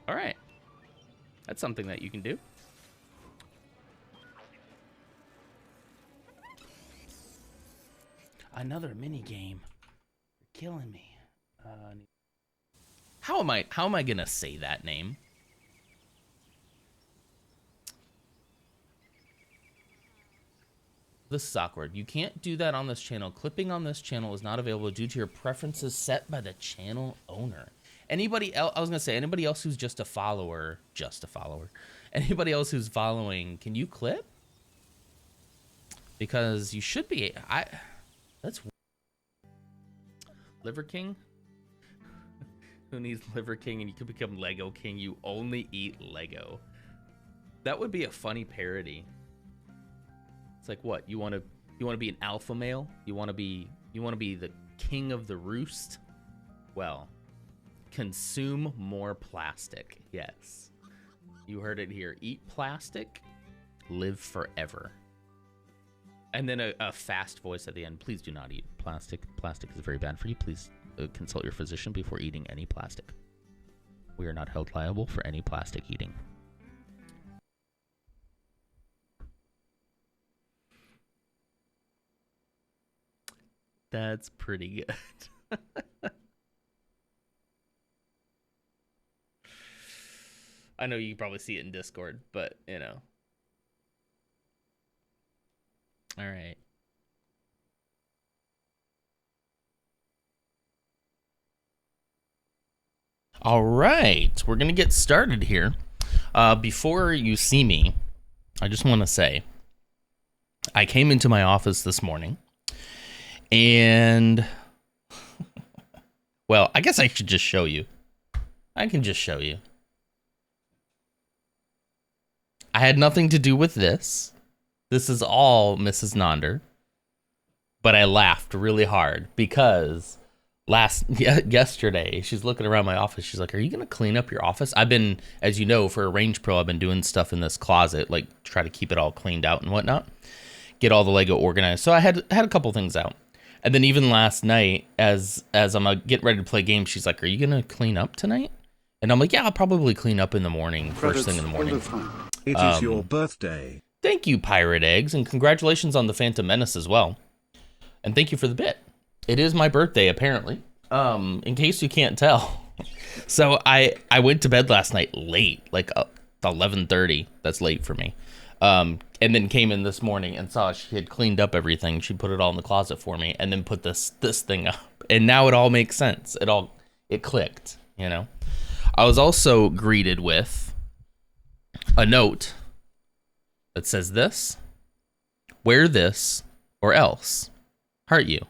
All right. That's something that you can do. Another mini game. You're killing me. How am I gonna say that name? This is awkward. You can't do that on this channel. Clipping on this channel is not available due to your preferences set by the channel owner. Anybody else, I was gonna say, anybody else who's just a follower, anybody else who's following, can you clip? Because you should be, that's Liver King? Who needs Liver King and you could become Lego King? You only eat Lego. That would be a funny parody. It's like, what, you want to be an alpha male? You want to be the king of the roost? Well, consume more plastic. Yes. You heard it here. Eat plastic, live forever. And then a fast voice at the end. Please do not eat plastic. Plastic is very bad for you. Please consult your physician before eating any plastic. We are not held liable for any plastic eating. That's pretty good. I know you can probably see it in Discord, but, you know. All right. All right. We're going to get started here. Before you see me, I just want to say, I came into my office this morning, and, well, I guess I should just show you. I can just show you. I had nothing to do with this. This is all Mrs. Nonder. But I laughed really hard because yesterday, she's looking around my office. She's like, are you going to clean up your office? I've been, as you know, for a Range Pro, I've been doing stuff in this closet, like try to keep it all cleaned out and whatnot. Get all the Lego organized. So I had a couple things out. And then even last night, as I'm getting ready to play games, she's like, are you going to clean up tonight? And I'm like, yeah, I'll probably clean up in the morning, first thing in the morning. It is your birthday. Thank you, Pirate Eggs, and congratulations on the Phantom Menace as well. And thank you for the bit. It is my birthday, apparently, in case you can't tell. So I went to bed last night late, like 11:30. That's late for me. And then came in this morning and saw she had cleaned up everything. She put it all in the closet for me and then put this thing up. And now it all makes sense. It clicked, you know. I was also greeted with a note that says this: wear this or else, heart you.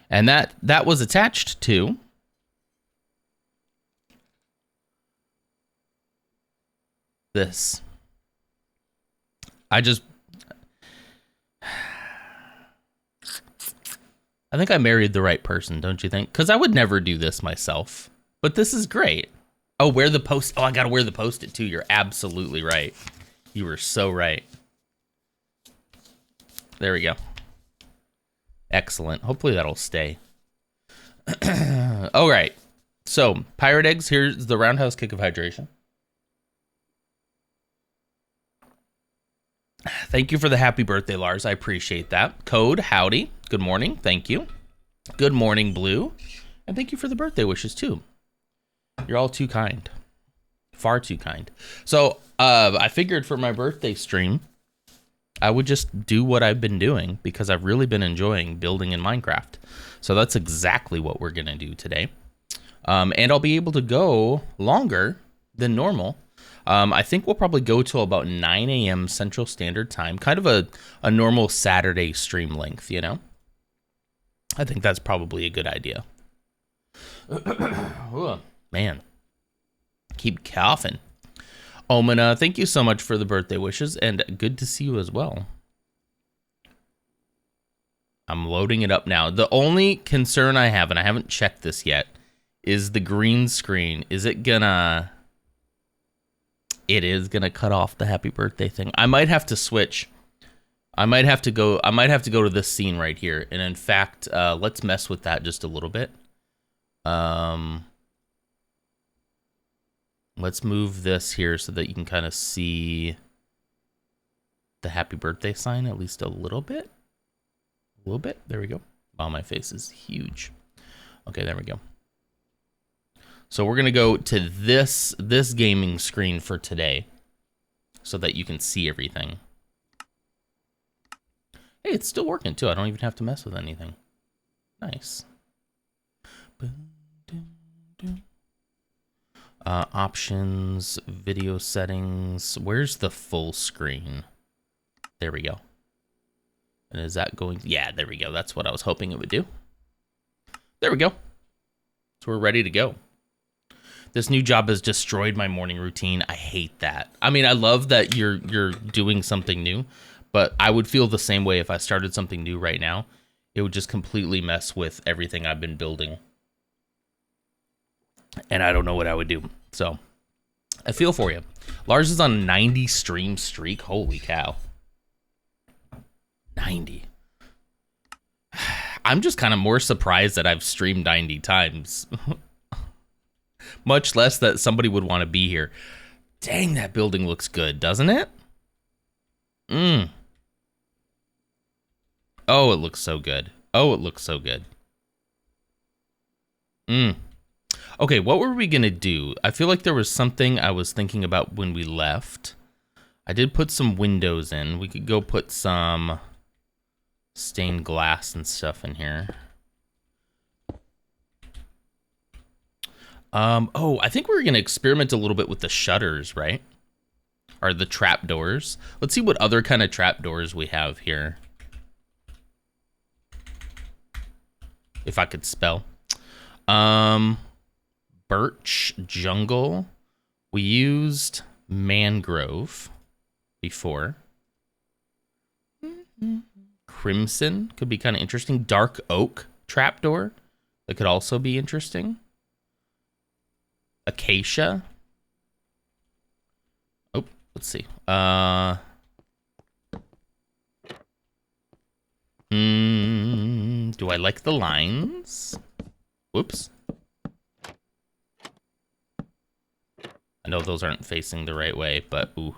And that was attached to this. I think I married the right person, don't you think? Because I would never do this myself. But this is great. Oh, wear the post. Oh, I got to wear the Post-it too. You're absolutely right. You were so right. There we go. Excellent. Hopefully that'll stay. All right. So, Pirate Eggs, here's the roundhouse kick of hydration. Thank you for the happy birthday, Lars. I appreciate that. Code, howdy. Good morning. Thank you. Good morning, Blue. And thank you for the birthday wishes, too. You're all too kind. Far too kind. So, I figured for my birthday stream, I would just do what I've been doing because I've really been enjoying building in Minecraft. So that's exactly what we're going to do today. And I'll be able to go longer than normal. I think we'll probably go till about 9 a.m. Central Standard Time. Kind of a normal Saturday stream length, you know? I think that's probably a good idea. Ooh, man. Keep coughing. Omina, thank you so much for the birthday wishes, and good to see you as well. I'm loading it up now. The only concern I have, and I haven't checked this yet, is the green screen. Is it gonna... It is gonna cut off the happy birthday thing. I might have to switch. I might have to go to this scene right here. And in fact, let's mess with that just a little bit. Let's move this here so that you can kind of see the happy birthday sign at least a little bit. A little bit. There we go. Wow, my face is huge. Okay, there we go. So we're going to go to this gaming screen for today so that you can see everything. Hey, it's still working too. I don't even have to mess with anything. Nice. Options, video settings. Where's the full screen? There we go. And is that going? Yeah, there we go. That's what I was hoping it would do. There we go. So we're ready to go. This new job has destroyed my morning routine. I hate that. I mean, I love that you're doing something new, but I would feel the same way if I started something new right now. It would just completely mess with everything I've been building. And I don't know what I would do. So I feel for you. Lars is on a 90 stream streak. Holy cow. 90. I'm just kind of more surprised that I've streamed 90 times. Much less that somebody would want to be here. Dang, that building looks good, doesn't it? Oh, it looks so good. Oh, it looks so good. Okay, what were we going to do? I feel like there was something I was thinking about when we left. I did put some windows in. We could go put some stained glass and stuff in here. Oh, I think we were going to experiment a little bit with the shutters, right? Or the trap doors. Let's see what other kind of trap doors we have here. If I could spell. Birch jungle. We used mangrove before. Crimson could be kind of interesting. Dark oak trapdoor. That could also be interesting. Acacia. Oh, let's see. Do I like the lines? Whoops. I know those aren't facing the right way, but ooh.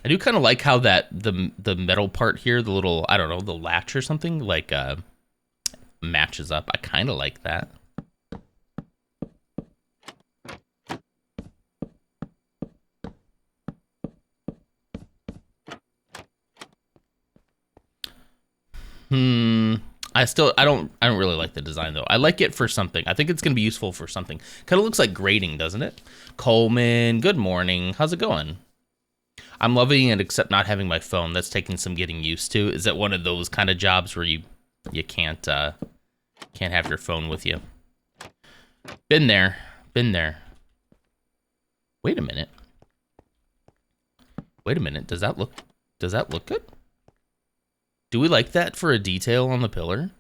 I do kind of like how that the metal part here, the little, I don't know, the latch or something, like matches up. I kind of like that. I don't really like the design though. I like it for something. I think it's gonna be useful for something. Kind of looks like grating, doesn't it? Coleman, good morning. How's it going? I'm loving it, except not having my phone. That's taking some getting used to. Is that one of those kind of jobs where you can't have your phone with you? Been there. Wait a minute. Does that look good? Do we like that for a detail on the pillar?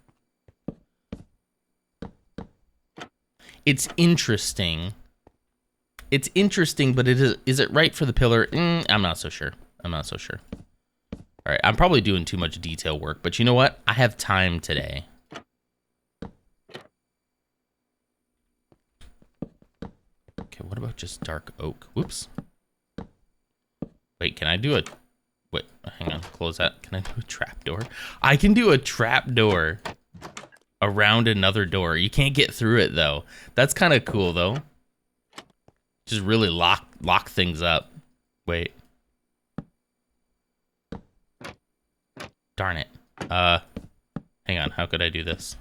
It's interesting. It's interesting, but is it right for the pillar? I'm not so sure. All right, I'm probably doing too much detail work, but you know what? I have time today. Okay, what about just dark oak? Whoops. Wait, can I do a... Wait, hang on, close that. Can I do a trap door? I can do a trap door around another door. You can't get through it, though. That's kind of cool, though. Just really lock things up. Wait. Darn it. Hang on, how could I do this?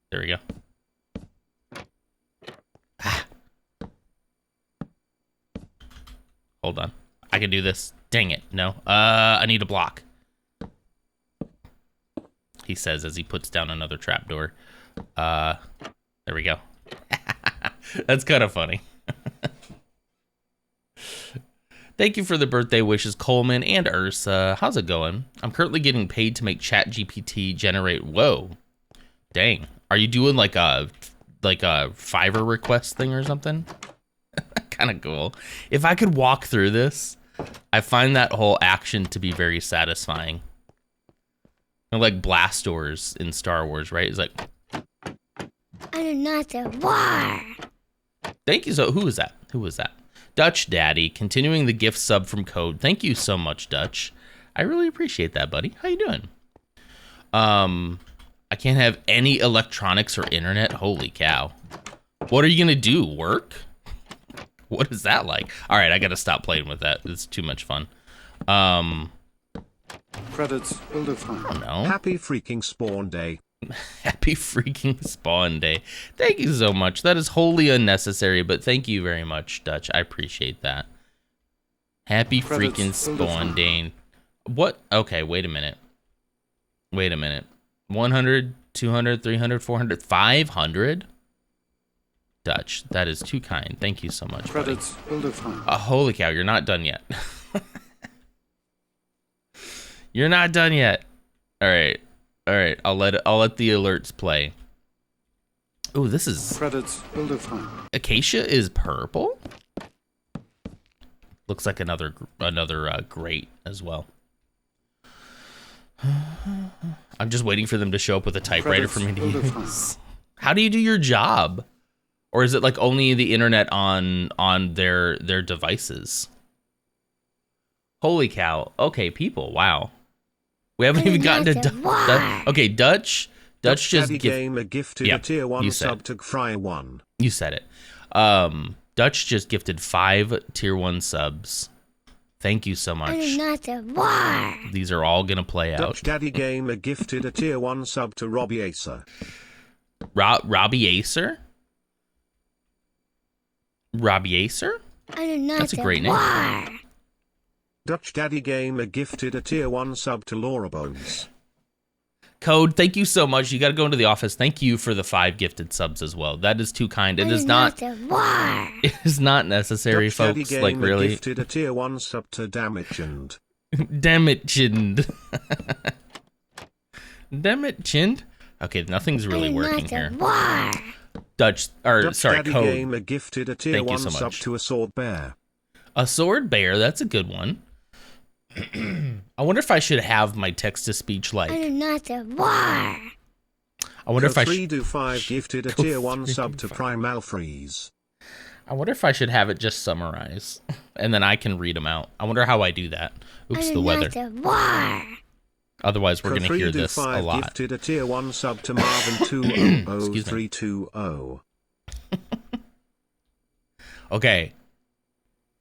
There we go. Ah. Hold on. I can do this. Dang it. No. I need a block. He says as he puts down another trapdoor. There we go. That's kind of funny. Thank you for the birthday wishes, Coleman and Ursa. How's it going? I'm currently getting paid to make ChatGPT generate. Whoa. Dang. Are you doing like a Fiverr request thing or something? Kind of cool. If I could walk through this, I find that whole action to be very satisfying. Like blast doors in Star Wars, right? It's like... I Another war. Thank you. So who was that? Who was that? Dutch Daddy, continuing the gift sub from Code. Thank you so much, Dutch. I really appreciate that, buddy. How you doing? I can't have any electronics or internet. Holy cow. What are you gonna do? Work? What is that like? All right, I gotta stop playing with that. It's too much fun. Credits will define. I don't know. Happy freaking spawn day. Happy freaking spawn day. Thank you so much. That is wholly unnecessary, but thank you very much, Dutch. I appreciate that. Happy Credits freaking spawn day. What? Okay, wait a minute. Wait a minute. 100, 200, 300, 400, 500? Dutch, that is too kind. Thank you so much, buddy. Credits will define. Holy cow, you're not done yet. You're not done yet. All right. All right, I'll let the alerts play. Oh, this is Credits will define. Acacia is purple. Looks like another grate as well. I'm just waiting for them to show up with a typewriter for me to use. How do you do your job? Or is it like only the internet on their devices? Holy cow. Okay, people. Wow. We haven't even gotten to Dutch. Okay, Dutch just gifted a tier 1 sub to Fry 1. You said it. Dutch just gifted 5 tier 1 subs. Thank you so much. These are all gonna play out. Dutch Daddy Gamer gifted a tier 1 sub to Robbie Acer. Robbie Acer? Robbie Acer? That's a great name. Dutch Daddy Gamer gifted a tier 1 sub to Laura Bones. Code, thank you so much. You got to go into the office. Thank you for the 5 gifted subs as well. That is too kind. It is not. It is not necessary, Dutch folks. Daddy Gamer like really. Gifted a tier 1 sub to Damaged. Damaged. Damaged. Okay, nothing's really working here. Dutch Daddy Code. Gamer gifted a tier 1 so sub much. to a Sword Bear. A sword bear. That's a good one. I wonder if I should have my text to speech like. I wonder if I should. 3do5 gifted a tier 1 sub to Primal Freeze. I wonder if I should have it just summarize, and then I can read them out. I wonder how I do that. Oops, the weather. Otherwise, we're gonna hear this a lot. Gifted a tier 1 sub to Marvin 200320. Okay.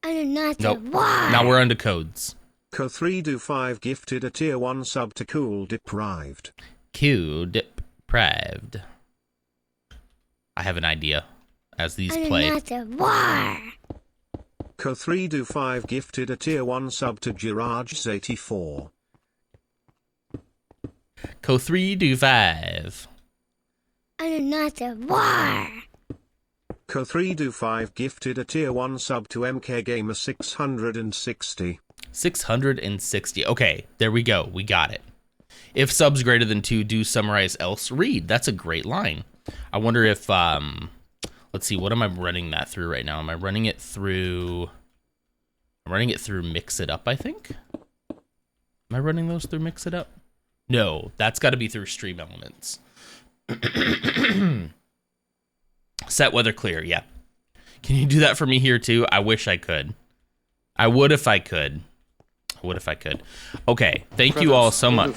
Nope. Now we're under codes. Co3do5 gifted a tier 1 sub to Cool Deprived. Deprived. I have an idea as these play. Co3do5 gifted a tier 1 sub to Girage84. Co3do5. Co3do5 gifted a tier 1 sub to MK Gamer 660. 660. Okay, there we go. We got it. If subs greater than 2, do summarize else read. That's a great line. I wonder if let's see, what am I running that through right now? Am I running it through Mix It Up, I think? Am I running those through Mix It Up? No, that's got to be through Stream Elements. Set weather clear, yeah. Can you do that for me here too? I wish I could. I would if I could. Okay, thank you all so much.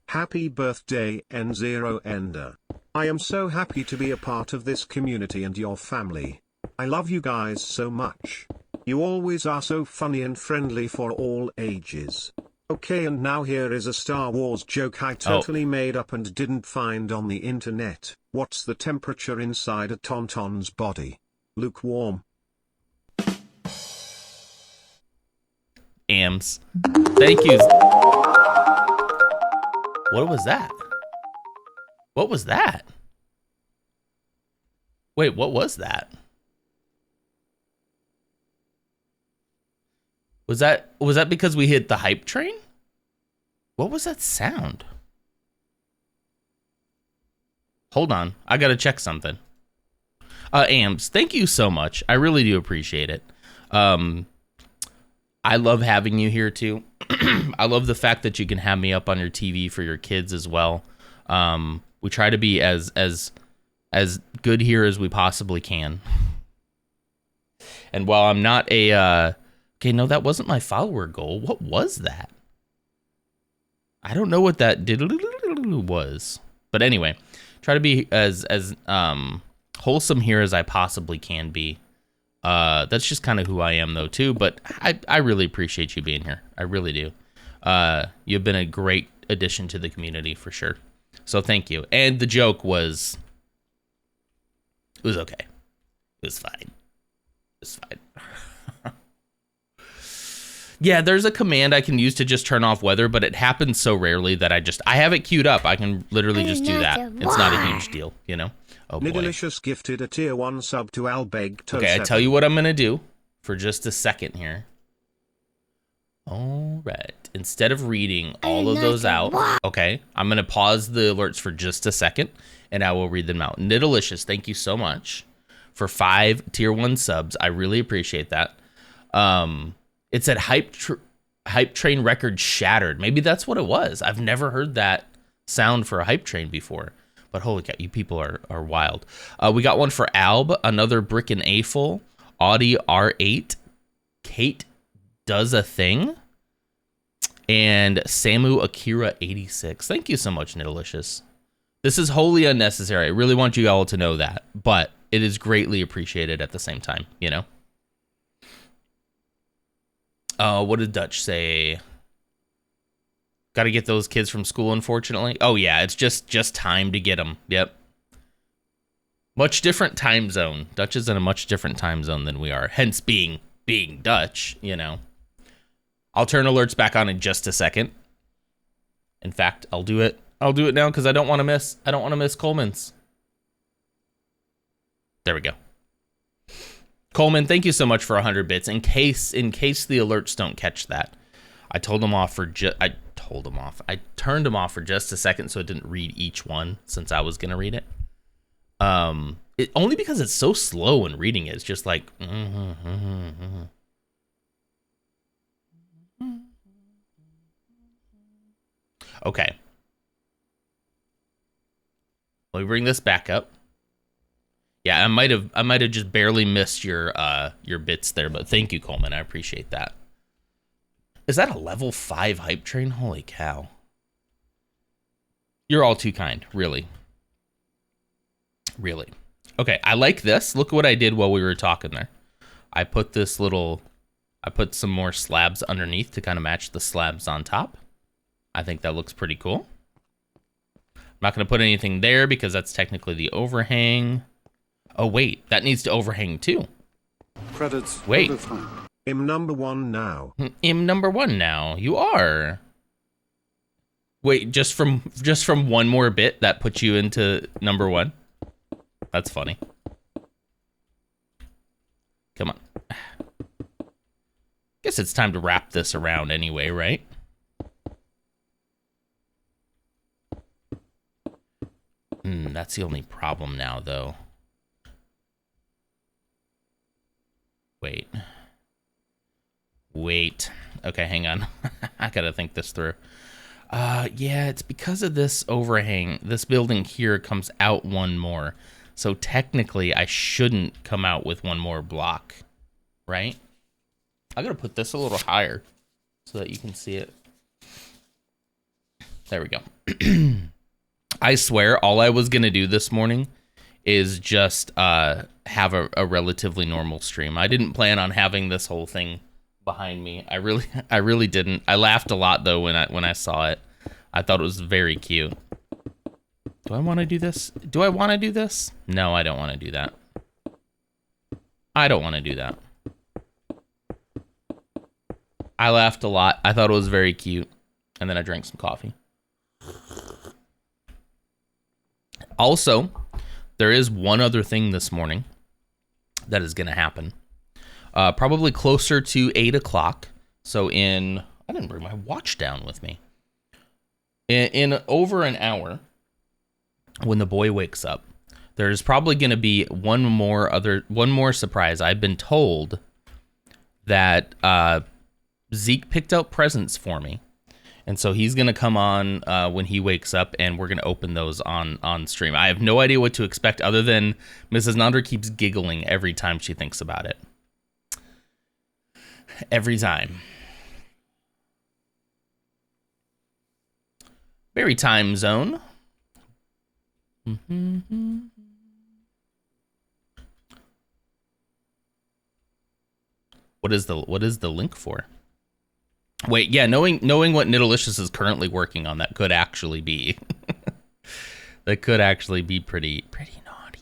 Happy birthday, N0 Ender. I am so happy to be a part of this community and your family. I love you guys so much. You always are so funny and friendly for all ages. Okay, and now here is a Star Wars joke I totally made up and didn't find on the internet. What's the temperature inside a Tauntaun's body? Lukewarm. Ams. Thank you. What was that? What was that? Wait, what was that? Was that because we hit the hype train? What was that sound? Hold on, I gotta check something. Ams, thank you so much. I really do appreciate it. I love having you here too. I love the fact that you can have me up on your TV for your kids as well. We try to be as as good here as we possibly can. And while I'm not a... okay, no, that wasn't my follower goal. What was that? I don't know what that was. But anyway, try to be as wholesome here as I possibly can be. That's just kind of who I am, though, too. But I really appreciate you being here. I really do. You've been a great addition to the community, for sure. So thank you. And the joke was... it was okay. It was fine. It's fine. Yeah, there's a command I can use to just turn off weather, but it happens so rarely that I have it queued up. I can literally just do that. It's not a huge deal, you know? Oh, boy. Nidalicious gifted a tier 1 sub to Albeg. Okay, I tell you what I'm going to do for just a second here. All right. Instead of reading all of those out, okay, I'm going to pause the alerts for just a second, and I will read them out. Nidalicious, thank you so much for 5 tier 1 subs. I really appreciate that. It said hype train record shattered. Maybe that's what it was. I've never heard that sound for a hype train before. But holy cow, you people are wild. We got one for Alb, another brick and A full, Audi R8, Kate does a thing, and Samu Akira 86. Thank you so much, Nidalicious. This is wholly unnecessary. I really want you all to know that, but it is greatly appreciated at the same time, you know? What did Dutch say? Got to get those kids from school, unfortunately. Oh, yeah, it's just time to get them. Yep. Much different time zone. Dutch is in a much different time zone than we are, hence being Dutch, you know. I'll turn alerts back on in just a second. In fact, I'll do it now because I don't want to miss Coleman's. There we go. Coleman, thank you so much for 100 bits. In case the alerts don't catch that, I turned them off for just a second so it didn't read each one since I was gonna read it. It only because it's so slow in reading it. It's just like Okay. Let me bring this back up. Yeah, I might have just barely missed your bits there, but thank you, Coleman. I appreciate that. Is that a level 5 hype train? Holy cow. You're all too kind, really. Really. Okay, I like this. Look what I did while we were talking there. I put some more slabs underneath to kind of match the slabs on top. I think that looks pretty cool. I'm not going to put anything there because that's technically the overhang. Oh, wait, that needs to overhang too. Credits. Wait. I'm number 1 now. I'm number 1 now. You are. Wait, just from one more bit that puts you into number 1? That's funny. Come on. Guess it's time to wrap this around anyway, right? That's the only problem now, though. Wait. Okay, hang on. I gotta think this through. Yeah, it's because of this overhang. This building here comes out one more. So technically, I shouldn't come out with one more block, right? I gotta put this a little higher so that you can see it. There we go. I swear, all I was gonna do this morning is just have a relatively normal stream. I didn't plan on having this whole thing behind me. I really didn't. I laughed a lot though when I saw it. I thought it was very cute. Do I want to do this? No, I don't want to do that. I don't want to do that. I laughed a lot. I thought it was very cute. And then I drank some coffee. Also, there is one other thing this morning that is going to happen. Probably closer to 8 o'clock. So I didn't bring my watch down with me. In over an hour, when the boy wakes up, there's probably going to be one more surprise. I've been told that Zeke picked out presents for me. And so he's going to come on when he wakes up, and we're going to open those on stream. I have no idea what to expect other than Mrs. Nonder keeps giggling every time she thinks about it. Every time. Berry time zone. What is the link for? Wait, yeah, knowing what Niddlicious is currently working on, that could actually be pretty naughty.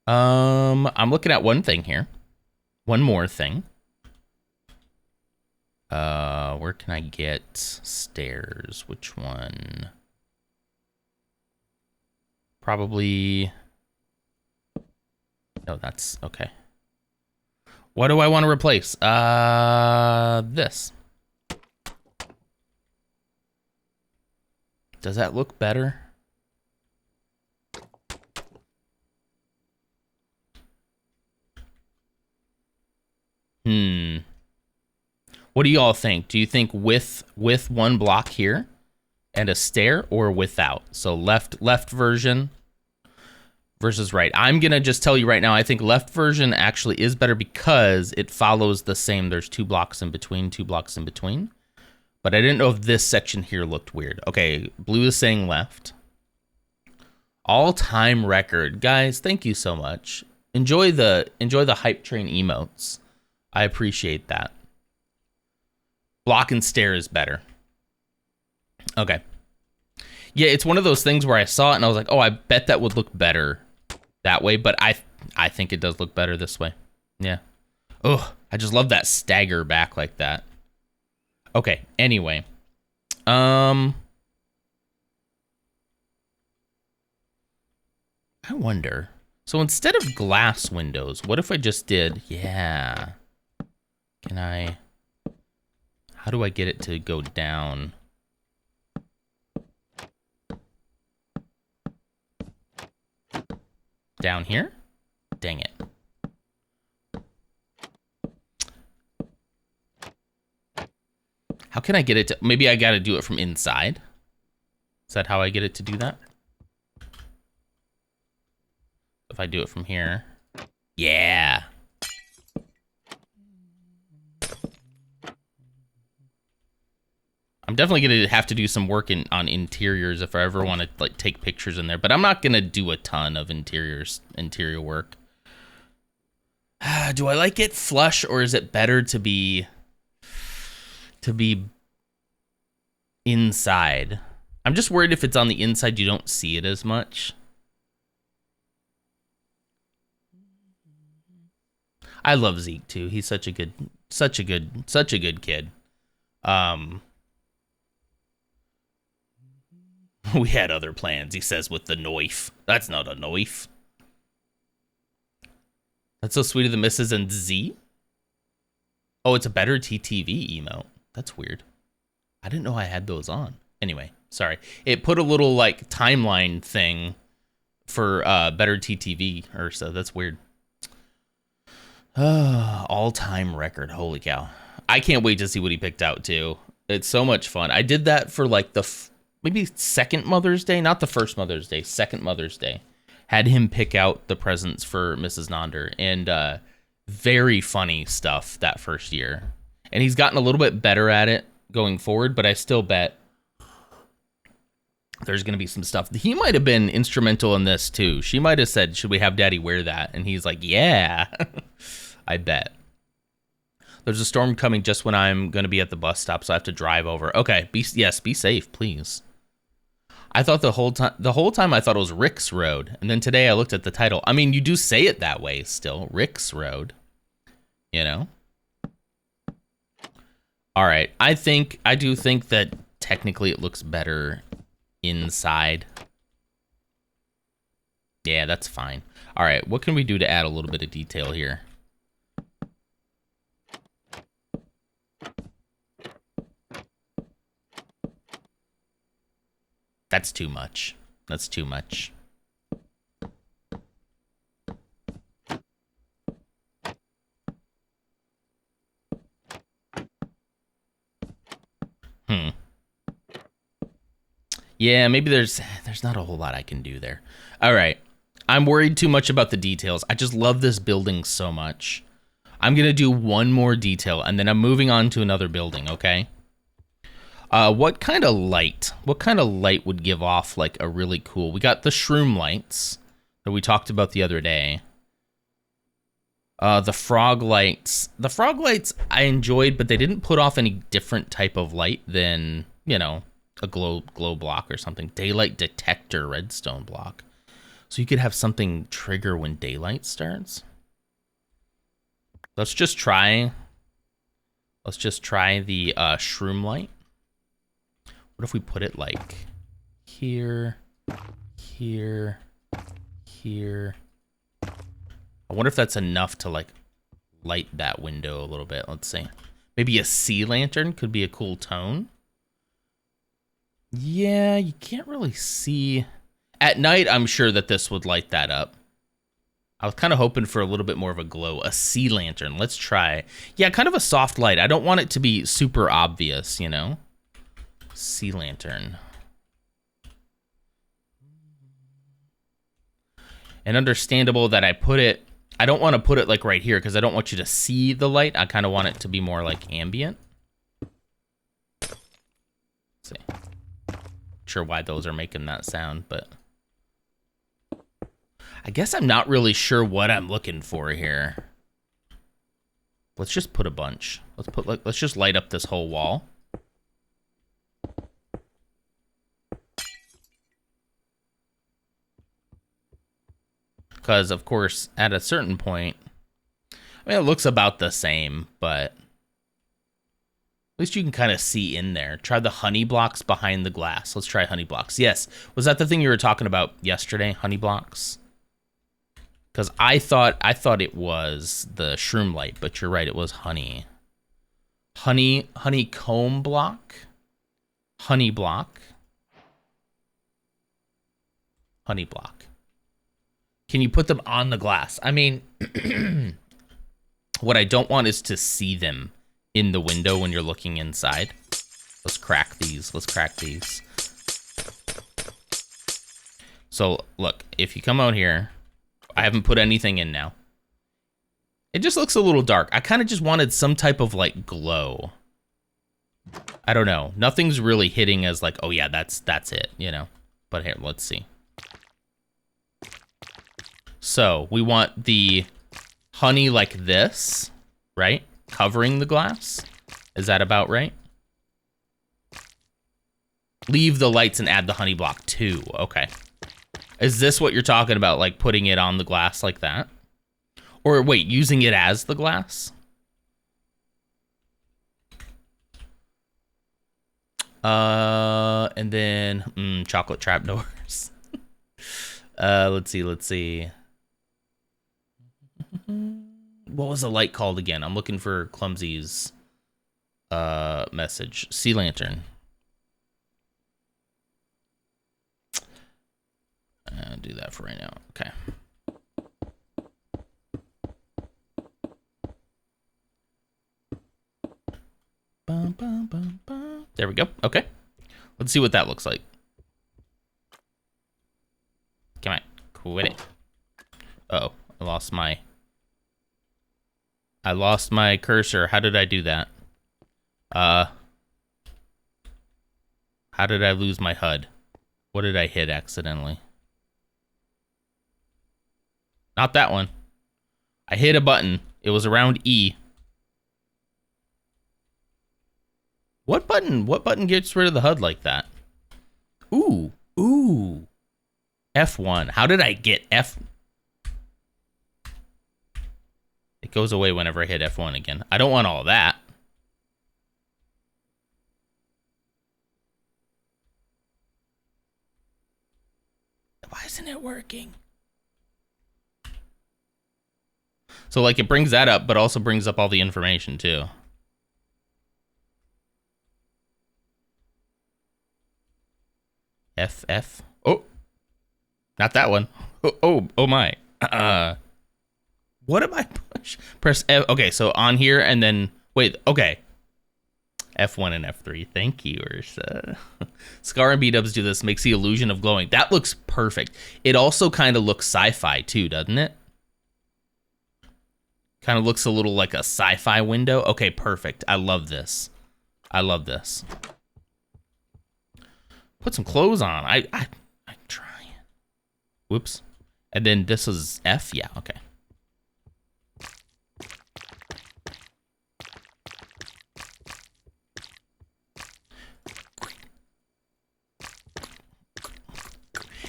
I'm looking at one thing here. One more thing. Where can I get stairs? Which one? Probably. No, that's okay. What do I want to replace? This. Does that look better? What do you all think? Do you think with one block here and a stair, or without? So left version versus right. I'm gonna just tell you right now, I think left version actually is better because it follows the same. There's 2 blocks in between, 2 blocks in between. But I didn't know if this section here looked weird. Okay, blue is saying left. All-time record. Guys, thank you so much. Enjoy the hype train emotes. I appreciate that. Block and stair is better. Okay. Yeah, it's one of those things where I saw it and I was like, oh, I bet that would look better that way, but I think it does look better this way. Yeah. Oh, I just love that stagger back like that. Okay, anyway. I wonder. So instead of glass windows, what if I just did, yeah. Can I, how do I get it to go down? Down here? Dang it. How can I get it to, maybe I gotta do it from inside? Is that how I get it to do that? If I do it from here. Yeah. I'm definitely gonna have to do some work on interiors if I ever want to like take pictures in there, but I'm not gonna do a ton of interior work. Do I like it flush, or is it better to be inside? I'm just worried if it's on the inside you don't see it as much. I love Zeke too. He's such a good kid. We had other plans, he says with the knife. That's not a knife. That's so sweet of the misses and Z. Oh, it's a better TTV emote. That's weird. I didn't know I had those on. Anyway, sorry. It put a little like timeline thing for better TTV or so. That's weird. All-time record. Holy cow. I can't wait to see what he picked out too. It's so much fun. I did that for like the maybe second Mother's Day, not the first Mother's Day, second Mother's Day. Had him pick out the presents for Mrs. Nonder, and very funny stuff that first year. And he's gotten a little bit better at it going forward, but I still bet there's going to be some stuff. He might have been instrumental in this too. She might have said, should we have Daddy wear that? And he's like, yeah, I bet. There's a storm coming just when I'm going to be at the bus stop, so I have to drive over. Okay, be safe, please. I thought the whole time I thought it was Rick's Road, and then today I looked at the title. I mean, you do say it that way still, Rick's Road. You know. All right, I do think that technically it looks better inside. Yeah, that's fine. All right, what can we do to add a little bit of detail here? That's too much. That's too much. Yeah, maybe there's not a whole lot I can do there. All right. I'm worried too much about the details. I just love this building so much. I'm going to do one more detail, and then I'm moving on to another building, okay? What kind of light? What kind of light would give off, like, a really cool... We got the shroom lights that we talked about the other day. The frog lights. The frog lights I enjoyed, but they didn't put off any different type of light than, you know, a glow block or something. Daylight detector redstone block. So you could have something trigger when daylight starts. Let's just try the shroom light. What if we put it like here, here, here? I wonder if that's enough to like light that window a little bit. Let's see. Maybe a sea lantern could be a cool tone. Yeah, you can't really see. At night, I'm sure that this would light that up. I was kind of hoping for a little bit more of a glow. A sea lantern. Let's try. Yeah, kind of a soft light. I don't want it to be super obvious, you know? Sea lantern. And understandable that I put it... I don't want to put it like right here because I don't want you to see the light. I kind of want it to be more like ambient. Let's see. Not sure why those are making that sound, but... I guess I'm not really sure what I'm looking for here. Let's just put a bunch. Let's just light up this whole wall. Because, of course, at a certain point, I mean, it looks about the same, but at least you can kind of see in there. Try the honey blocks behind the glass. Let's try honey blocks. Yes. Was that the thing you were talking about yesterday, honey blocks? Because I thought it was the shroom light, but you're right, it was honey. Honeycomb block. Honey block. Honey block. Can you put them on the glass? I mean, what I don't want is to see them in the window when you're looking inside. Let's crack these. Let's crack these. So, look, if you come out here, I haven't put anything in now. It just looks a little dark. I kind of just wanted some type of, like, glow. I don't know. Nothing's really hitting as, like, oh, yeah, that's it, you know? But here, let's see. So, we want the honey like this, right? Covering the glass. Is that about right? Leave the lights and add the honey block too. Okay. Is this what you're talking about? Like putting it on the glass like that? Or wait, using it as the glass? And then chocolate trapdoors. Let's see. What was the light called again? I'm looking for Clumsy's message. Sea lantern. I'll do that for right now. Okay. There we go. Okay. Let's see what that looks like. Come on. Quit it. Uh-oh. I lost my cursor. How did I do that? How did I lose my HUD? What did I hit accidentally? Not that one. I hit a button. It was around E. What button gets rid of the HUD like that? Ooh. F1. How did I get F? It goes away whenever I hit F1 again. I don't want all of that. Why isn't it working? So, like, it brings that up, but also brings up all the information, too. FF. Oh. Not that one. Oh my. What am I push? Press F. Okay, so on here and then... Wait, okay. F1 and F3. Thank you, Ursa. Scar and B-dubs do this. Makes the illusion of glowing. That looks perfect. It also kind of looks sci-fi too, doesn't it? Kind of looks a little like a sci-fi window. Okay, perfect. I love this. I love this. Put some clothes on. I'm trying. Whoops. And then this is F? Yeah, okay.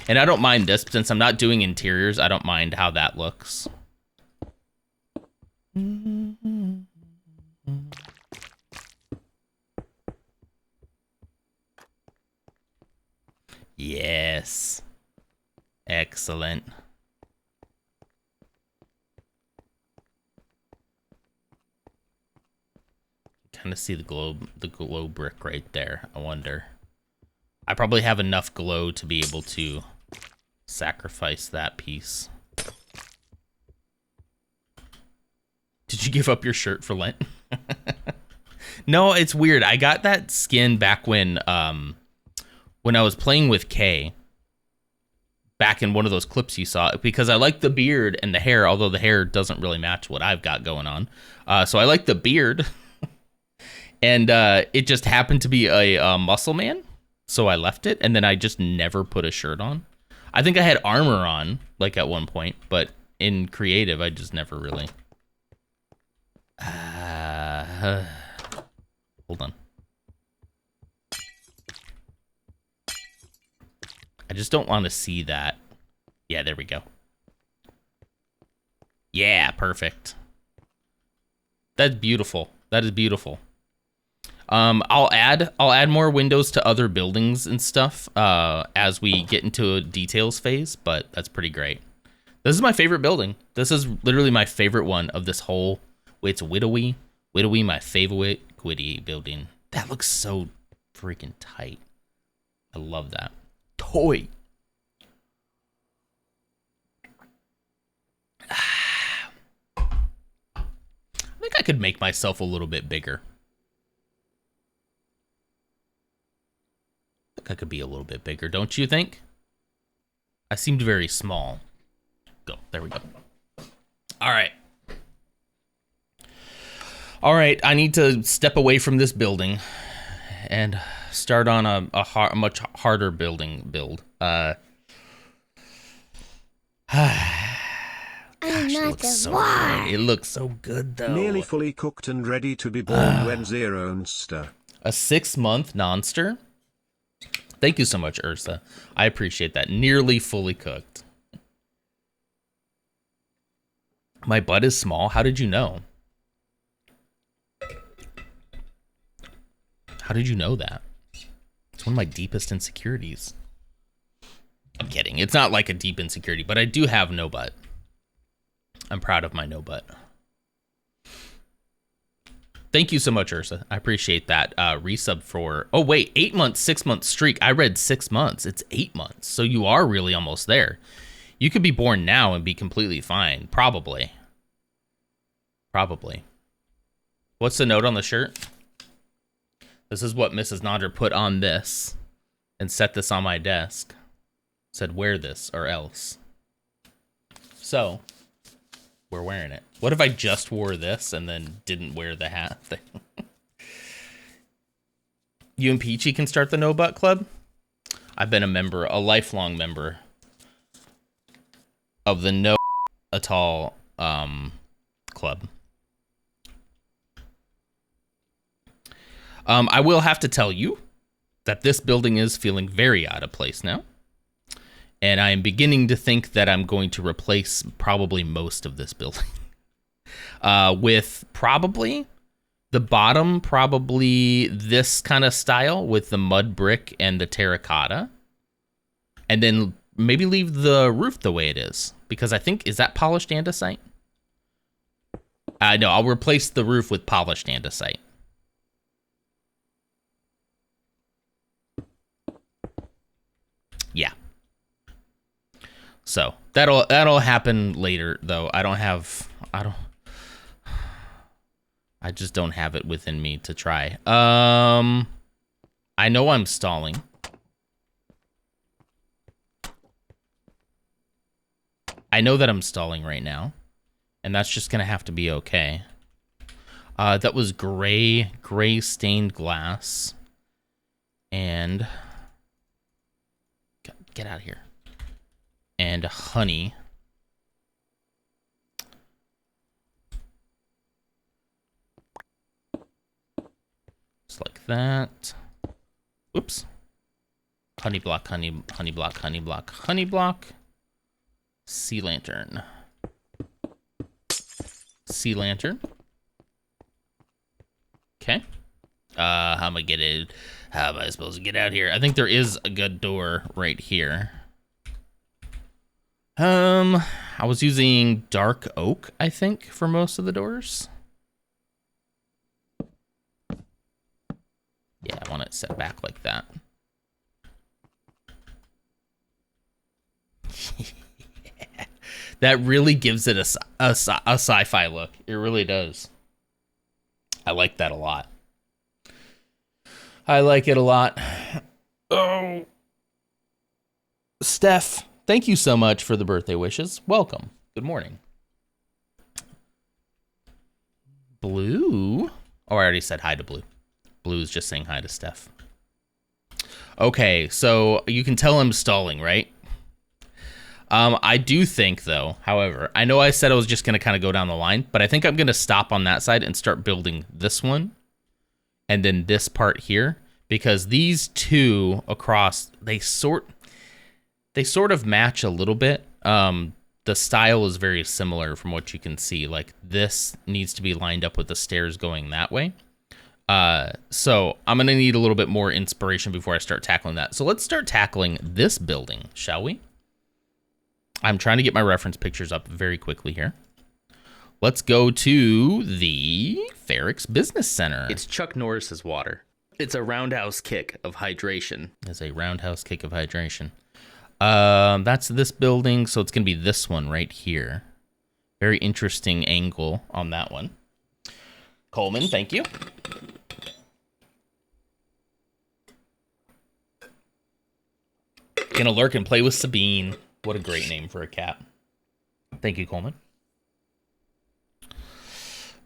And I don't mind this, since I'm not doing interiors, I don't mind how that looks. Yes. Excellent. Kind of see the glow brick right there. I wonder. I probably have enough glow to be able to sacrifice that piece. Did you give up your shirt for Lent? No, it's weird. I got that skin back when I was playing with Kay. Back in one of those clips you saw, because I like the beard and the hair, although the hair doesn't really match what I've got going on. So I like the beard. And it just happened to be a muscle man. So I left it, and then I just never put a shirt on. I think I had armor on, like at one point, but in creative, I just never really. Hold on. I just don't want to see that. Yeah, there we go. Yeah, perfect. That's beautiful. That is beautiful. I'll add more windows to other buildings and stuff as we get into a details phase, but that's pretty great. This is my favorite building. This is literally my favorite one of this whole. It's Widowy, my favorite Quiddy building. That looks so freaking tight. I love that. Toy. I think I could make myself a little bit bigger. I think I could be a little bit bigger, don't you think? I seemed very small. Go. There we go. All right. All right, I need to step away from this building and start on a much harder build. Gosh, it looks so good. It looks so good, though. Nearly fully cooked and ready to be born when Zero Nster. A 6-month nonster? Thank you so much, Ursa. I appreciate that. Nearly fully cooked. My butt is small. How did you know? How did you know that? It's one of my deepest insecurities. I'm kidding. It's not like a deep insecurity, but I do have no butt. I'm proud of my no butt. Thank you so much, Ursa. I appreciate that resub for... Oh, wait. 8 months, 6 month streak. I read 6 months. It's 8 months. So you are really almost there. You could be born now and be completely fine. Probably. Probably. What's the note on the shirt? This is what Mrs. Nodder put on this and set this on my desk. Said, wear this or else. So, we're wearing it. What if I just wore this and then didn't wear the hat thing? You and Peachy can start the No Butt Club? I've been a member, a lifelong member of the No at all club. I will have to tell you that this building is feeling very out of place now. And I am beginning to think that I'm going to replace probably most of this building. With probably the bottom, probably this kind of style with the mud brick and the terracotta. And then maybe leave the roof the way it is. Because I think, is that polished andesite? No, I'll replace the roof with polished andesite. Yeah. So that'll happen later, though. I I just don't have it within me to try. I know I'm stalling. I know that I'm stalling right now, and that's just gonna have to be okay. That was gray stained glass, and get out of here. And honey. Just like that. Oops. Honey block, honey block, honey block, honey block. Sea lantern. Sea lantern. Okay. How am I getting? How am I supposed to get out here? I think there is a good door right here. I was using dark oak, I think, for most of the doors. Yeah, I want it set back like that. Yeah. That really gives it a sci-fi look. It really does. I like that a lot. I like it a lot. Oh. Steph, thank you so much for the birthday wishes. Welcome. Good morning. Blue? Oh, I already said hi to Blue. Blue's just saying hi to Steph. Okay, so you can tell I'm stalling, right? I do think, though, however, I know I said I was just going to kind of go down the line, but I think I'm going to stop on that side and start building this one and then this part here, because these two across, they sort of match a little bit. The style is very similar from what you can see. Like, this needs to be lined up with the stairs going that way. So I'm going to need a little bit more inspiration before I start tackling that. So let's start tackling this building, shall we? I'm trying to get my reference pictures up very quickly here. Let's go to the Ferrex Business Center. It's Chuck Norris's water. It's a roundhouse kick of hydration. It's a roundhouse kick of hydration. That's this building, so it's going to be this one right here. Very interesting angle on that one. Coleman, thank you. Gonna lurk and play with Sabine. What a great name for a cat. Thank you, Coleman.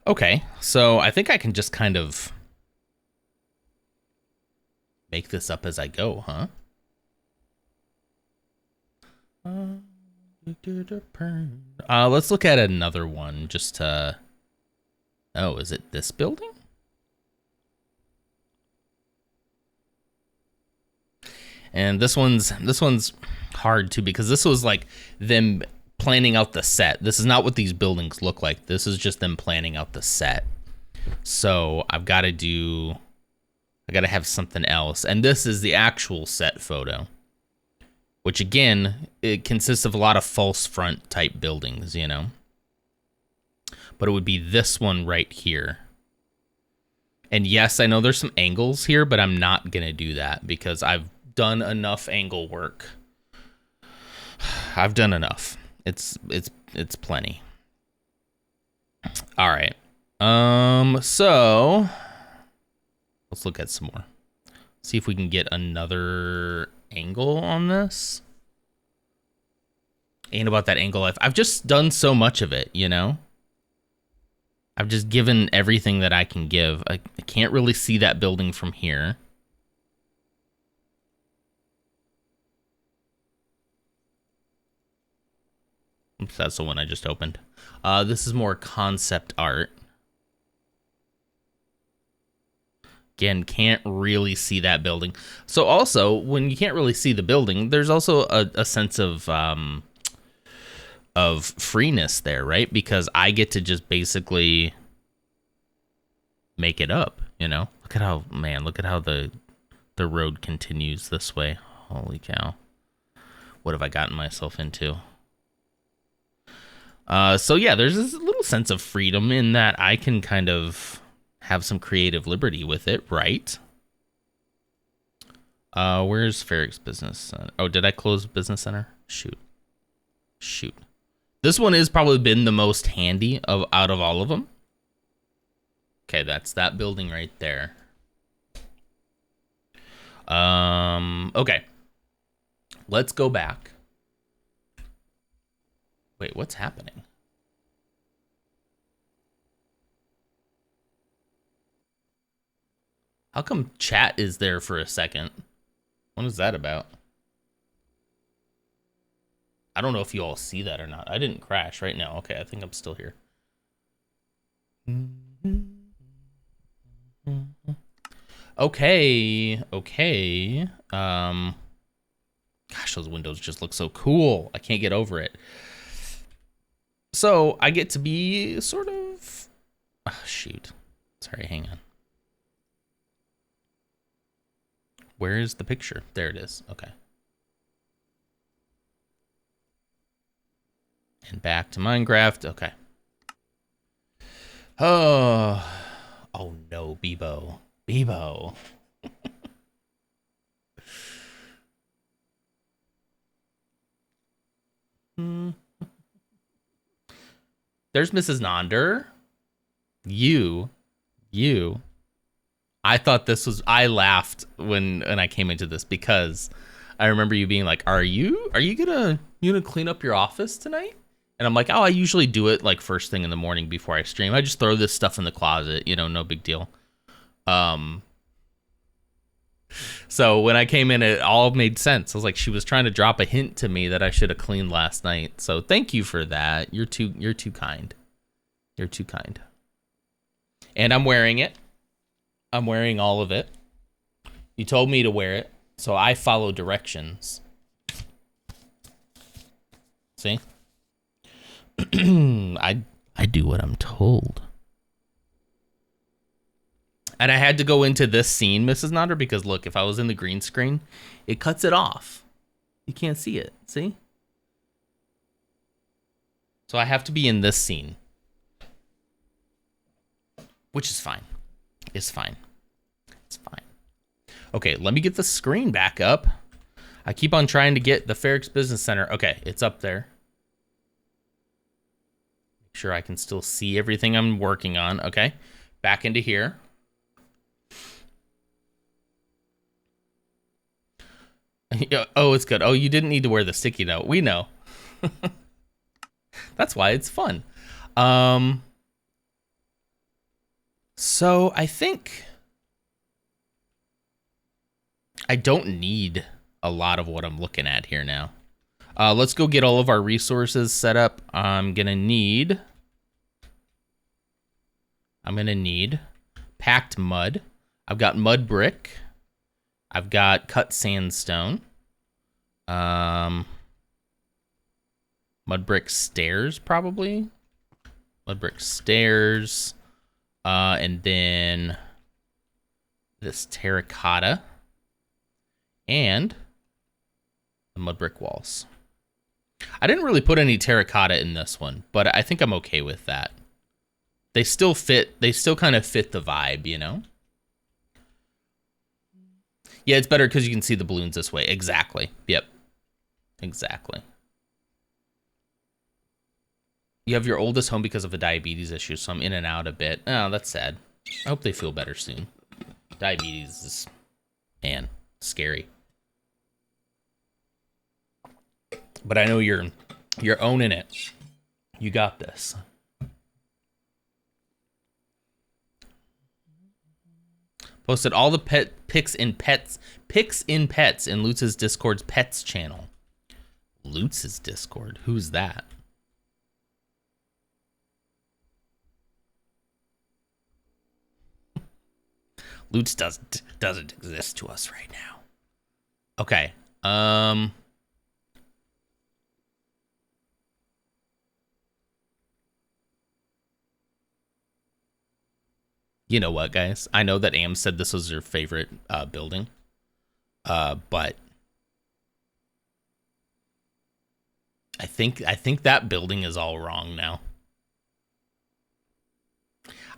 Okay, so I think I can just kind of make this up as I go, huh? Let's look at another one just to... Oh, is it this building? And this one's hard too, because this was like them planning out the set. This is not what these buildings look like. This is just them planning out the set. So I've got to have something else. And this is the actual set photo, which again, it consists of a lot of false front type buildings, you know. But it would be this one right here. And yes, I know there's some angles here, but I'm not going to do that because I've done enough angle work. I've done enough. It's plenty. All right. So let's look at some more. See if we can get another angle on this. Ain't about that angle life. I've just done so much of it, you know? I've just given everything that I can give. I can't really see that building from here. Oops, that's the one I just opened. This is more concept art. Again, can't really see that building. So also, when you can't really see the building, there's also a sense of freeness there, right? Because I get to just basically make it up, you know? Look at how the road continues this way. Holy cow. What have I gotten myself into? So yeah, there's this little sense of freedom in that I can kind of have some creative liberty with it, right? Where's Ferrex Business Center? Oh, did I close Business Center? Shoot. This one has probably been the most handy out of all of them. Okay, that's that building right there. Okay. Let's go back. Wait, what's happening? How come chat is there for a second? What is that about? I don't know if you all see that or not. I didn't crash right now. Okay, I think I'm still here. Okay, okay. Gosh, those windows just look so cool. I can't get over it. So I get to be sort of... Oh, shoot. Sorry, hang on. Where is the picture? There it is. Okay. And back to Minecraft. Okay. Oh no, Bebo. Bebo. There's Mrs. Nonder. You. I thought this was... I laughed when I came into this because I remember you being like, Are you gonna clean up your office tonight? And I'm like, oh, I usually do it like first thing in the morning before I stream. I just throw this stuff in the closet, no big deal. So when I came in, it all made sense. I was like, she was trying to drop a hint to me that I should have cleaned last night. So thank you for that. You're too kind. You're too kind. And I'm wearing it. I'm wearing all of it. You told me to wear it, so I follow directions. See? I do what I'm told. And I had to go into this scene, Mrs. Nonder, because look, if I was in the green screen, it cuts it off. You can't see it. See? So I have to be in this scene. Which is fine. It's fine. It's fine. Okay, let me get the screen back up. I keep on trying to get the Ferrix Business Center. Okay, it's up there. Make sure I can still see everything I'm working on. Okay, back into here. Oh, it's good. Oh, you didn't need to wear the sticky note. We know. That's why it's fun. So I think I don't need a lot of what I'm looking at here now. Let's go get all of our resources set up. I'm gonna need packed mud. I've got mud brick. I've got cut sandstone. Mud brick stairs, probably. Mud brick stairs. And then this terracotta. And the mud brick walls. I didn't really put any terracotta in this one, but I think I'm okay with that. They still fit. They still kind of fit the vibe, Yeah, it's better because you can see the balloons this way. Exactly. Yep. Exactly. You have your oldest home because of a diabetes issue, so I'm in and out a bit. Oh, that's sad. I hope they feel better soon. Diabetes is, man, scary. But I know you're owning it. You got this. Posted all the pics in pets in Lutz's Discord's pets channel. Lutz's Discord? Who's that? Lutz doesn't exist to us right now. Okay. You know what, guys? I know that Am said this was your favorite building, but I think that building is all wrong now.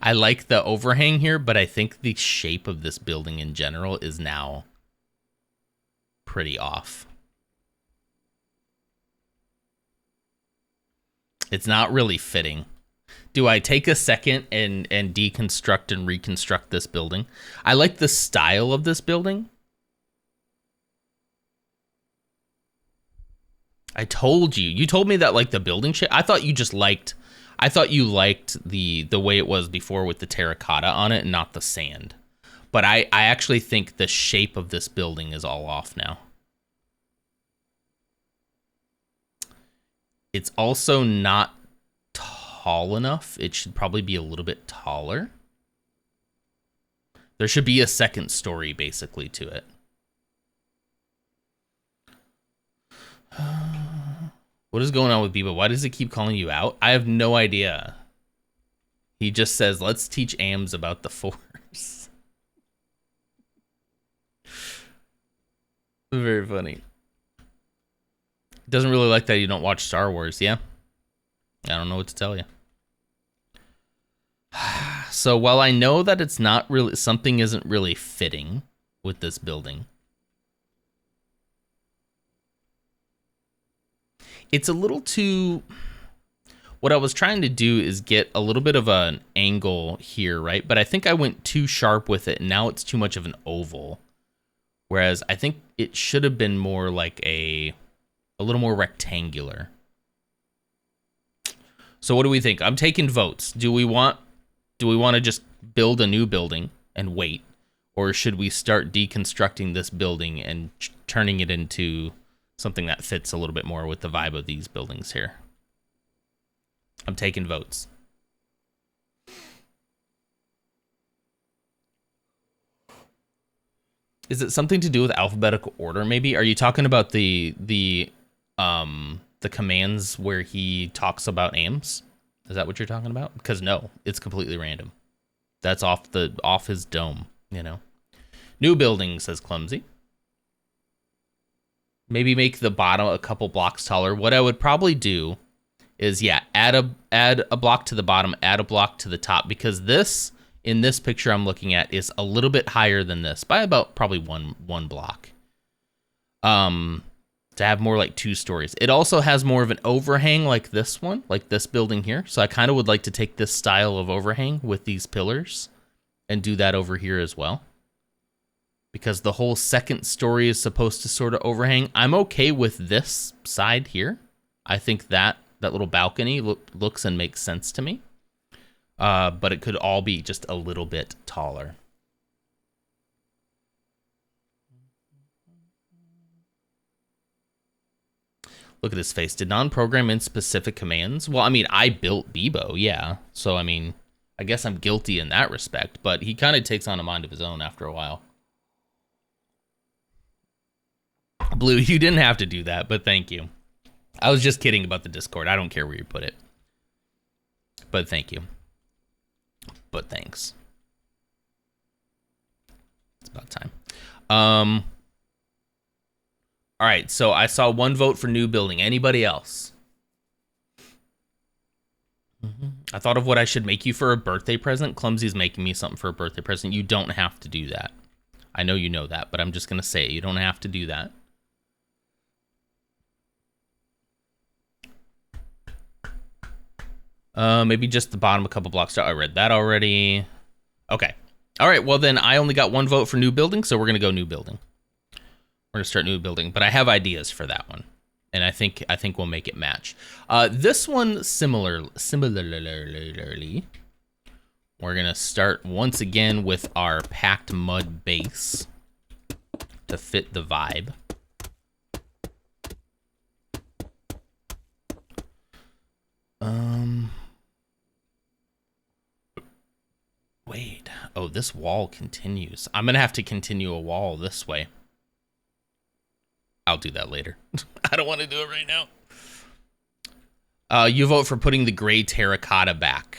I like the overhang here, but I think the shape of this building in general is now pretty off. It's not really fitting. do I take a second and deconstruct and reconstruct this building? I like the style of this building. I told you. You told me that like the building shape. I thought you liked the way it was before with the terracotta on it and not the sand. But I actually think the shape of this building is all off now. It's also not tall enough. It should probably be a little bit taller. There should be a second story basically to it. What is going on with Biba? Why does it keep calling you out? I have no idea. He just says, let's teach AMs about the Force. Very funny. Doesn't really like that you don't watch Star Wars, yeah? I don't know what to tell you. So while I know that it's not really, something isn't really fitting with this building, it's a little too, what I was trying to do is get a little bit of an angle here, right? But I think I went too sharp with it, and now it's too much of an oval. Whereas I think it should have been more like a little more rectangular. So what do we think? I'm taking votes. Do we want to just build a new building and wait? Or should we start deconstructing this building and turning it into something that fits a little bit more with the vibe of these buildings here? I'm taking votes. Is it something to do with alphabetical order, maybe? Are you talking about the commands where he talks about AMs? Is that what you're talking about? Because no, it's completely random. That's off his dome, you know. New building, says Clumsy. Maybe make the bottom a couple blocks taller. What I would probably do is, yeah, add a block to the bottom, add a block to the top, because this, in this picture I'm looking at, is a little bit higher than this by about probably one block. To have more like 2 stories. It also has more of an overhang like this one, like this building here. So I kind of would like to take this style of overhang with these pillars and do that over here as well. Because the whole second story is supposed to sort of overhang. I'm okay with this side here. I think that little balcony looks and makes sense to me. But it could all be just a little bit taller. Look at his face. Did non-program in specific commands? Well, I mean, I built Bebo, yeah. So, I mean, I guess I'm guilty in that respect. But he kind of takes on a mind of his own after a while. Blue, you didn't have to do that, but thank you. I was just kidding about the Discord. I don't care where you put it. But thank you. But thanks. It's about time. All right, so I saw 1 vote for new building. Anybody else? I thought of what I should make you for a birthday present. Clumsy's making me something for a birthday present. You don't have to do that. I know you know that, but I'm just going to say it. You don't have to do that. Maybe just the bottom a couple blocks down. I read that already. Okay. All right, well then I only got 1 vote for new building, so we're going to go new building. We're going to start new building, but I have ideas for that one. And I think we'll make it match. This one, similarly, we're going to start once again with our packed mud base to fit the vibe. Wait. Oh, this wall continues. I'm going to have to continue a wall this way. I'll do that later. I don't want to do it right now. You vote for putting the gray terracotta back.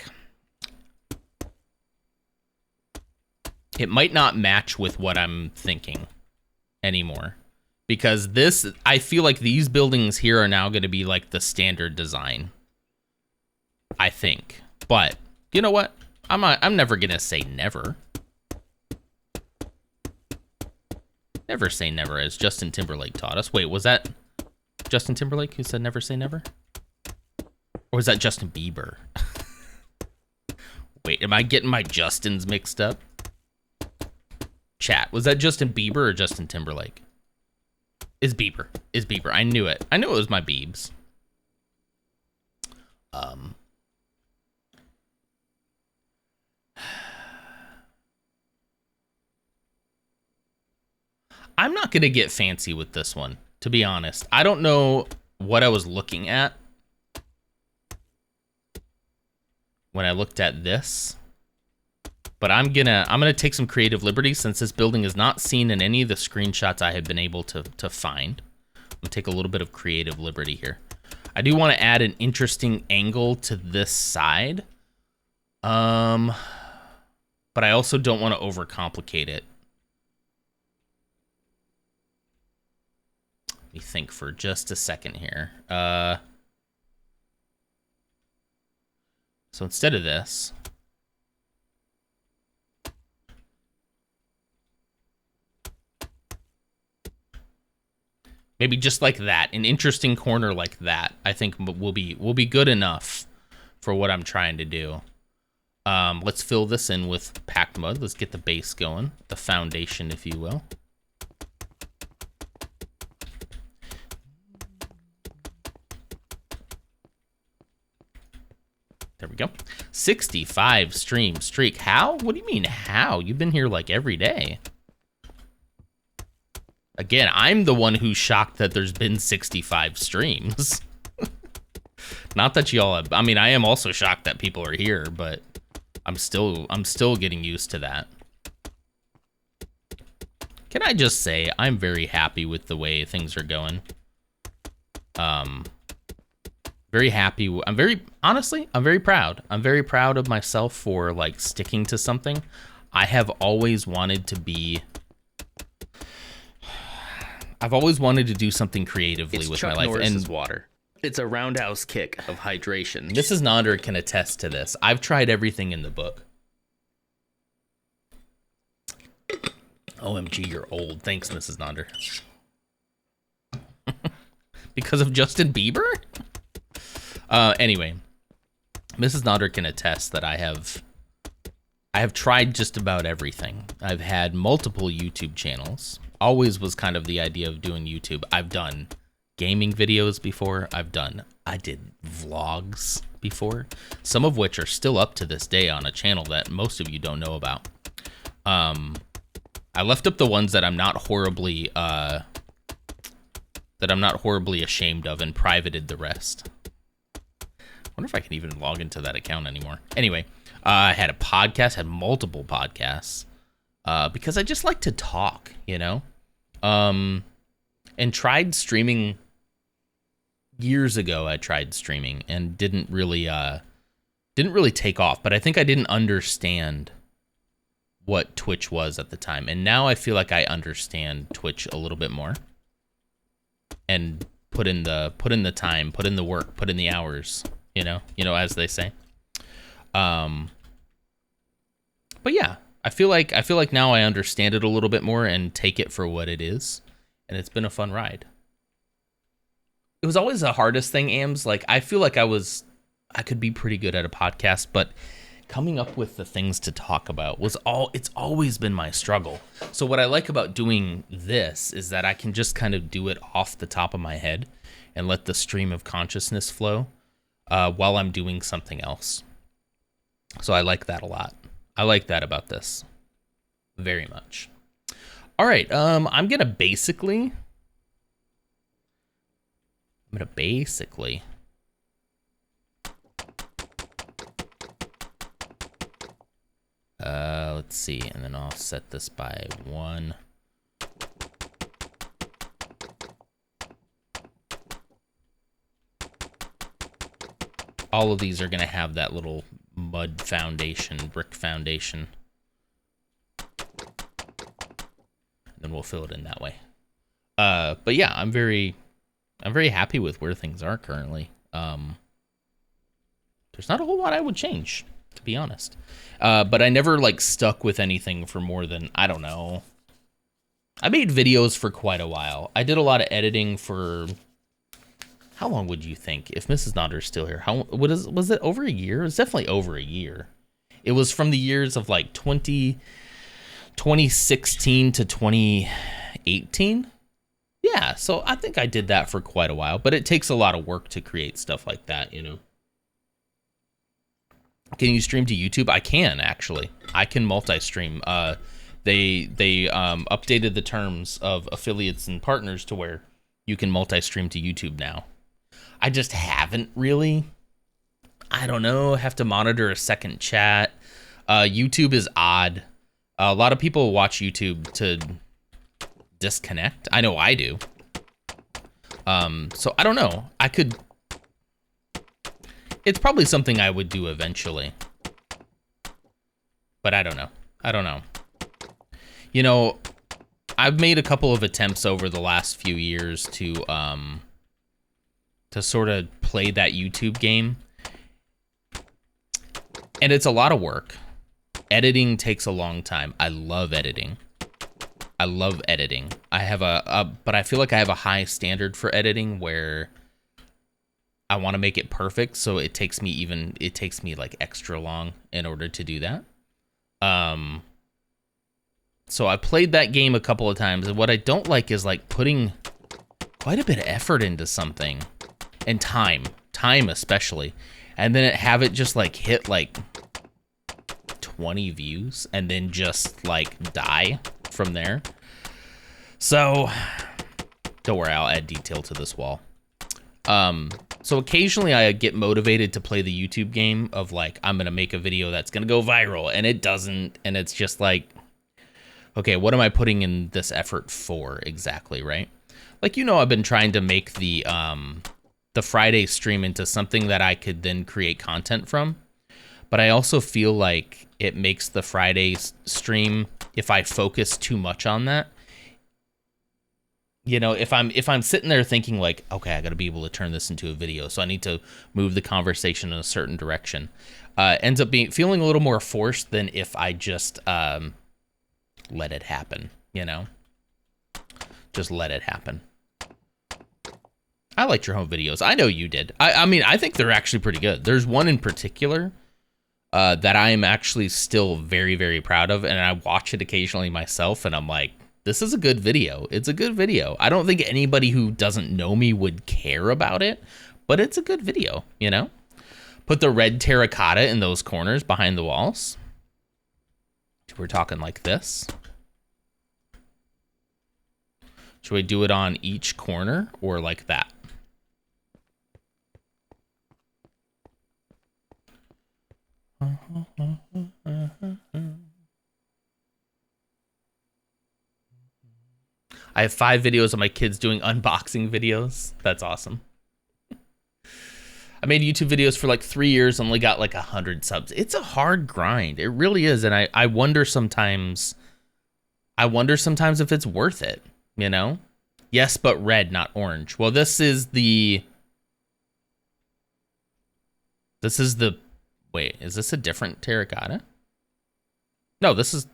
It might not match with what I'm thinking anymore. Because this, I feel like these buildings here are now going to be like the standard design. I think. But, you know what? I'm never going to say never. Never say never, as Justin Timberlake taught us. Wait, was that Justin Timberlake who said never say never? Or was that Justin Bieber? Wait, am I getting my Justins mixed up? Chat, was that Justin Bieber or Justin Timberlake? Is Bieber. I knew it. I knew it was my Biebs. I'm not going to get fancy with this one, to be honest. I don't know what I was looking at when I looked at this, but I'm gonna take some creative liberties since this building is not seen in any of the screenshots I have been able to find. I'm gonna take a little bit of creative liberty here. I do want to add an interesting angle to this side, but I also don't want to overcomplicate it. Let me think for just a second here. So instead of this, maybe just like that, an interesting corner like that, I think will be good enough for what I'm trying to do. Let's fill this in with packed mud. Let's get the base going, the foundation, if you will. There we go. 65 stream streak. How? What do you mean how? You've been here like every day. Again, I'm the one who's shocked that there's been 65 streams. Not that y'all have, I mean, I am also shocked that people are here, but I'm still getting used to that. Can I just say I'm very happy with the way things are going. Very happy. Honestly, I'm very proud. I'm very proud of myself for like sticking to something. I have always wanted to be, I've always wanted to do something creatively with my life. And water. It's a roundhouse kick of hydration. Mrs. Nonder can attest to this. I've tried everything in the book. OMG, you're old. Thanks, Mrs. Nonder. Because of Justin Bieber? Anyway, Mrs. Nonder can attest that I have tried just about everything. I've had multiple YouTube channels. Always was kind of the idea of doing YouTube. I've done gaming videos before. I did vlogs before, some of which are still up to this day on a channel that most of you don't know about. I left up the ones that I'm not horribly ashamed of and privated the rest. I wonder if I can even log into that account anymore. Anyway, I had a podcast, had multiple podcasts, because I just like to talk, you know? And tried streaming years ago. I tried streaming and didn't really take off, but I think I didn't understand what Twitch was at the time. And now I feel like I understand Twitch a little bit more and put in the time, put in the work, put in the hours, you know, as they say. But yeah, I feel like now I understand it a little bit more and take it for what it is. And it's been a fun ride. It was always the hardest thing, Ams. Like, I feel like I could be pretty good at a podcast, but coming up with the things to talk about it's always been my struggle. So what I like about doing this is that I can just kind of do it off the top of my head and let the stream of consciousness flow while I'm doing something else. So I like that a lot. I like that about this very much. All right, I'm gonna basically let's see, and then I'll set this by 1. All of these are gonna have that little mud foundation, brick foundation. Then we'll fill it in that way. But yeah, I'm very happy with where things are currently. There's not a whole lot I would change, to be honest. But I never like stuck with anything for more than, I don't know. I made videos for quite a while. I did a lot of editing for, how long would you think, if Mrs. Nonder's still here? Was it over a year? It was definitely over a year. It was from the years of like 2016 to 2018. Yeah, so I think I did that for quite a while, but it takes a lot of work to create stuff like that, you know. Can you stream to YouTube? I can, actually. I can multi-stream. They updated the terms of affiliates and partners to where you can multi-stream to YouTube now. I just haven't really. I don't know. Have to monitor a second chat. YouTube is odd. A lot of people watch YouTube to disconnect. I know I do. So I don't know. I could. It's probably something I would do eventually. But I don't know. I don't know. You know, I've made a couple of attempts over the last few years to sort of play that YouTube game. And it's a lot of work. Editing takes a long time. I love editing. I love editing. I have but I feel like I have a high standard for editing where I want to make it perfect, so it takes me like extra long in order to do that. So I played that game a couple of times, and what I don't like is like putting quite a bit of effort into something, and time especially, and then have it just like hit like 20 views and then just like die from there. So don't worry, I'll add detail to this wall. So occasionally I get motivated to play the YouTube game of like, I'm going to make a video that's going to go viral, and it doesn't. And it's just like, okay, what am I putting in this effort for exactly, right? Like, you know, I've been trying to make the Friday stream into something that I could then create content from. But I also feel like it makes the Friday stream, if I focus too much on that, you know, if I'm sitting there thinking like, okay, I got to be able to turn this into a video, so I need to move the conversation in a certain direction, ends up feeling a little more forced than if I just let it happen, you know? Just let it happen. I liked your home videos. I know you did. I mean, I think they're actually pretty good. There's one in particular that I am actually still very, very proud of, and I watch it occasionally myself, and I'm like, this is a good video. It's a good video. I don't think anybody who doesn't know me would care about it, but it's a good video, you know? Put the red terracotta in those corners behind the walls. We're talking like this. Should we do it on each corner or like that? I have 5 videos of my kids doing unboxing videos. That's awesome. I made YouTube videos for like 3 years, only got like 100 subs. It's a hard grind. It really is. And I wonder sometimes if it's worth it, you know? Yes, but red, not orange. Well, this is the, wait, is this a different terracotta? No, this is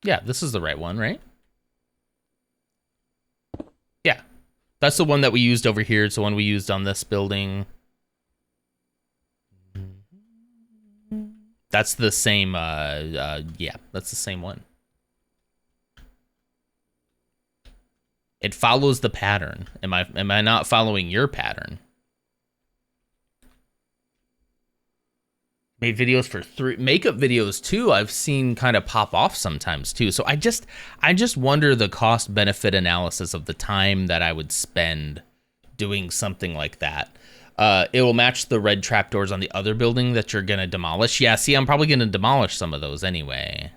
the right one, right? Yeah, that's the one that we used over here. It's the one we used on this building. That's the same, yeah, that's the same one. It follows the pattern. Am I not following your pattern? Made videos for 3 makeup videos too. I've seen kind of pop off sometimes too. So I just wonder the cost benefit analysis of the time that I would spend doing something like that. It will match the red trapdoors on the other building that you're gonna demolish. Yeah, see, I'm probably gonna demolish some of those anyway.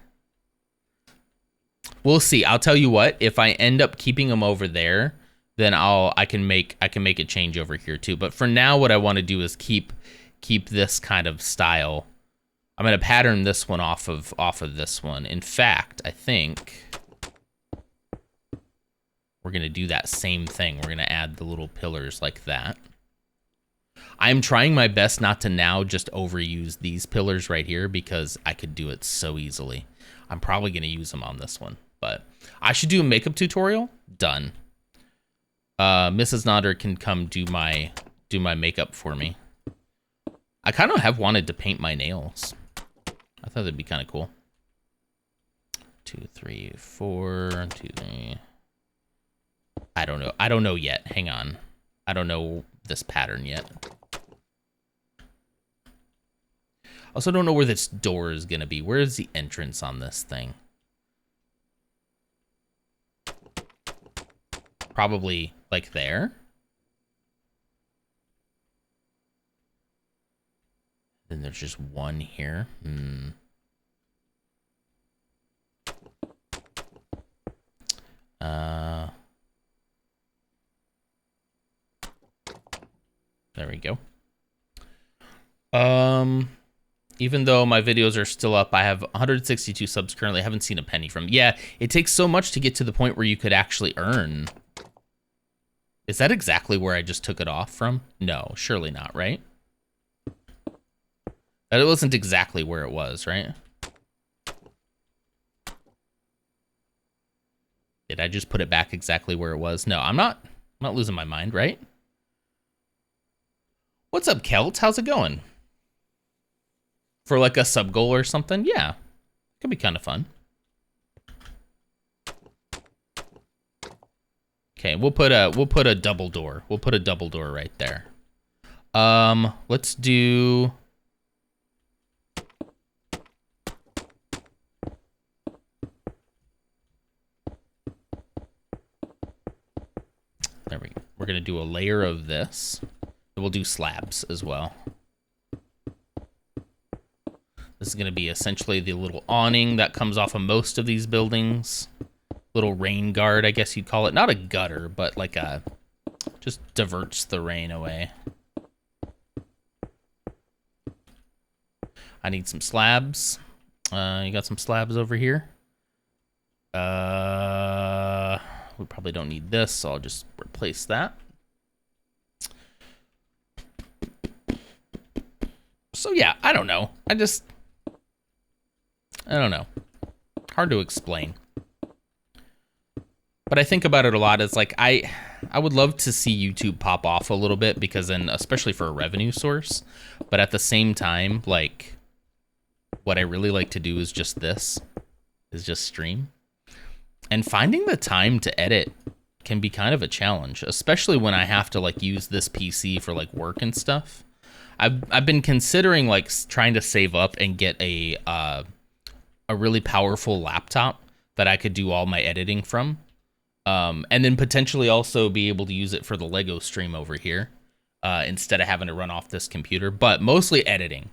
We'll see. I'll tell you what, if I end up keeping them over there, then I can make a change over here too. But for now, what I want to do is keep this kind of style. I'm going to pattern this one off of this one. In fact, I think we're going to do that same thing. We're going to add the little pillars like that. I'm trying my best not to now just overuse these pillars right here because I could do it so easily. I'm probably going to use them on this one, but I should do a makeup tutorial. Done. Mrs. Nodder can come do my makeup for me. I kind of have wanted to paint my nails. I thought that'd be kind of cool. 2, 3, 4, 2, 3. I don't know. I don't know yet. Hang on. I don't know this pattern yet. Also don't know where this door is going to be. Where is the entrance on this thing? Probably like there. Then there's just one here. There we go. Even though my videos are still up, I have 162 subs currently. I haven't seen a penny from. Yeah, it takes so much to get to the point where you could actually earn. Is that exactly where I just took it off from? No, surely not, right? That wasn't exactly where it was, right? Did I just put it back exactly where it was? No, I'm not losing my mind, right? What's up, Kelt? How's it going? For like a sub goal or something? Yeah, could be kind of fun. Okay, we'll put a double door. We'll put a double door right there. Let's do. There we go. We're gonna do a layer of this. We'll do slabs as well. This is going to be essentially the little awning that comes off of most of these buildings. Little rain guard, I guess you'd call it. Not a gutter, but like a... just diverts the rain away. I need some slabs. You got some slabs over here? We probably don't need this, so I'll just replace that. So yeah, I don't know. I don't know. Hard to explain. But I think about it a lot. It's like I would love to see YouTube pop off a little bit, because then, especially for a revenue source. But at the same time, like, what I really like to do is just this, is just stream. And finding the time to edit can be kind of a challenge, especially when I have to like use this PC for like work and stuff. I've been considering like trying to save up and get a really powerful laptop that I could do all my editing from, and then potentially also be able to use it for the Lego stream over here, instead of having to run off this computer. But mostly editing.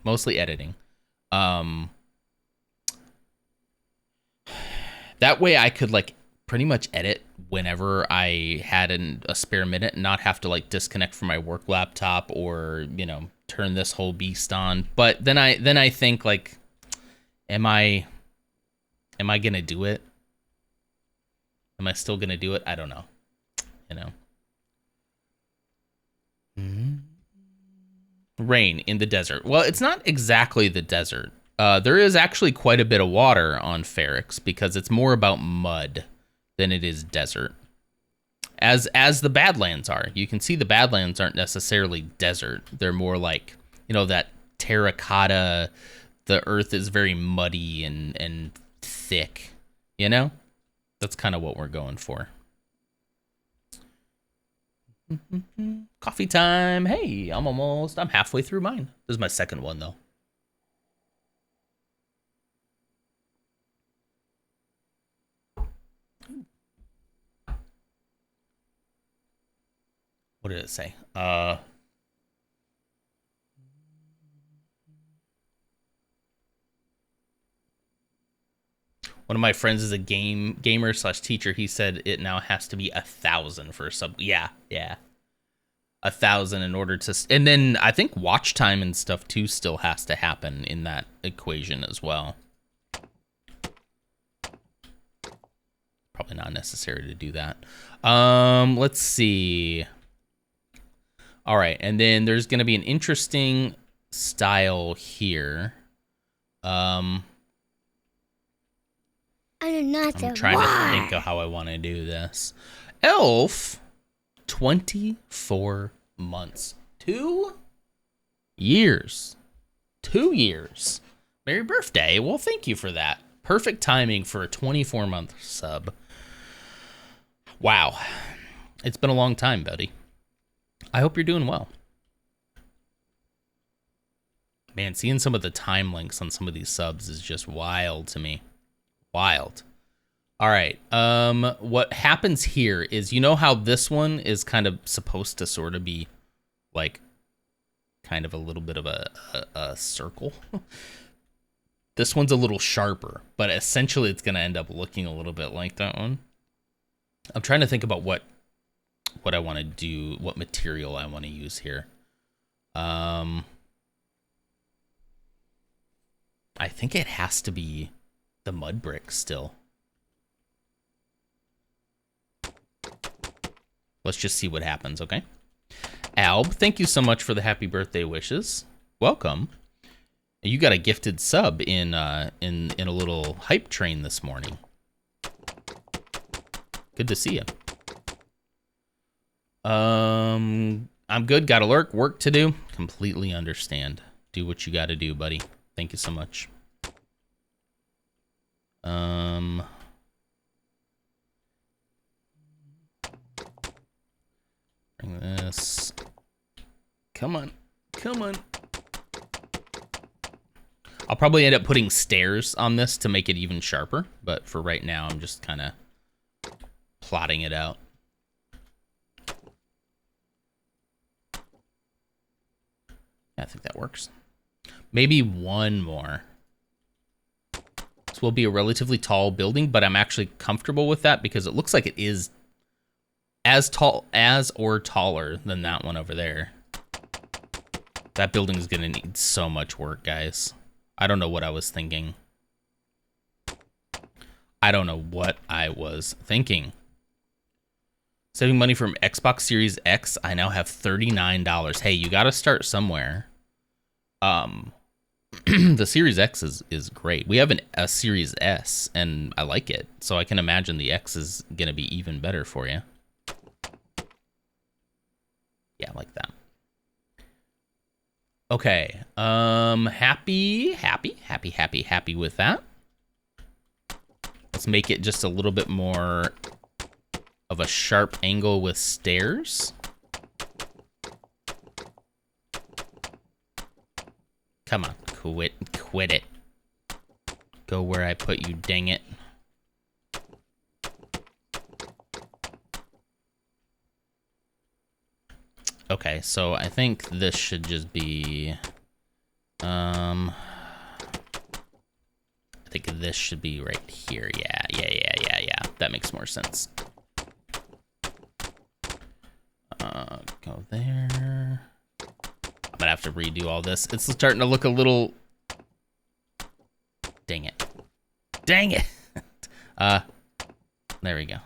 That way I could like pretty much edit whenever I had a spare minute and not have to like disconnect from my work laptop or, you know, turn this whole beast on. But then I think like, am I gonna do it? Am I still gonna do it? I don't know. You know. Rain in the desert. Well, it's not exactly the desert. There is actually quite a bit of water on Ferrix, because it's more about mud than it is desert. As the Badlands are. You can see the Badlands aren't necessarily desert. They're more like, you know, that terracotta. The earth is very muddy and thick, you know? That's kind of what we're going for. Coffee time. Hey, I'm halfway through mine. This is my second one, though. What did it say? One of my friends is a gamer / teacher. He said it now has to be 1,000 for a sub. Yeah. 1,000 in order to, and then I think watch time and stuff too still has to happen in that equation as well. Probably not necessary to do that. Let's see. All right, and then there's going to be an interesting style here. I'm trying to think of how I want to do this. Elf, 24 months. 2 years. 2 years. Merry birthday. Well, thank you for that. Perfect timing for a 24-month sub. Wow. It's been a long time, buddy. I hope you're doing well. Man, seeing some of the time links on some of these subs is just wild to me. Wild. All right. What happens here is, you know how this one is kind of supposed to sort of be like kind of a little bit of a circle? This one's a little sharper, but essentially it's going to end up looking a little bit like that one. I'm trying to think about what I want to do, what material I want to use here. I think it has to be the mud brick still. Let's just see what happens, okay? Alb, thank you so much for the happy birthday wishes. Welcome. You got a gifted sub in a little hype train this morning. Good to see you. I'm good. Got to lurk. Work to do. Completely understand. Do what you got to do, buddy. Thank you so much. Bring this. Come on. Come on. I'll probably end up putting stairs on this to make it even sharper, but for right now, I'm just kind of plotting it out. I think that works. Maybe one more. This will be a relatively tall building, but I'm actually comfortable with that because it looks like it is as tall as or taller than that one over there. That building is going to need so much work, guys. I don't know what I was thinking. I don't know what I was thinking. Saving money from Xbox Series X, I now have $39. Hey, you got to start somewhere. The Series X is great. We have a Series S, and I like it. So I can imagine the X is going to be even better for you. Yeah, I like that. Okay. Happy with that. Let's make it just a little bit more of a sharp angle with stairs. Come on, quit it. Go where I put you, dang it. Okay, so I think this should just be, I think this should be right here. Yeah. That makes more sense. Go there. I'm gonna have to redo all this. It's starting to look a little, dang it. There we go.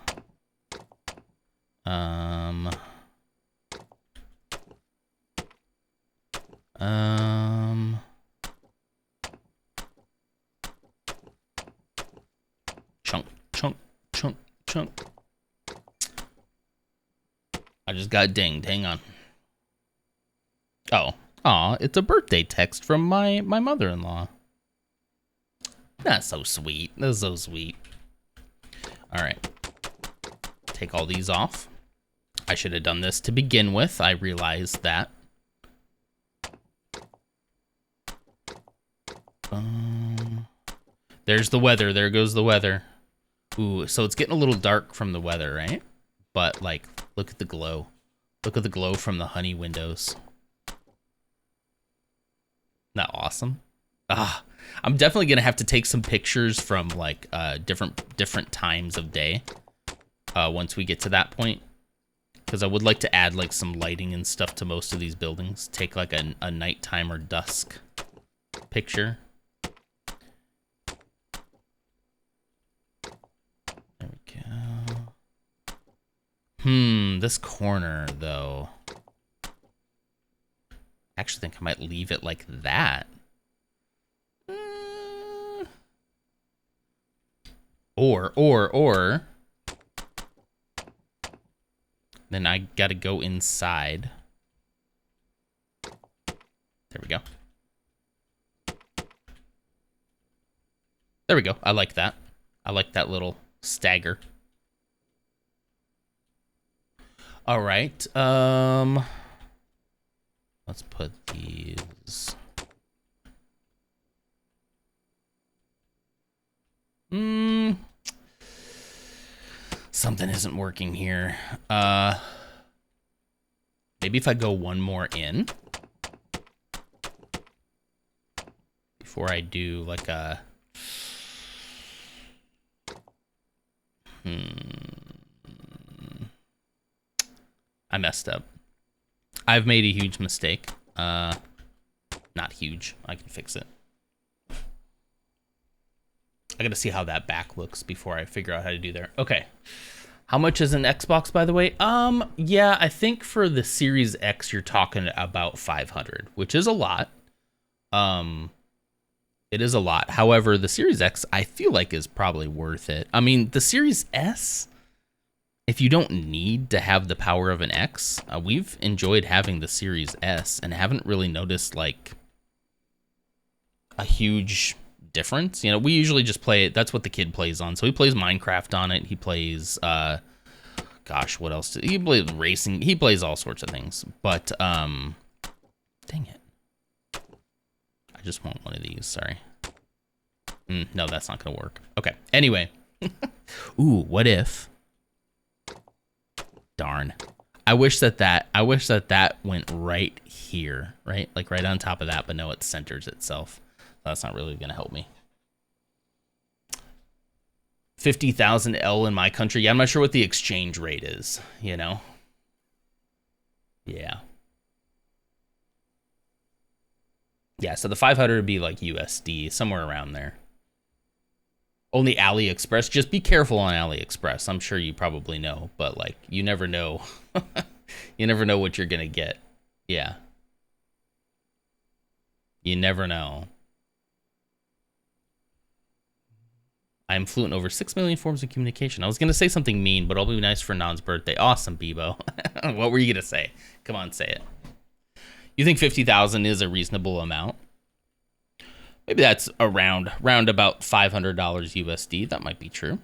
Chunk. I just got dinged. Hang on. Oh. Aw, it's a birthday text from my mother-in-law. That's so sweet. That's so sweet. All right. Take all these off. I should have done this to begin with. I realized that. There's the weather. There goes the weather. Ooh, so it's getting a little dark from the weather, right? But, like, look at the glow. Look at the glow from the honey windows. Isn't that awesome? I'm definitely going to have to take some pictures from, like, different times of day once we get to that point. Because I would like to add, like, some lighting and stuff to most of these buildings. Take, like, a nighttime or dusk picture. There we go. This corner, though. I actually think I might leave it like that. Or. Then I gotta go inside. There we go. There we go. I like that. I like that little stagger. All right. Let's put these. Something isn't working here. Maybe if I go one more in before I do like a I messed up. I've made a huge mistake. Not huge. I can fix it. I gotta see how that back looks before I figure out how to do there. Okay. How much is an Xbox, by the way? Yeah, I think for the Series X, you're talking about 500, which is a lot. It is a lot. However, the Series X, I feel like is probably worth it. I mean, the Series S, if you don't need to have the power of an X, we've enjoyed having the Series S and haven't really noticed like a huge difference. You know, we usually just play it. That's what the kid plays on. So he plays Minecraft on it. He plays, gosh, what else? He plays racing. He plays all sorts of things. But, dang it. I just want one of these. Sorry. No, that's not going to work. Okay. Anyway. Ooh, what if? Darn. I wish that went right here, right? Like right on top of that, but no, it centers itself. That's not really going to help me. 50,000 L in my country. Yeah, I'm not sure what the exchange rate is, you know? Yeah. Yeah, so the 500 would be like USD, somewhere around there. Only AliExpress. Just be careful on AliExpress. I'm sure you probably know, but like, you never know. You never know what you're going to get. Yeah. You never know. I'm fluent in over 6 million forms of communication. I was going to say something mean, but it'll be nice for Non's birthday. Awesome, Bebo. What were you going to say? Come on, say it. You think 50,000 is a reasonable amount? Maybe that's around about $500 USD. That might be true.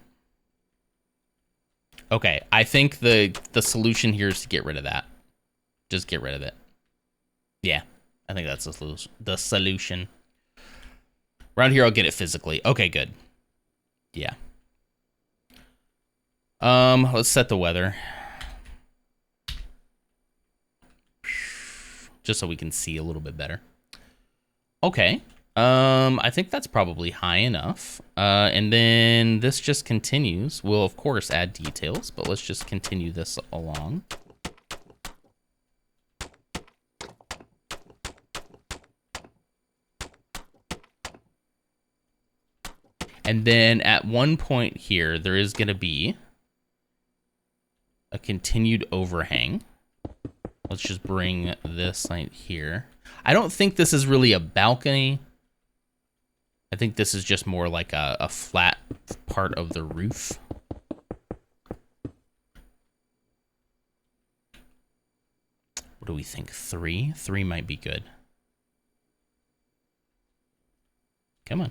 Okay, I think the solution here is to get rid of that. Just get rid of it. Yeah, I think that's the solution. Around here, I'll get it physically. Okay, good. Yeah. Let's set the weather. Just so we can see a little bit better. Okay. I think that's probably high enough. And then this just continues. We'll of course add details, but let's just continue this along. And then at one point here, there is going to be a continued overhang. Let's just bring this right here. I don't think this is really a balcony. I think this is just more like a flat part of the roof. What do we think? 3? 3 might be good. Come on.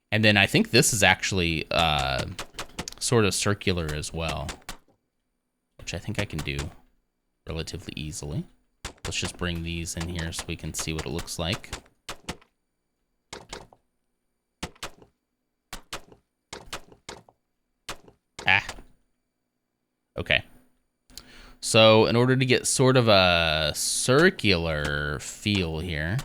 And then I think this is actually sort of circular as well, which I think I can do relatively easily. Let's just bring these in here so we can see what it looks like. Okay. So in order to get sort of a circular feel here,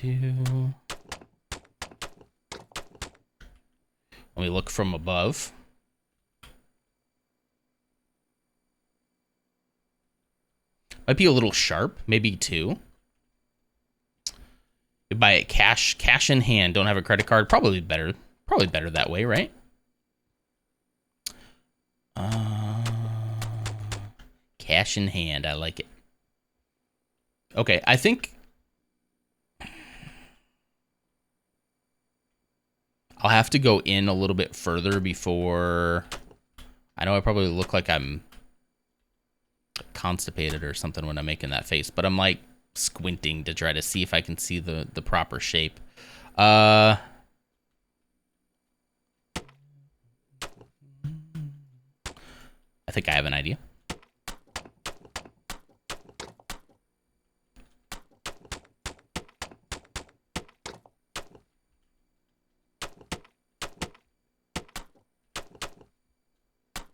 let me look from above. Might be a little sharp, maybe 2. You buy it cash in hand, don't have a credit card, probably better that way, right? Cash in hand, I like it. Okay, I think I'll have to go in a little bit further before. I know I probably look like I'm constipated or something when I'm making that face, but I'm like squinting to try to see if I can see the proper shape. I think I have an idea.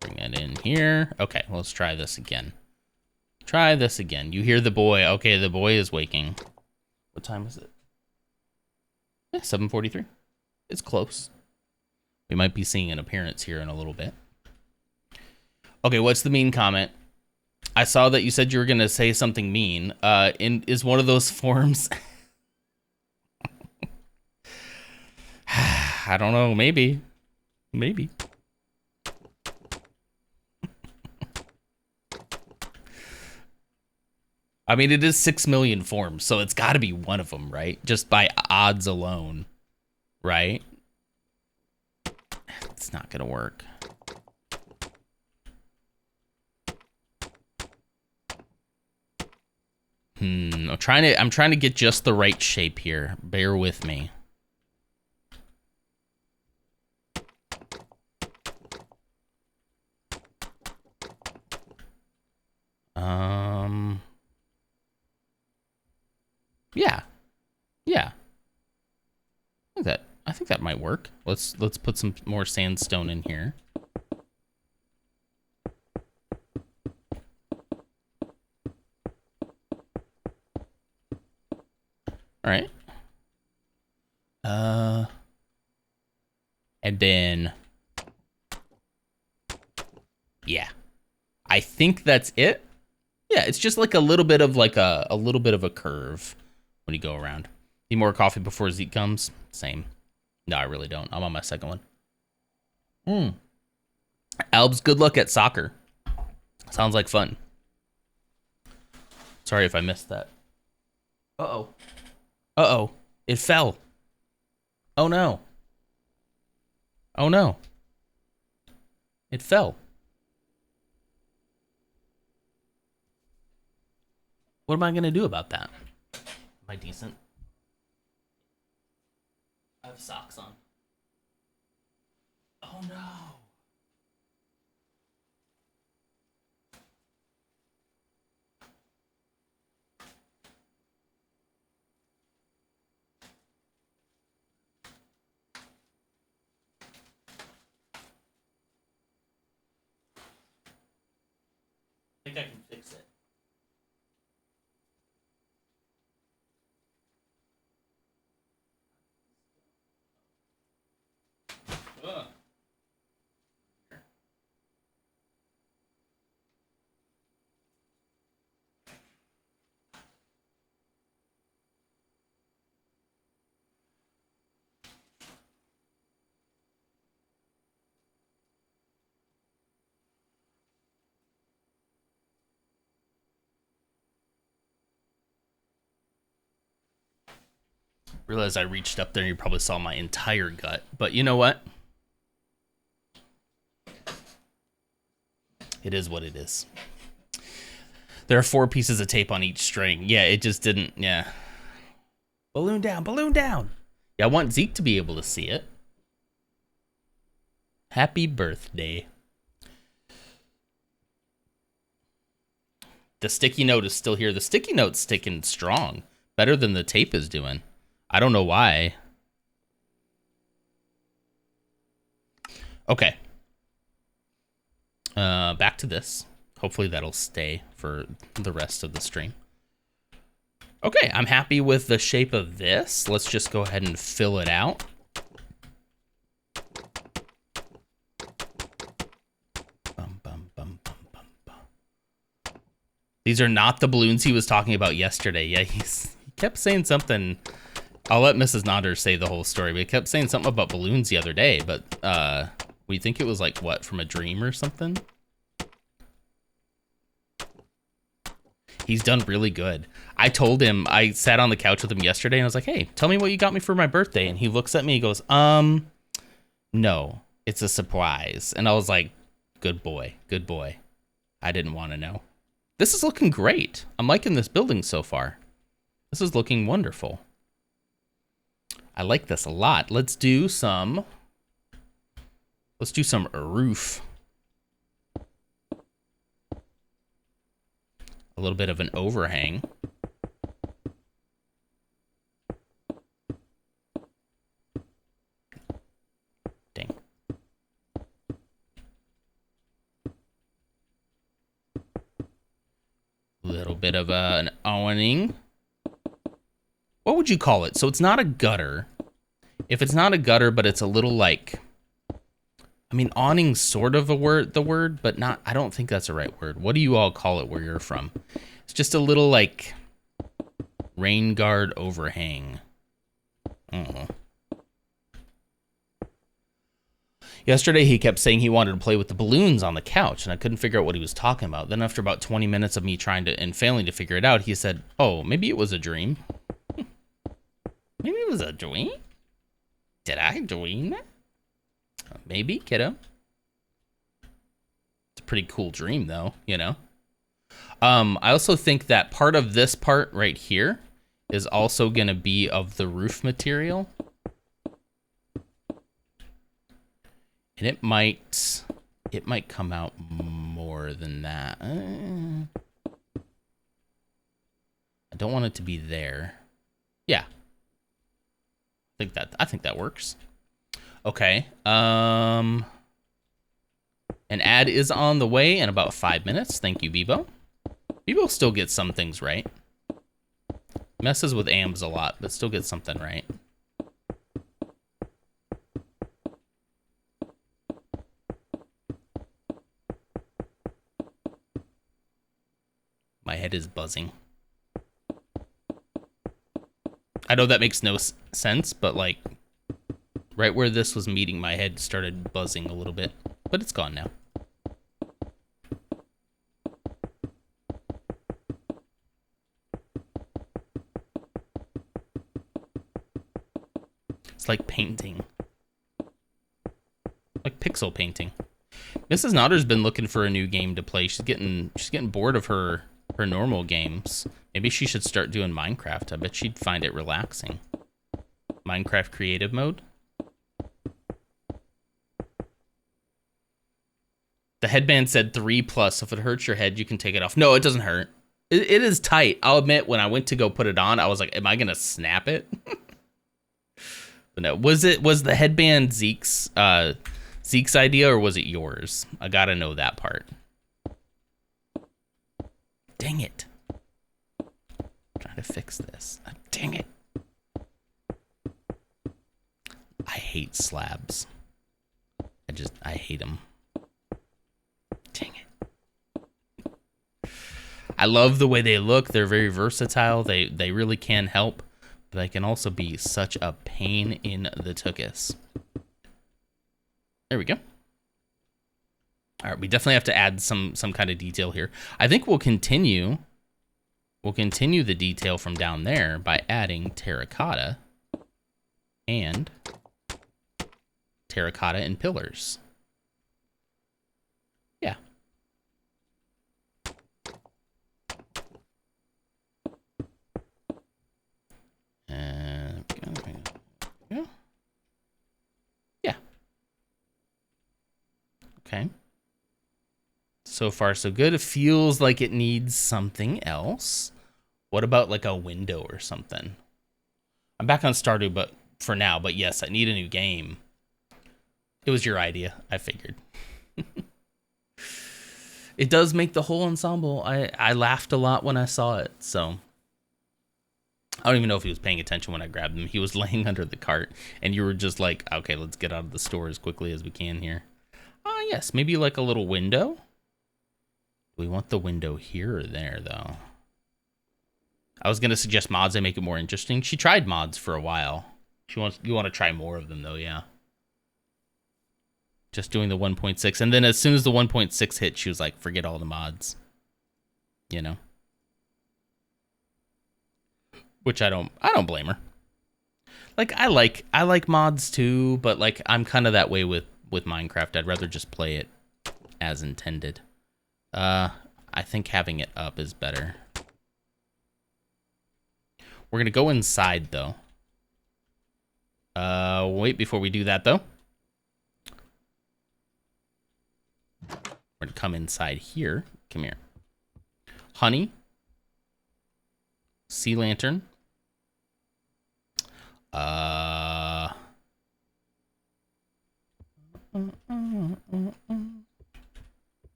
Bring it in here. Okay, let's try this again. Try this again. You hear the boy. Okay, the boy is waking. What time is it? 7:43. It's close. We might be seeing an appearance here in a little bit. Okay, what's the mean comment? I saw that you said you were going to say something mean. Is one of those forms... I don't know. Maybe. Maybe. I mean, it is 6 million forms, so it's got to be one of them, right? Just by odds alone, right? It's not going to work. I'm trying to get just the right shape here. Bear with me. Yeah. I think that might work. Let's put some more sandstone in here. All right. And then, yeah, I think that's it. Yeah, it's just like a little bit of a curve when you go around. Need more coffee before Zeke comes? Same. No, I really don't. I'm on my second one. Albs, good luck at soccer. Sounds like fun. Sorry if I missed that. Uh-oh. It fell. Oh, no. Oh, no. It fell. What am I going to do about that? Am I decent? I have socks on. Oh, no. I think I can fix it. Ugh. Realized I reached up there and you probably saw my entire gut. But you know what? It is what it is. There are 4 pieces of tape on each string. Yeah, it just didn't, yeah. Balloon down, balloon down. Yeah, I want Zeke to be able to see it. Happy birthday. The sticky note is still here. The sticky note's sticking strong. Better than the tape is doing. I don't know why. Okay. Back to this. Hopefully that'll stay for the rest of the stream. Okay, I'm happy with the shape of this. Let's just go ahead and fill it out. These are not the balloons he was talking about yesterday. Yeah, he kept saying something. I'll let Mrs. Nodder say the whole story, but he kept saying something about balloons the other day. But we think it was like, what, from a dream or something? He's done really good. I told him, I sat on the couch with him yesterday and I was like, hey, tell me what you got me for my birthday. And he looks at me, he goes, no, it's a surprise. And I was like, good boy, good boy. I didn't want to know. This is looking great. I'm liking this building so far. This is looking wonderful. I like this a lot. Let's do some roof. A little bit of an overhang. Dang. Little bit of an awning. What would you call it? So it's not a gutter. If it's not a gutter, but it's a little like, I mean, awning's sort of the word, but not, I don't think that's the right word. What do you all call it where you're from? It's just a little like rain guard overhang. I don't know. Yesterday, he kept saying he wanted to play with the balloons on the couch, and I couldn't figure out what he was talking about. Then after about 20 minutes of me trying to and failing to figure it out, he said, oh, maybe it was a dream. Maybe it was a dream? Did I dream that? Maybe, kiddo. It's a pretty cool dream, though, you know? I also think that part of this part right here is also going to be of the roof material. And it might come out more than that. I don't want it to be there. Yeah. I think that works. Okay. An ad is on the way in about 5 minutes. Thank you, Bebo. Bebo still gets some things right. Messes with AMs a lot, but still gets something right. My head is buzzing. I know that makes no sense, but like right where this was meeting, my head started buzzing a little bit, but it's gone now. It's like painting. Like pixel painting. Mrs. Notter's been looking for a new game to play. She's getting bored of her normal games. Maybe she should start doing Minecraft. I bet she'd find it relaxing. Minecraft creative mode. The headband said 3+. If it hurts your head, you can take it off. No, it doesn't hurt. It is tight. I'll admit, when I went to go put it on, I was like, am I gonna snap it? But no, was the headband Zeke's idea, or was it yours? I gotta know that part. Dang it. I'm trying to fix this. Dang it. I hate slabs. I hate them. Dang it. I love the way they look. They're very versatile. They really can help, but they can also be such a pain in the tuchus. There we go. All right, we definitely have to add some kind of detail here. I think we'll continue the detail from down there by adding terracotta and pillars. Yeah. Yeah. Okay. So far, so good. It feels like it needs something else. What about like a window or something? I'm back on Stardew, but for now. But yes, I need a new game. It was your idea. I figured. It does make the whole ensemble. I laughed a lot when I saw it. So I don't even know if he was paying attention when I grabbed him. He was laying under the cart, and you were just like, okay, let's get out of the store as quickly as we can here. Yes, maybe like a little window. Do we want the window here or there, though? I was going to suggest mods. They make it more interesting. She tried mods for a while. You want to try more of them, though, yeah. Just doing the 1.6. And then as soon as the 1.6 hit, she was like, forget all the mods. You know? Which I don't blame her. Like, I like mods, too, but, like, I'm kind of that way with Minecraft. I'd rather just play it as intended. I I think having it up is better. We're going to go inside, though. Wait, before we do that, though. We're going to come inside here. Come here. Honey. Sea lantern.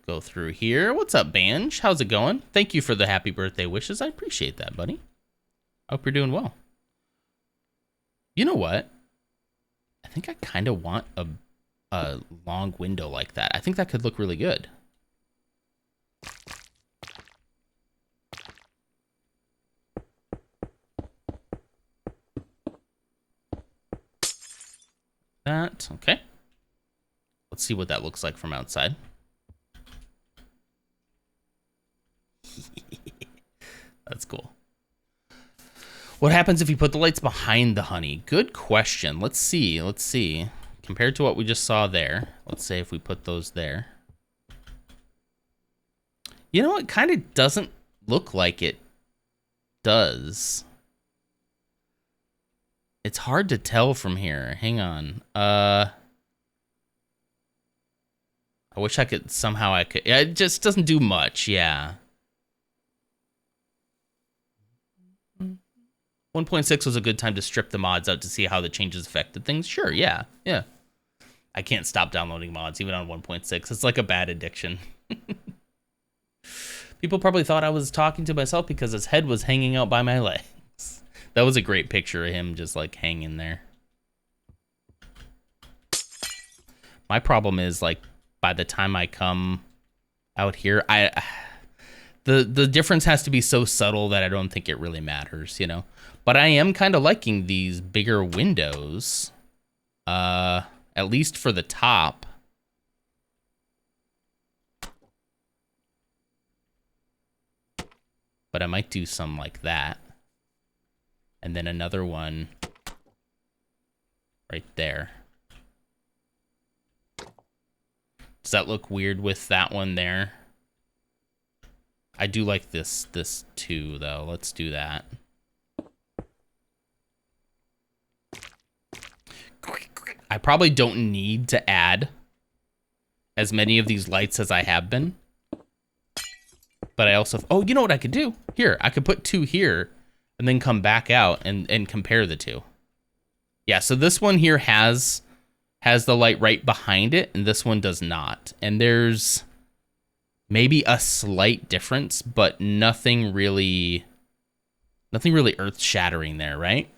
Go through here. What's up, Banj? How's it going? Thank you for the happy birthday wishes. I appreciate that, buddy. Hope you're doing well. You know what? I think I kind of want a long window like that. I think that could look really good. That, okay. Let's see what that looks like from outside. That's cool. What happens if you put the lights behind the honey? Good question. Let's see. Let's see. Compared to what we just saw there, let's say if we put those there. You know, it kind of doesn't look like it does. It's hard to tell from here. Hang on. I wish I could somehow yeah, it just doesn't do much. Yeah. 1.6 was a good time to strip the mods out to see how the changes affected things. Sure, yeah, yeah. I can't stop downloading mods, even on 1.6. It's like a bad addiction. People probably thought I was talking to myself because his head was hanging out by my legs. That was a great picture of him just like hanging there. My problem is like by the time I come out here, the difference has to be so subtle that I don't think it really matters, you know. But I am kind of liking these bigger windows, at least for the top. But I might do some like that. And then another one right there. Does that look weird with that one there? I do like this too, though. Let's do that. I probably don't need to add as many of these lights as I have been. But I also... Oh, you know what I could do? Here, I could put 2 here and then come back out and compare the 2. Yeah, so this one here has the light right behind it, and this one does not. And there's maybe a slight difference, but nothing really earth-shattering there, right?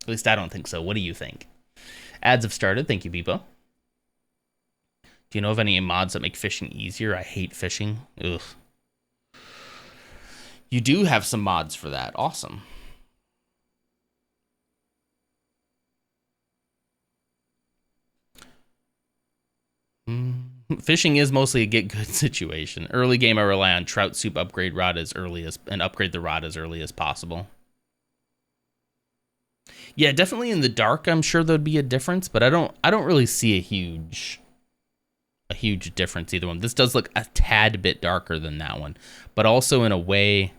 At least I don't think so. What do you think? Ads have started. Thank you, Beepo. Do you know of any mods that make fishing easier? I hate fishing. Ugh. You do have some mods for that. Awesome. Fishing is mostly a get good situation. Early game, I rely on trout soup upgrade rod and upgrade the rod as early as possible. Yeah, definitely in the dark, I'm sure there'd be a difference, but I don't really see a huge difference either one. This does look a tad bit darker than that one, but also in a way,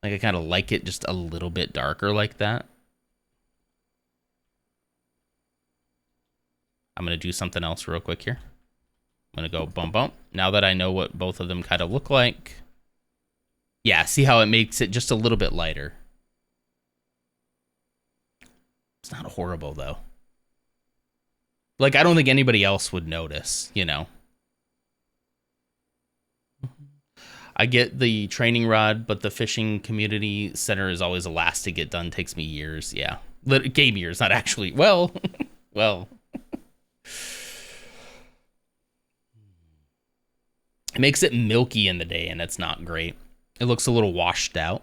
like I kind of like it just a little bit darker like that. I'm going to do something else real quick here. I'm going to go bump bump. Now that I know what both of them kind of look like. Yeah, see how it makes it just a little bit lighter. It's not horrible, though. Like, I don't think anybody else would notice, you know. I get the training rod, but the fishing community center is always the last to get done. Takes me years, yeah. Game years, not actually. Well, well. It makes it milky in the day, and it's not great. It looks a little washed out.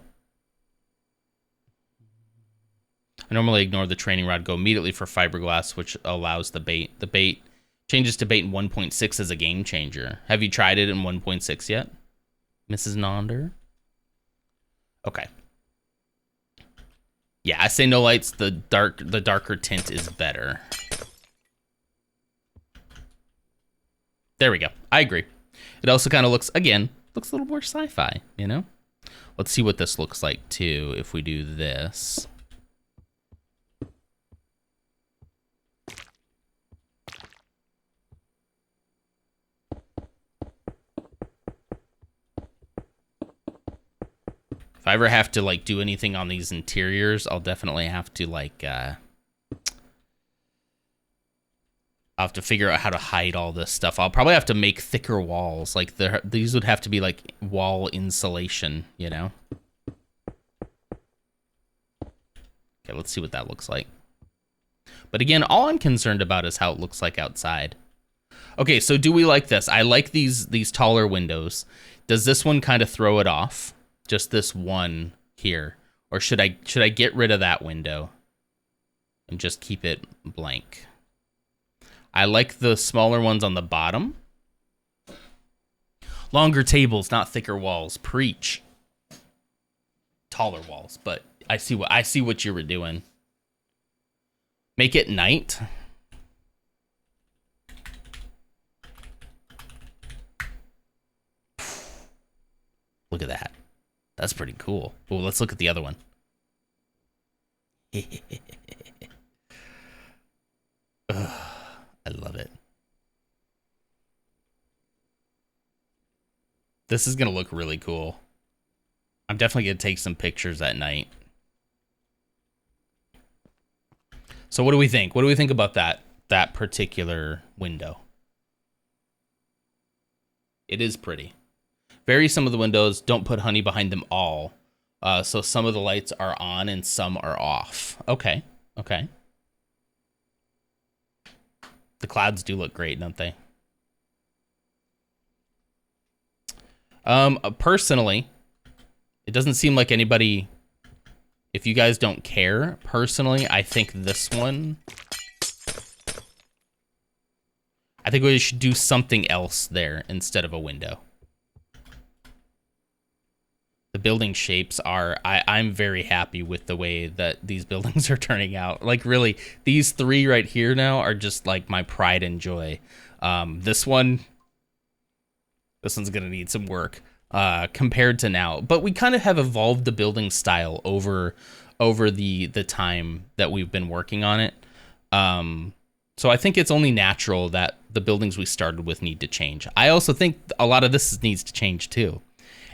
I normally ignore the training rod, go immediately for fiberglass, which allows the bait. The bait changes to bait in 1.6 as a game changer. Have you tried it in 1.6 yet, Mrs. Nonder? Okay. Yeah, I say no lights. The darker tint is better. There we go. I agree. It also kind of looks, again, looks a little more sci-fi, you know? Let's see what this looks like, too, if we do this. If I ever have to, like, do anything on these interiors, I'll definitely have to, like, I'll have to figure out how to hide all this stuff. I'll probably have to make thicker walls. Like, these would have to be, like, wall insulation, you know? Okay, let's see what that looks like. But again, all I'm concerned about is how it looks like outside. Okay, so do we like this? I like these taller windows. Does this one kind of throw it off? Just this one here, or should I get rid of that window and just keep it blank? I like the smaller ones on the bottom. Longer tables, not thicker walls. Preach. Taller walls, but I see what you were doing. Make it night. Look at that. That's pretty cool. Oh, let's look at the other one. Ugh, I love it. This is going to look really cool. I'm definitely going to take some pictures at night. So what do we think? What do we think about that particular window? It is pretty. Vary some of the windows. Don't put honey behind them all. So some of the lights are on and some are off. Okay. Okay. The clouds do look great, don't they? Personally, it doesn't seem like anybody... If you guys don't care, personally, I think this one... I think we should do something else there instead of a window. The building shapes are... I'm very happy with the way that these buildings are turning out. Like, really, these three right here now are just, like, my pride and joy. This one's gonna need some work compared to now. But we kind of have evolved the building style over the time that we've been working on it. So I think it's only natural that the buildings we started with need to change. I also think a lot of this needs to change too.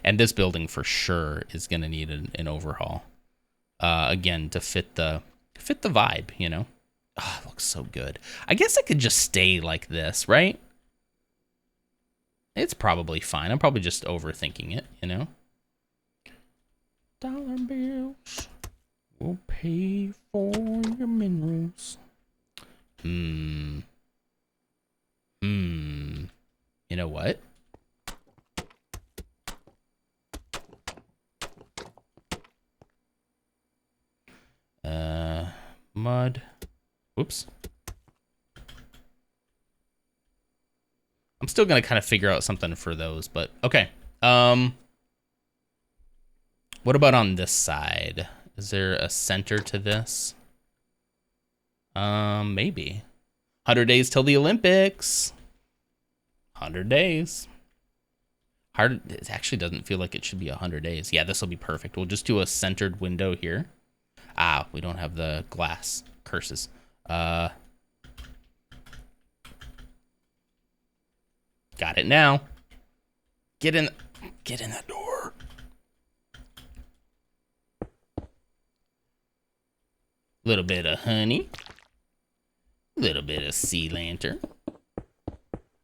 And this building for sure is going to need an overhaul. Again, to fit the vibe, you know? Oh, it looks so good. I guess I could just stay like this, right? It's probably fine. I'm probably just overthinking it, you know? Dollar bills will pay for your minerals. You know what? Mud. Whoops. I'm still gonna kind of figure out something for those, but okay. What about on this side? Is there a center to this? Maybe. 100 days till the Olympics. 100 days. It actually doesn't feel like it should be 100 days. Yeah, this will be perfect. We'll just do a centered window here. Ah, we don't have the glass. Curses. Got it now. Get in that door. Little bit of honey. Little bit of sea lantern.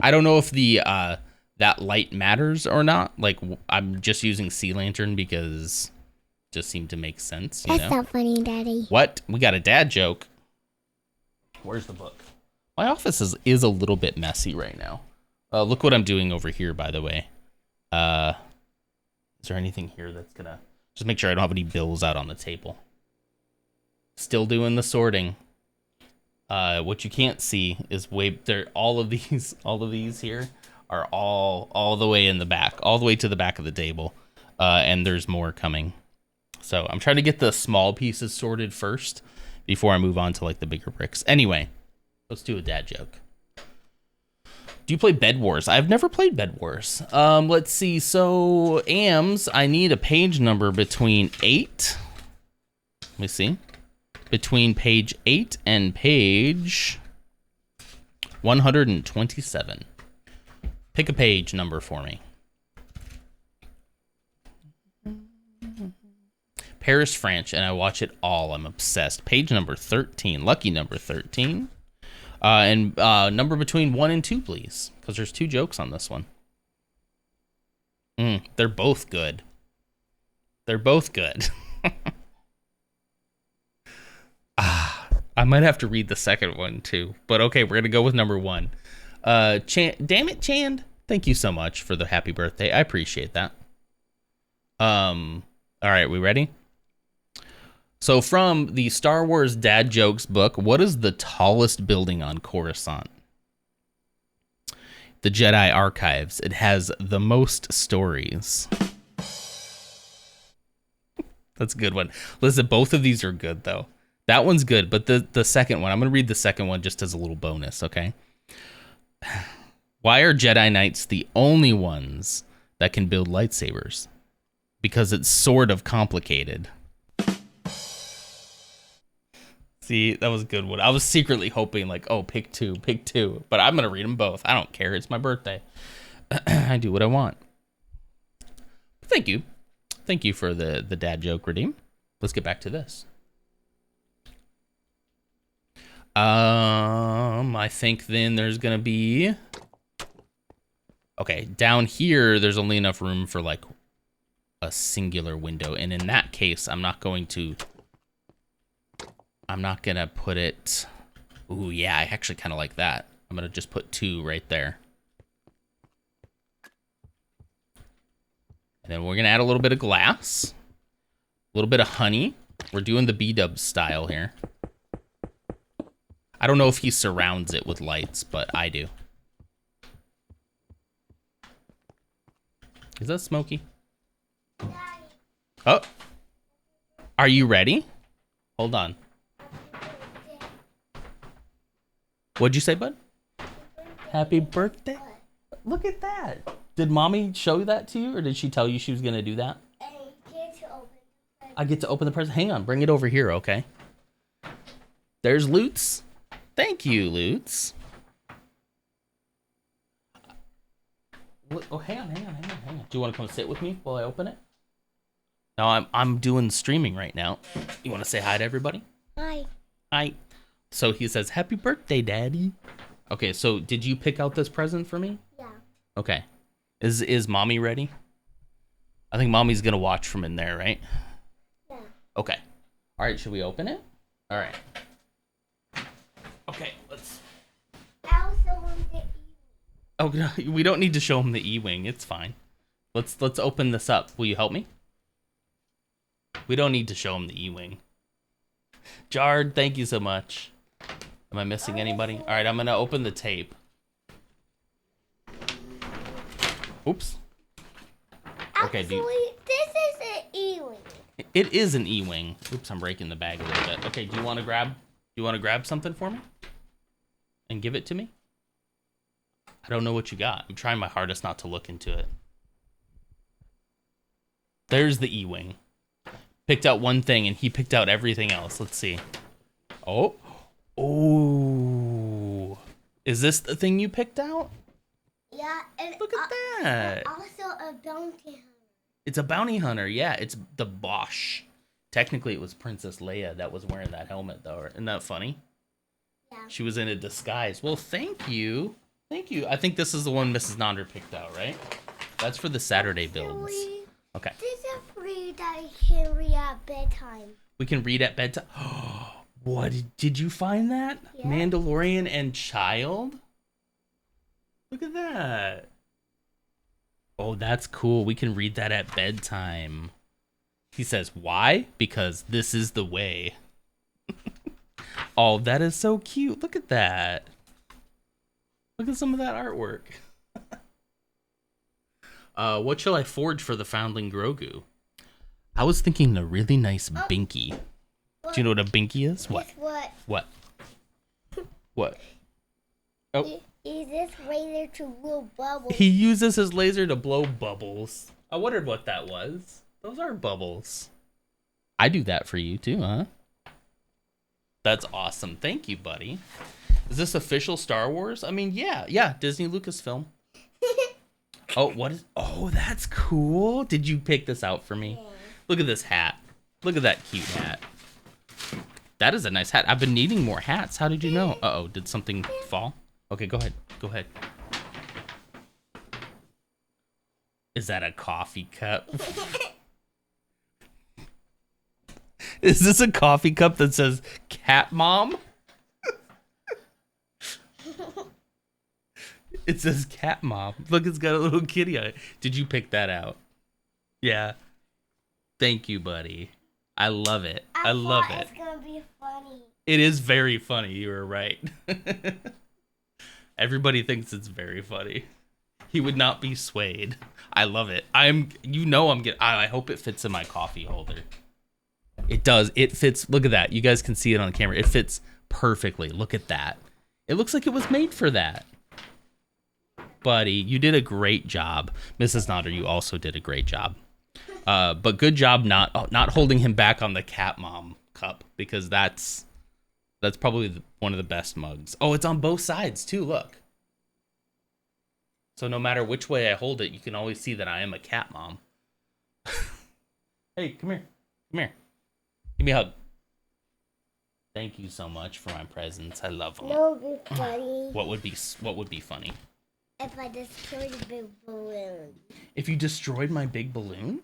I don't know if the that light matters or not. Like, I'm just using sea lantern because it just seemed to make sense. You That's know? not funny, Daddy. What? We got a dad joke. Where's the book? My office is a little bit messy right now. Look what I'm doing over here, by the way. Is there anything here that's gonna... Just make sure I don't have any bills out on the table. Still doing the sorting. What you can't see is all of these here are all the way in the back, all the way to the back of the table. And there's more coming. So I'm trying to get the small pieces sorted first before I move on to like the bigger bricks. Anyway, let's do a dad joke. Do you play Bed Wars? I've never played Bed Wars. Let's see. So, AMS, I need a page number between 8. Let me see. Between page 8 and page 127. Pick a page number for me. Paris, France, and I watch it all. I'm obsessed. Page number 13. Lucky number 13. And number between 1 and 2, please. Because there's 2 jokes on this one. They're both good. They're both good. I might have to read the second one, too. But okay, we're going to go with number 1. Damn it, Chand. Thank you so much for the happy birthday. I appreciate that. All right, we ready? So from the Star Wars Dad Jokes book, what is the tallest building on Coruscant? The Jedi Archives. It has the most stories. That's a good one. Listen, both of these are good, though. That one's good, but the second one, I'm going to read the second one just as a little bonus, okay? Why are Jedi Knights the only ones that can build lightsabers? Because it's sort of complicated. See, that was a good one. I was secretly hoping, like, oh, pick two. But I'm going to read them both. I don't care. It's my birthday. I do what I want. Thank you. Thank you for the dad joke, Redeem. Let's get back to this. I think then there's going to be... Okay, down here, there's only enough room for, like, a singular window. And in that case, I'm not going to put it... Ooh, yeah, I actually kind of like that. I'm going to just put 2 right there. And then we're going to add a little bit of glass. A little bit of honey. We're doing the B-dub style here. I don't know if he surrounds it with lights, but I do. Is that smoky? Oh. Are you ready? Hold on. What'd you say, bud? Happy birthday? Look at that. Did mommy show that to you, or did she tell you she was going to do that? I get to open the present. Hang on. Bring it over here, okay? There's Lutz. Thank you, Lutz. Oh, hang on. Do you want to come sit with me while I open it? No, I'm doing streaming right now. You want to say hi to everybody? Hi. Hi. So he says, happy birthday, Daddy. Okay, so did you pick out this present for me? Yeah. Okay. Is mommy ready? I think mommy's going to watch from in there, right? Yeah. Okay. All right, should we open it? All right. Okay, let's... I also want the E-wing. Oh, no, we don't need to show him the E-wing. It's fine. Let's open this up. Will you help me? We don't need to show him the E-wing. Jard, thank you so much. Am I missing anybody? All right, I'm going to open the tape. Oops. Okay, Actually, this is an E-wing. It is an E-wing. Oops, I'm breaking the bag a little bit. Okay, do you want to grab something for me? And give it to me? I don't know what you got. I'm trying my hardest not to look into it. There's the E-wing. Picked out one thing and he picked out everything else. Let's see. Oh. Is this the thing you picked out? Yeah. And Look at that. Also a bounty hunter. It's a bounty hunter. Yeah, it's the Bosch. Technically, it was Princess Leia that was wearing that helmet, though. Isn't that funny? Yeah. She was in a disguise. Well, thank you. Thank you. I think this is the one Mrs. Nonder picked out, right? That's for the Saturday builds. Okay. This is free that I can read at bedtime. We can read at bedtime. What? Did you find that? Yeah. Mandalorian and Child? Look at that. Oh, that's cool. We can read that at bedtime. He says, why? Because this is the way. Oh, that is so cute. Look at that. Look at some of that artwork. What shall I forge for the foundling Grogu? I was thinking a really nice binky. Do you know what a binky is? What? Guess what? What? What? Oh. Is this laser to blow bubbles. He uses his laser to blow bubbles. I wondered what that was. Those are bubbles. I do that for you too, huh? That's awesome. Thank you, buddy. Is this official Star Wars? I mean, yeah, Disney Lucasfilm. Oh, what is? Oh, that's cool. Did you pick this out for me? Yeah. Look at this hat. Look at that cute hat. That is a nice hat. I've been needing more hats. How did you know? Uh-oh, did something fall? Okay, go ahead. Go ahead. Is that a coffee cup? Is this a coffee cup that says Cat Mom? It says Cat Mom. Look, it's got a little kitty on it. Did you pick that out? Yeah. Thank you, buddy. I love it. I love it. It's gonna be funny. It is very funny. You were right. Everybody thinks it's very funny. He would not be swayed. I love it. I hope it fits in my coffee holder. It does. It fits. Look at that. You guys can see it on the camera. It fits perfectly. Look at that. It looks like it was made for that. Buddy, you did a great job. Mrs. Nodder, you also did a great job. But good job not holding him back on the Cat Mom cup, because that's probably one of the best mugs. Oh, it's on both sides too, look. So no matter which way I hold it, you can always see that I am a cat mom. Hey, come here. Come here. Give me a hug. Thank you so much for my presents. I love them. No, it'd be funny What would be funny? if I destroyed a big balloon. If you destroyed my big balloon?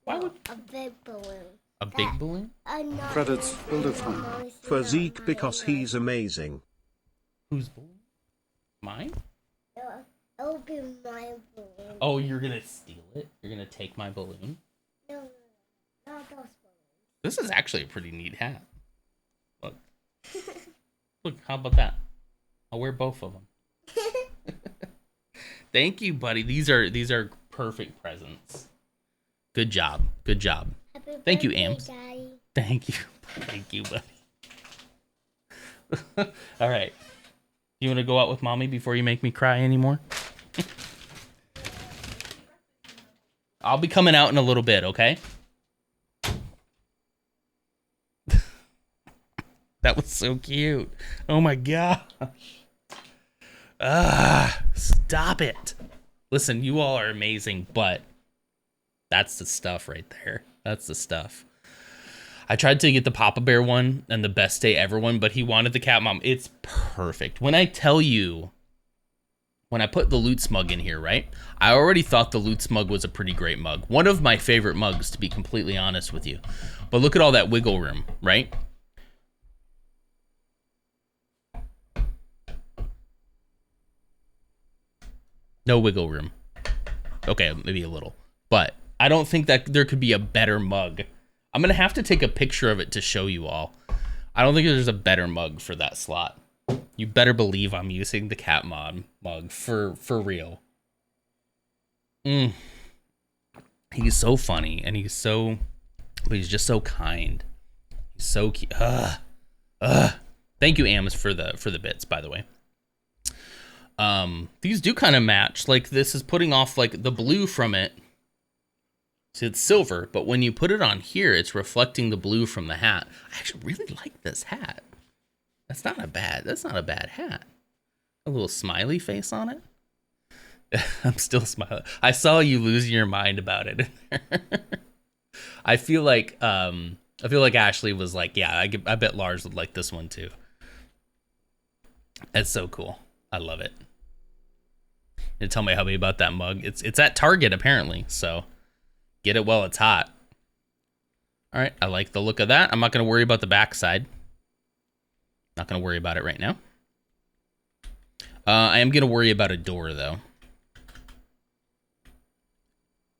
Why would A big balloon. a big balloon? Not Credits this will big, define not for this Zeke big, because not he's amazing. Whose balloon? Mine? It'll be my balloon. Oh, you're gonna steal it? You're gonna take my balloon? No, not those balloons. This is actually a pretty neat hat. Look. Look, how about that? I'll wear both of them. Thank you, buddy. These are perfect presents. Good job. Good job. Happy Thank you, birthday, Ams. Daddy. Thank you. Thank you, buddy. All right. You want to go out with mommy before you make me cry anymore? I'll be coming out in a little bit, okay? That was so cute. Oh my gosh. Stop it. Listen, you all are amazing, but that's the stuff right there. That's the stuff. I tried to get the Papa Bear one and the Best Day Ever one, but he wanted the Cat Mom. It's perfect. When I tell you, when I put the Loot Smug in here, right? I already thought the Loot Smug was a pretty great mug. One of my favorite mugs, to be completely honest with you. But look at all that wiggle room, right? No wiggle room. Okay, maybe a little. But I don't think that there could be a better mug. I'm going to have to take a picture of it to show you all. I don't think there's a better mug for that slot. You better believe I'm using the Cat Mod mug for real. He's so funny, and he's just so kind. He's so cute. Thank you, Ams, for the bits, by the way. These do kind of match. Like, this is putting off like the blue from it. So it's silver, but when you put it on here, it's reflecting the blue from the hat. I actually really like this hat. That's not a bad hat. A little smiley face on it. I'm still smiling. I saw you losing your mind about it. I feel like Ashley was like, yeah, I bet Lars would like this one too. It's so cool. I love it. And tell me about that mug. It's at Target apparently, so get it while it's hot. All right, I like the look of that. I'm not going to worry about the backside. Not going to worry about it right now. I am going to worry about a door, though.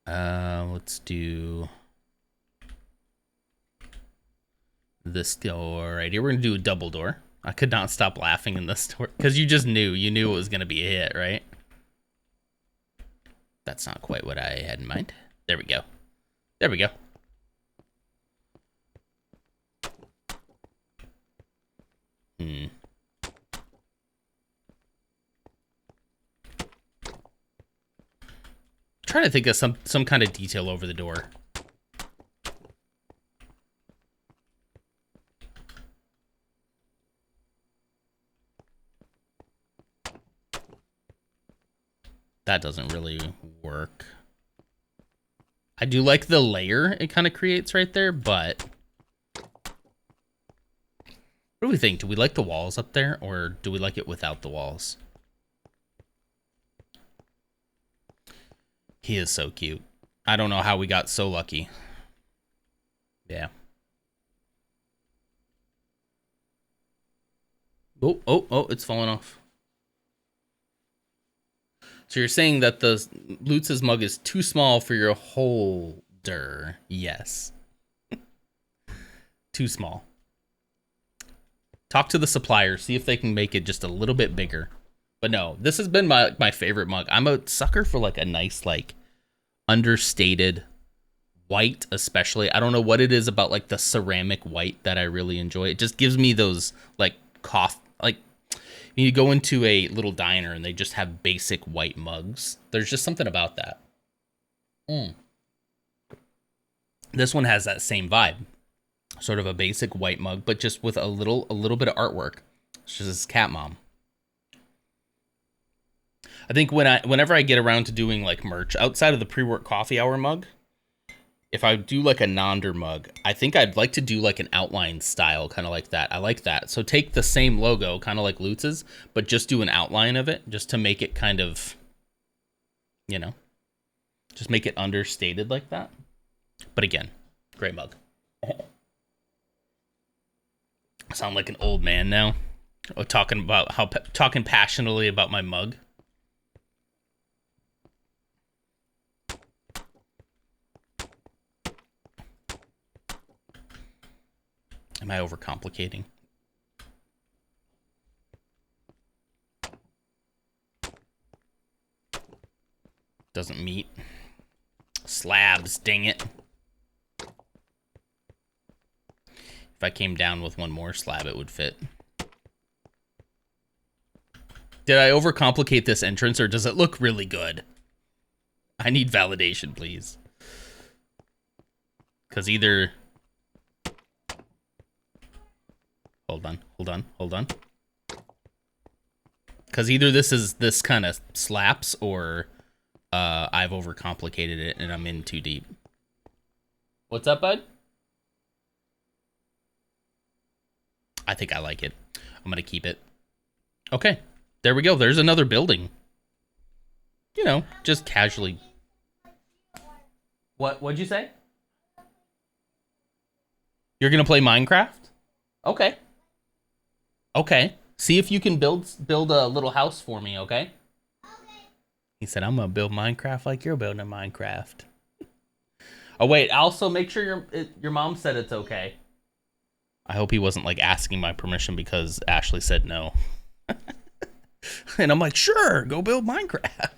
Let's do this door right here. We're going to do a double door. I could not stop laughing in this door because you just knew. You knew it was going to be a hit, right? That's not quite what I had in mind. There we go. There we go. trying to think of some kind of detail over the door. That doesn't really work. I do like the layer it kind of creates right there, but what do we think? Do we like the walls up there, or do we like it without the walls? He is so cute. I don't know how we got so lucky. Yeah. Oh, it's falling off. So you're saying that the Lutz's mug is too small for your holder. Yes. Too small. Talk to the supplier, see if they can make it just a little bit bigger. But no, this has been my favorite mug. I'm a sucker for like a nice, like, understated white, especially. I don't know what it is about like the ceramic white that I really enjoy. It just gives me those like you go into a little diner and they just have basic white mugs. There's just something about that. This one has that same vibe. Sort of a basic white mug, but just with a little bit of artwork. It's just this cat mom. I think whenever I get around to doing like merch outside of the pre-work coffee hour mug, if I do like a Nonder mug, I think I'd like to do like an outline style, kind of like that. I like that. So take the same logo, kind of like Lutz's, but just do an outline of it, just to make it kind of, you know, just make it understated like that. But again, great mug. I sound like an old man now, talking passionately about my mug. Am I overcomplicating? Doesn't meet. Slabs, dang it. If I came down with one more slab, it would fit. Did I overcomplicate this entrance, or does it look really good? I need validation, please. Because either... Hold on. Because either this kind of slaps, or I've overcomplicated it and I'm in too deep. What's up, bud? I think I like it. I'm gonna keep it. Okay, there we go. There's another building. You know, just casually. What'd you say? You're gonna play Minecraft? Okay. Okay. See if you can build a little house for me, okay? Okay. He said, I'm gonna build Minecraft like you're building Minecraft. Oh wait, also make sure your mom said it's okay. I hope he wasn't like asking my permission because Ashley said no. And I'm like, sure, go build Minecraft.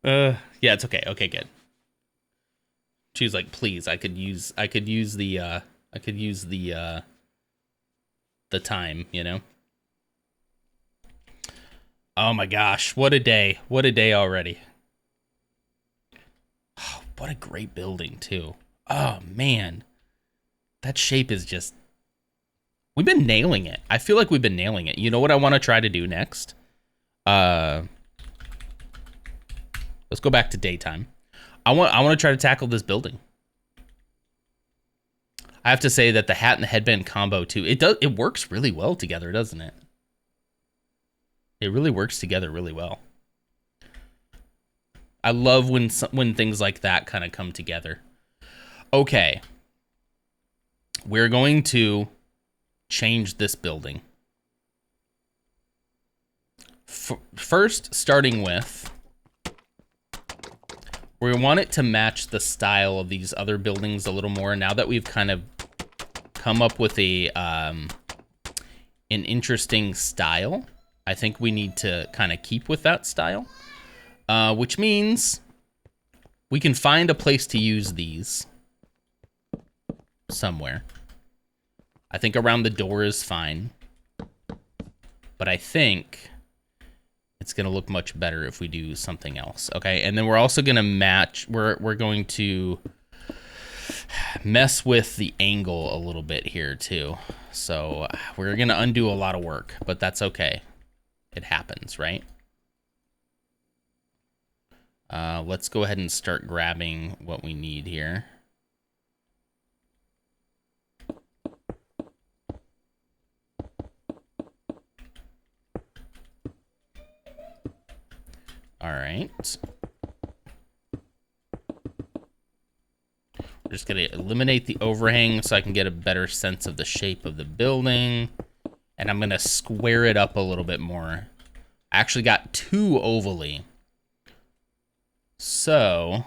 Yeah, it's okay. Okay, good. She was like, please, I could use the time, you know? Oh my gosh, what a day. What a day already. Oh, what a great building, too. Oh, man. That shape is just... We've been nailing it. I feel like we've been nailing it. You know what I want to try to do next? Let's go back to daytime. I want to try to tackle this building. I have to say that the hat and the headband combo too, it works really well together, doesn't it? It really works together really well. I love when things like that kind of come together. Okay. We're going to change this building. First, starting with, we want it to match the style of these other buildings a little more. Now that we've kind of come up with an interesting style, I think we need to kind of keep with that style, which means we can find a place to use these somewhere. I think around the door is fine, but I think It's going to look much better if we do something else. Okay. And then we're also going to match, we're going to mess with the angle a little bit here too. So we're going to undo a lot of work, but that's okay. It happens, right? Let's go ahead and start grabbing what we need here. All right. We're just going to eliminate the overhang so I can get a better sense of the shape of the building. And I'm going to square it up a little bit more. I actually got too ovally. So,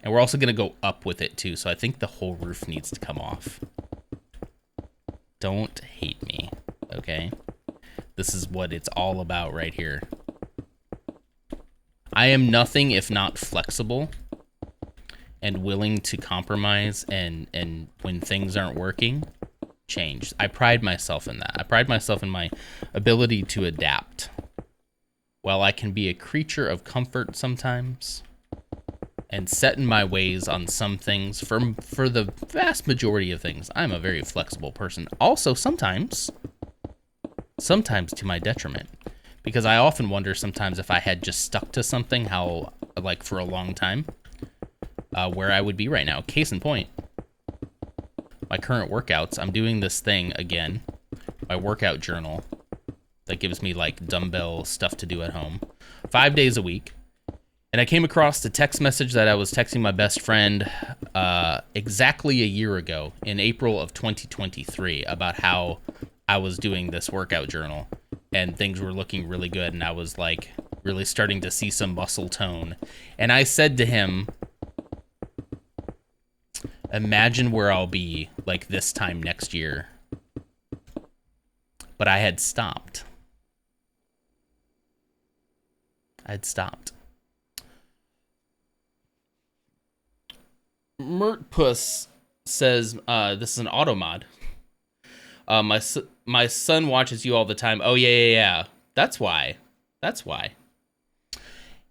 and we're also going to go up with it too. So I think the whole roof needs to come off. Don't hate me, okay? This is what it's all about right here. I am nothing if not flexible and willing to compromise and when things aren't working, change. I pride myself in that. I pride myself in my ability to adapt. While I can be a creature of comfort sometimes and set in my ways on some things, for the vast majority of things, I'm a very flexible person. Also, sometimes to my detriment. Because I often wonder sometimes if I had just stuck to something, how, like, for a long time, where I would be right now. Case in point, my current workouts, I'm doing this thing again, my workout journal, that gives me, like, dumbbell stuff to do at home, 5 days a week. And I came across the text message that I was texting my best friend exactly a year ago, in April of 2023, about how I was doing this workout journal. And things were looking really good, and I was like really starting to see some muscle tone. And I said to him, imagine where I'll be like this time next year. But I had stopped. I'd stopped. Mertpuss says, this is an auto mod. My son watches you all the time. Oh, yeah. That's why.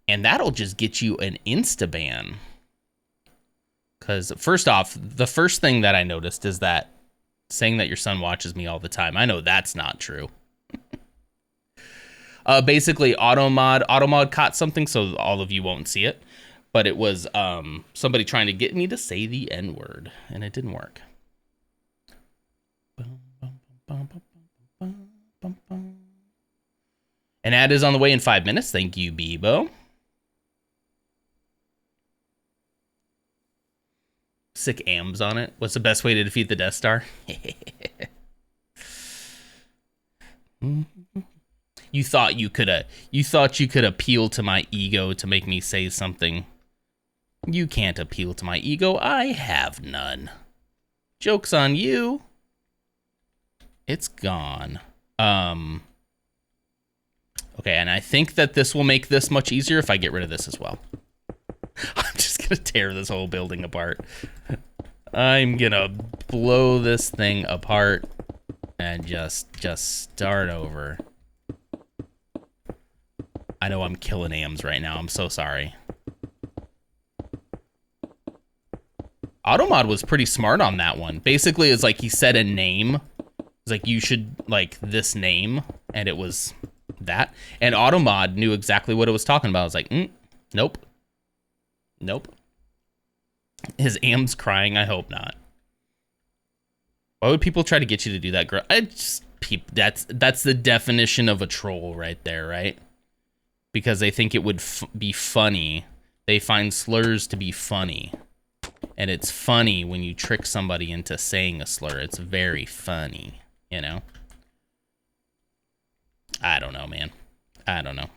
And that'll just get you an Insta-ban. Because, first off, the first thing that I noticed is that saying that your son watches me all the time, I know that's not true. Basically, Automod caught something, so all of you won't see it. But it was somebody trying to get me to say the N-word, and it didn't work. An ad is on the way in 5 minutes. Thank you, Bebo. Sick AMs on it. What's the best way to defeat the Death Star? You thought you could appeal to my ego to make me say something. You can't appeal to my ego. I have none. Joke's on you. It's gone. Okay, and I think that this will make this much easier if I get rid of this as well. I'm just gonna tear this whole building apart. I'm gonna blow this thing apart and just start over. I know I'm killing AMs right now. I'm so sorry. Automod was pretty smart on that one. Basically, it's like he said a name. It's like, you should like this name, and it was that. And Automod knew exactly what it was talking about. I was like, nope. His AM's crying. I hope not. Why would people try to get you to do that, girl? That's the definition of a troll right there, right? Because they think it would be funny. They find slurs to be funny. And it's funny when you trick somebody into saying a slur. It's very funny, you know? I don't know, man. I don't know.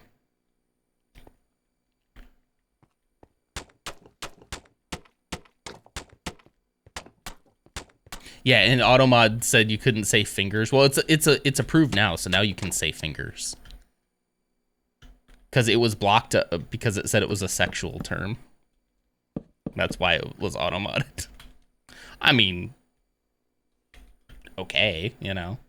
Yeah, and Automod said you couldn't say fingers. Well, it's approved now, so now you can say fingers. Because it was blocked because it said it was a sexual term. That's why it was auto-modded. I mean, okay, you know.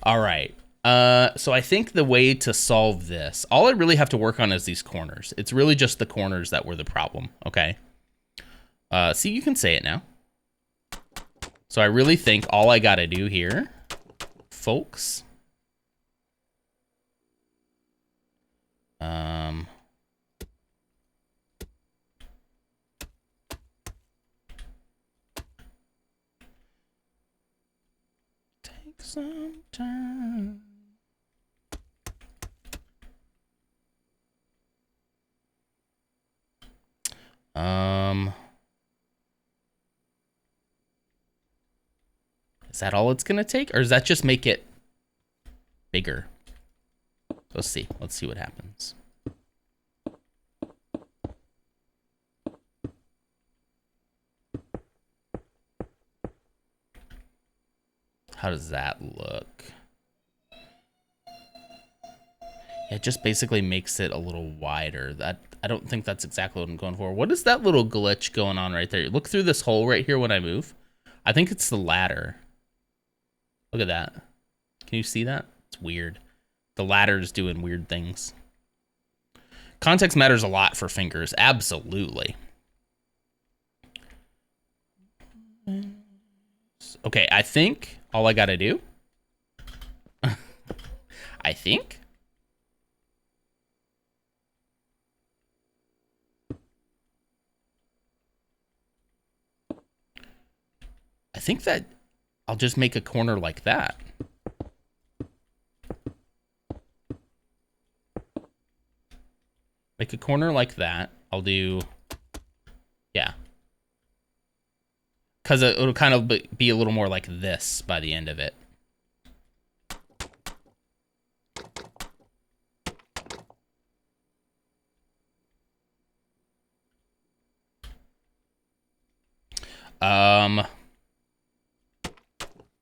All right. So I think the way to solve this, all I really have to work on is these corners. It's really just the corners that were the problem, okay? See, you can say it now. So I really think all I gotta do here, folks, take some time. Is that all it's gonna take, or does that just make it bigger? Let's see. Let's see what happens. How does that look? It just basically makes it a little wider. That, I don't think that's exactly what I'm going for. What is that little glitch going on right there? Look through this hole right here when I move. I think it's the ladder. Look at that. Can you see that? It's weird. The ladder's doing weird things. Context matters a lot for fingers. Absolutely. Okay, I think all I gotta do, I think, that I'll just make a corner like that. Make a corner like that. I'll do, yeah. Because it'll kind of be a little more like this by the end of it.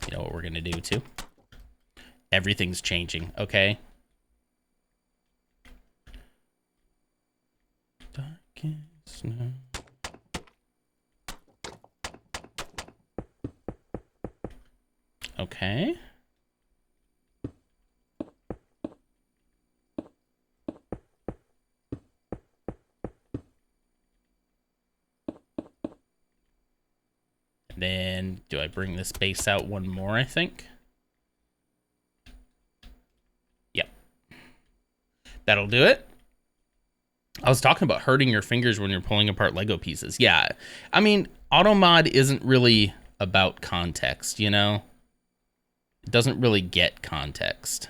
You know what we're gonna do too? Everything's changing, okay? Darkest night. Okay. And then, do I bring this base out one more, I think? Yep. That'll do it. I was talking about hurting your fingers when you're pulling apart Lego pieces. Yeah. I mean, AutoMod isn't really about context, you know? It doesn't really get context.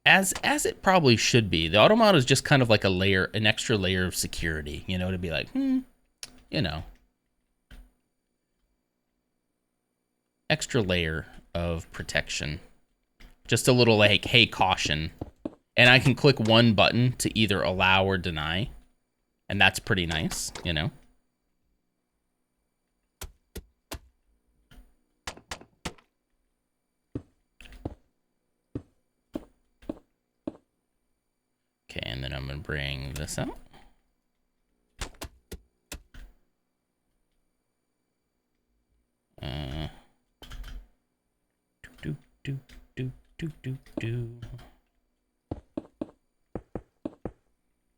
As it probably should be. The AutoMod is just kind of like a layer, an extra layer of security, you know, to be like, you know. Extra layer of protection. Just a little like, hey, caution. And I can click one button to either allow or deny. And that's pretty nice, you know. Okay, and then I'm gonna bring this out.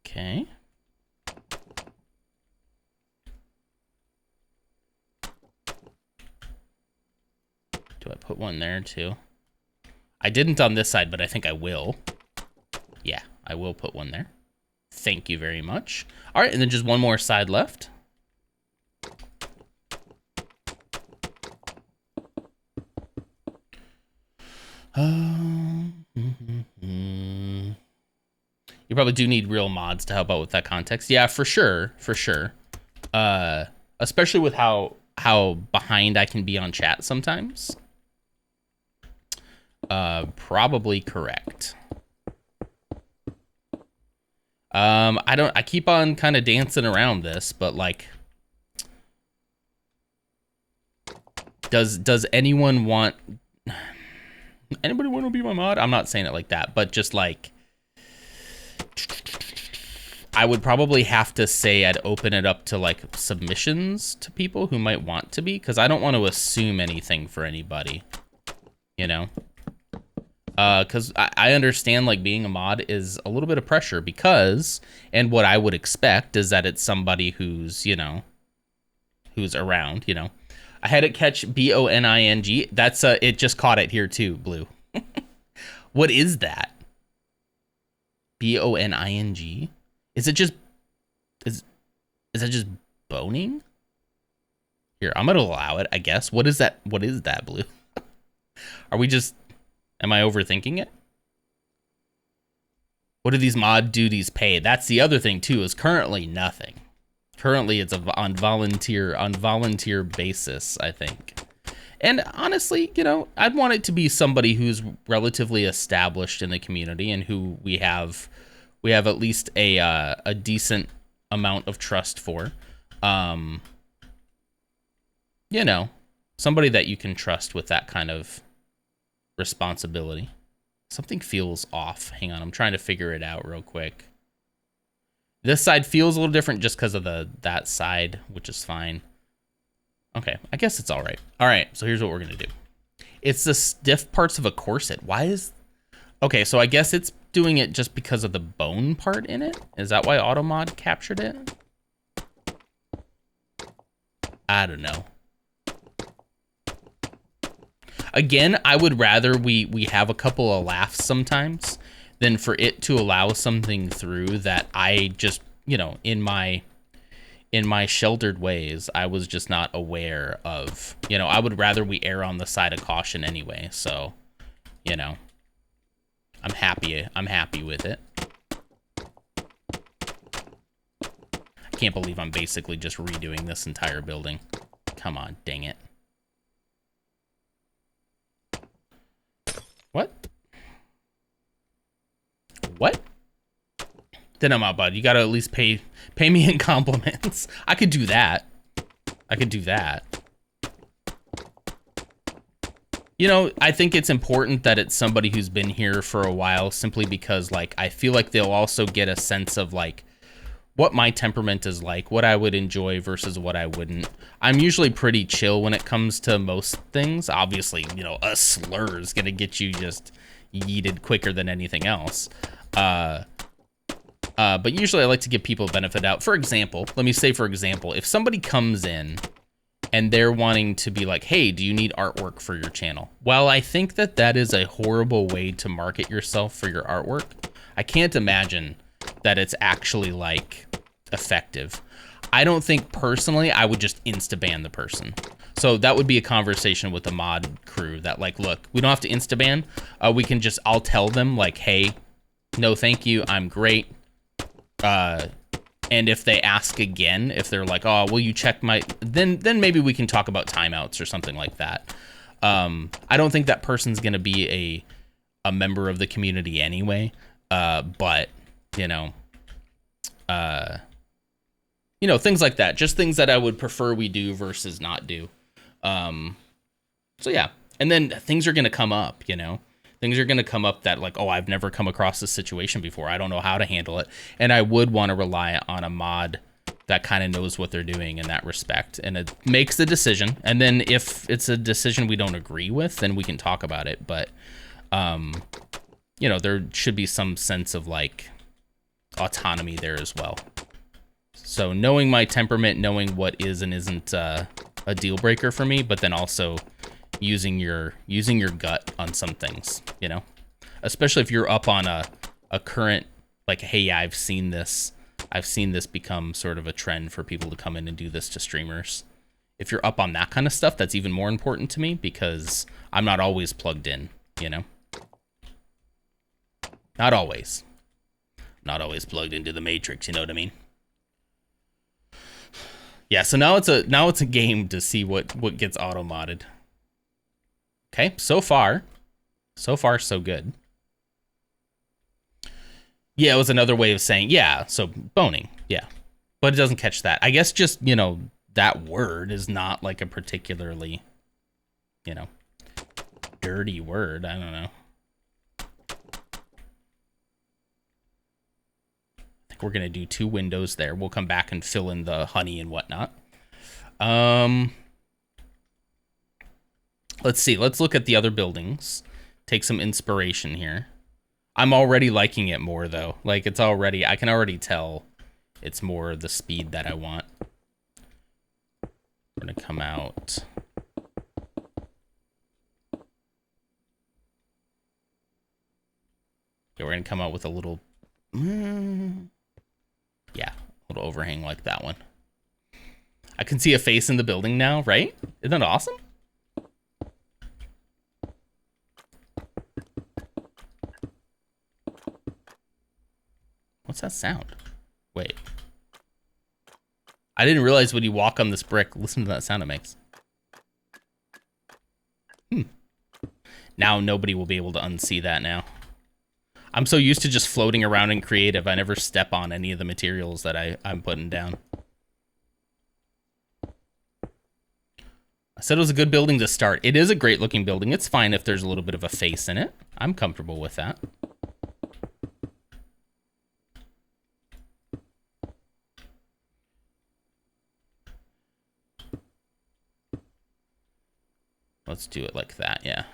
Okay. Do I put one there too? I didn't on this side, but I think I will. Yeah, I will put one there. Thank you very much. All right, and then just one more side left. You probably do need real mods to help out with that context. Yeah, for sure, for sure. Especially with how behind I can be on chat sometimes. Probably correct. I keep on kind of dancing around this, but like, does anyone want, anybody want to be my mod? I'm not saying it like that, but just like, I would probably have to say I'd open it up to like submissions to people who might want to be, because I don't want to assume anything for anybody, you know? Because I understand like being a mod is a little bit of pressure because, and what I would expect is that it's somebody who's, you know, who's around, you know. I had it catch BONING. That's it just caught it here too, Blue. What is that? BONING? Is it just is that just boning? Here, I'm gonna allow it, I guess. What is that? What is that, Blue? Are we just am I overthinking it? What do these mod duties pay? That's the other thing too, is currently nothing. Currently it's on volunteer basis, I think. And honestly, you know, I'd want it to be somebody who's relatively established in the community and who we have at least a decent amount of trust for. You know, somebody that you can trust with that kind of responsibility. Something feels off. Hang on, I'm trying to figure it out real quick. This side feels a little different just because of that side, which is fine. Okay, I guess it's all right. All right, so here's what we're gonna do. It's the stiff parts of a corset. Why is... Okay, so I guess it's doing it just because of the bone part in it? Is that why Automod captured it? I don't know. Again, I would rather we have a couple of laughs sometimes than for it to allow something through that I just, you know, in my sheltered ways, I was just not aware of. You know, I would rather we err on the side of caution anyway. So, you know, I'm happy with it. I can't believe I'm basically just redoing this entire building. Come on, dang it. What? What? Then I'm out, bud. You gotta at least pay me in compliments. I could do that. You know, I think it's important that it's somebody who's been here for a while, simply because, like, I feel like they'll also get a sense of, like, what my temperament is like, what I would enjoy versus what I wouldn't. I'm usually pretty chill when it comes to most things. Obviously, you know, a slur is gonna get you just yeeted quicker than anything else. But usually I like to give people a benefit out. For example, let me say, for example, if somebody comes in and they're wanting to be like, hey, do you need artwork for your channel? While I think that that is a horrible way to market yourself for your artwork, I can't imagine that it's actually, like, effective. I don't think, personally, I would just insta-ban the person. So that would be a conversation with the mod crew that, like, look, we don't have to insta-ban. We can just, I'll tell them, like, hey, no thank you, I'm great. And if they ask again, if they're like, oh, will you check my... Then maybe we can talk about timeouts or something like that. I don't think that person's going to be a member of the community anyway. But, you know, things like that. Just things that I would prefer we do versus not do. So, yeah. And then things are going to come up, you know. Things are going to come up that, like, oh, I've never come across this situation before. I don't know how to handle it. And I would want to rely on a mod that kind of knows what they're doing in that respect. And it makes the decision. And then if it's a decision we don't agree with, then we can talk about it. But, you know, there should be some sense of, like, autonomy there as well. So knowing my temperament, knowing what is and isn't a deal breaker for me, but then also using your gut on some things, you know, especially if you're up on a current, like, hey, yeah, I've seen this become sort of a trend for people to come in and do this to streamers. If you're up on that kind of stuff, that's even more important to me because I'm not always plugged in, you know, not always plugged into the matrix. You know what I mean? Yeah. So now it's a game to see what gets auto modded. Okay, so far, so good. Yeah, it was another way of saying, yeah, so boning, yeah. But it doesn't catch that. I guess just, you know, that word is not, like, a particularly, you know, dirty word. I don't know. I think we're going to do 2 windows there. We'll come back and fill in the honey and whatnot. Let's see. Let's look at the other buildings Take some inspiration here. I'm already liking it more though. Like it's already, I can already tell it's more the speed that I want. We're gonna come out. Okay, we're gonna come out with a little, yeah, a little overhang like that one. I can see a face in the building now, right? Isn't that awesome? What's that sound? Wait. I didn't realize when you walk on this brick, listen to that sound it makes. Now nobody will be able to unsee that now. I'm so used to just floating around in creative, I never step on any of the materials that I'm putting down. I said it was a good building to start. It is a great looking building. It's fine if there's a little bit of a face in it. I'm comfortable with that. Let's do it like that, yeah.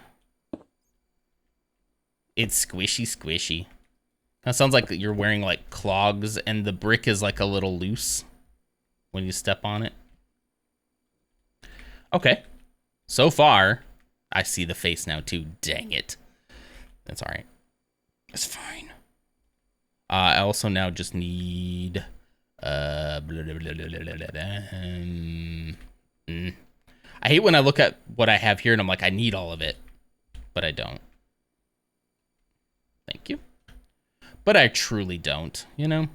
It's squishy, squishy. That sounds like you're wearing like clogs and the brick is like a little loose when you step on it. Okay. So far, I see the face now too. Dang it. That's all right. It's fine. I also now just need... I hate when I look at what I have here and I'm like, I need all of it. But I don't. Thank you. But I truly don't, you know?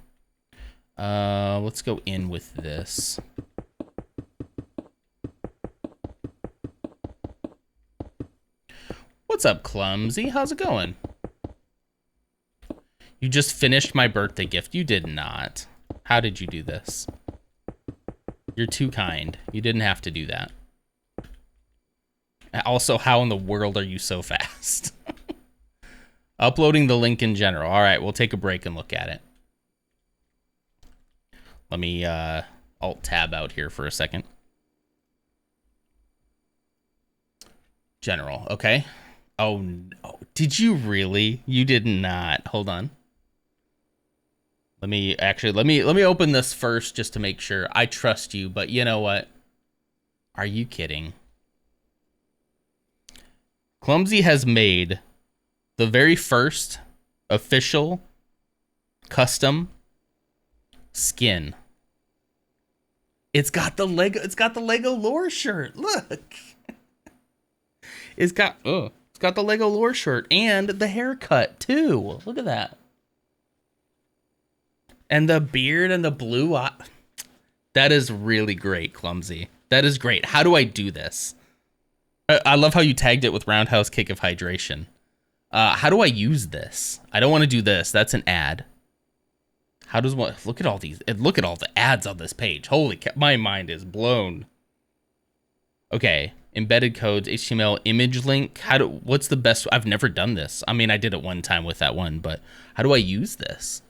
Let's go in with this. What's up, Clumsy? How's it going? You just finished my birthday gift. You did not. How did you do this? You're too kind. You didn't have to do that. Also, how in the world are you so fast? Uploading the link in general. All right, we'll take a break and look at it. Let me alt-tab out here for a second. General, okay. Oh, no. Did you really? You did not. Hold on. Let me open this first just to make sure. I trust you, but you know what? Are you kidding? Clumsy has made the very first official custom skin. It's got the Lego lore shirt. Look. It's got the Lego lore shirt and the haircut too. Look at that. And the beard and the blue eye. That is really great, Clumsy. That is great. How do I do this? I love how you tagged it with Roundhouse Kick of Hydration. How do I use this? I don't want to do this. That's an ad. How does one... Look at all these... Look at all the ads on this page. Holy cow. My mind is blown. Okay. Embedded codes, HTML, image link. What's the best... I've never done this. I mean, I did it one time with that one, but how do I use this?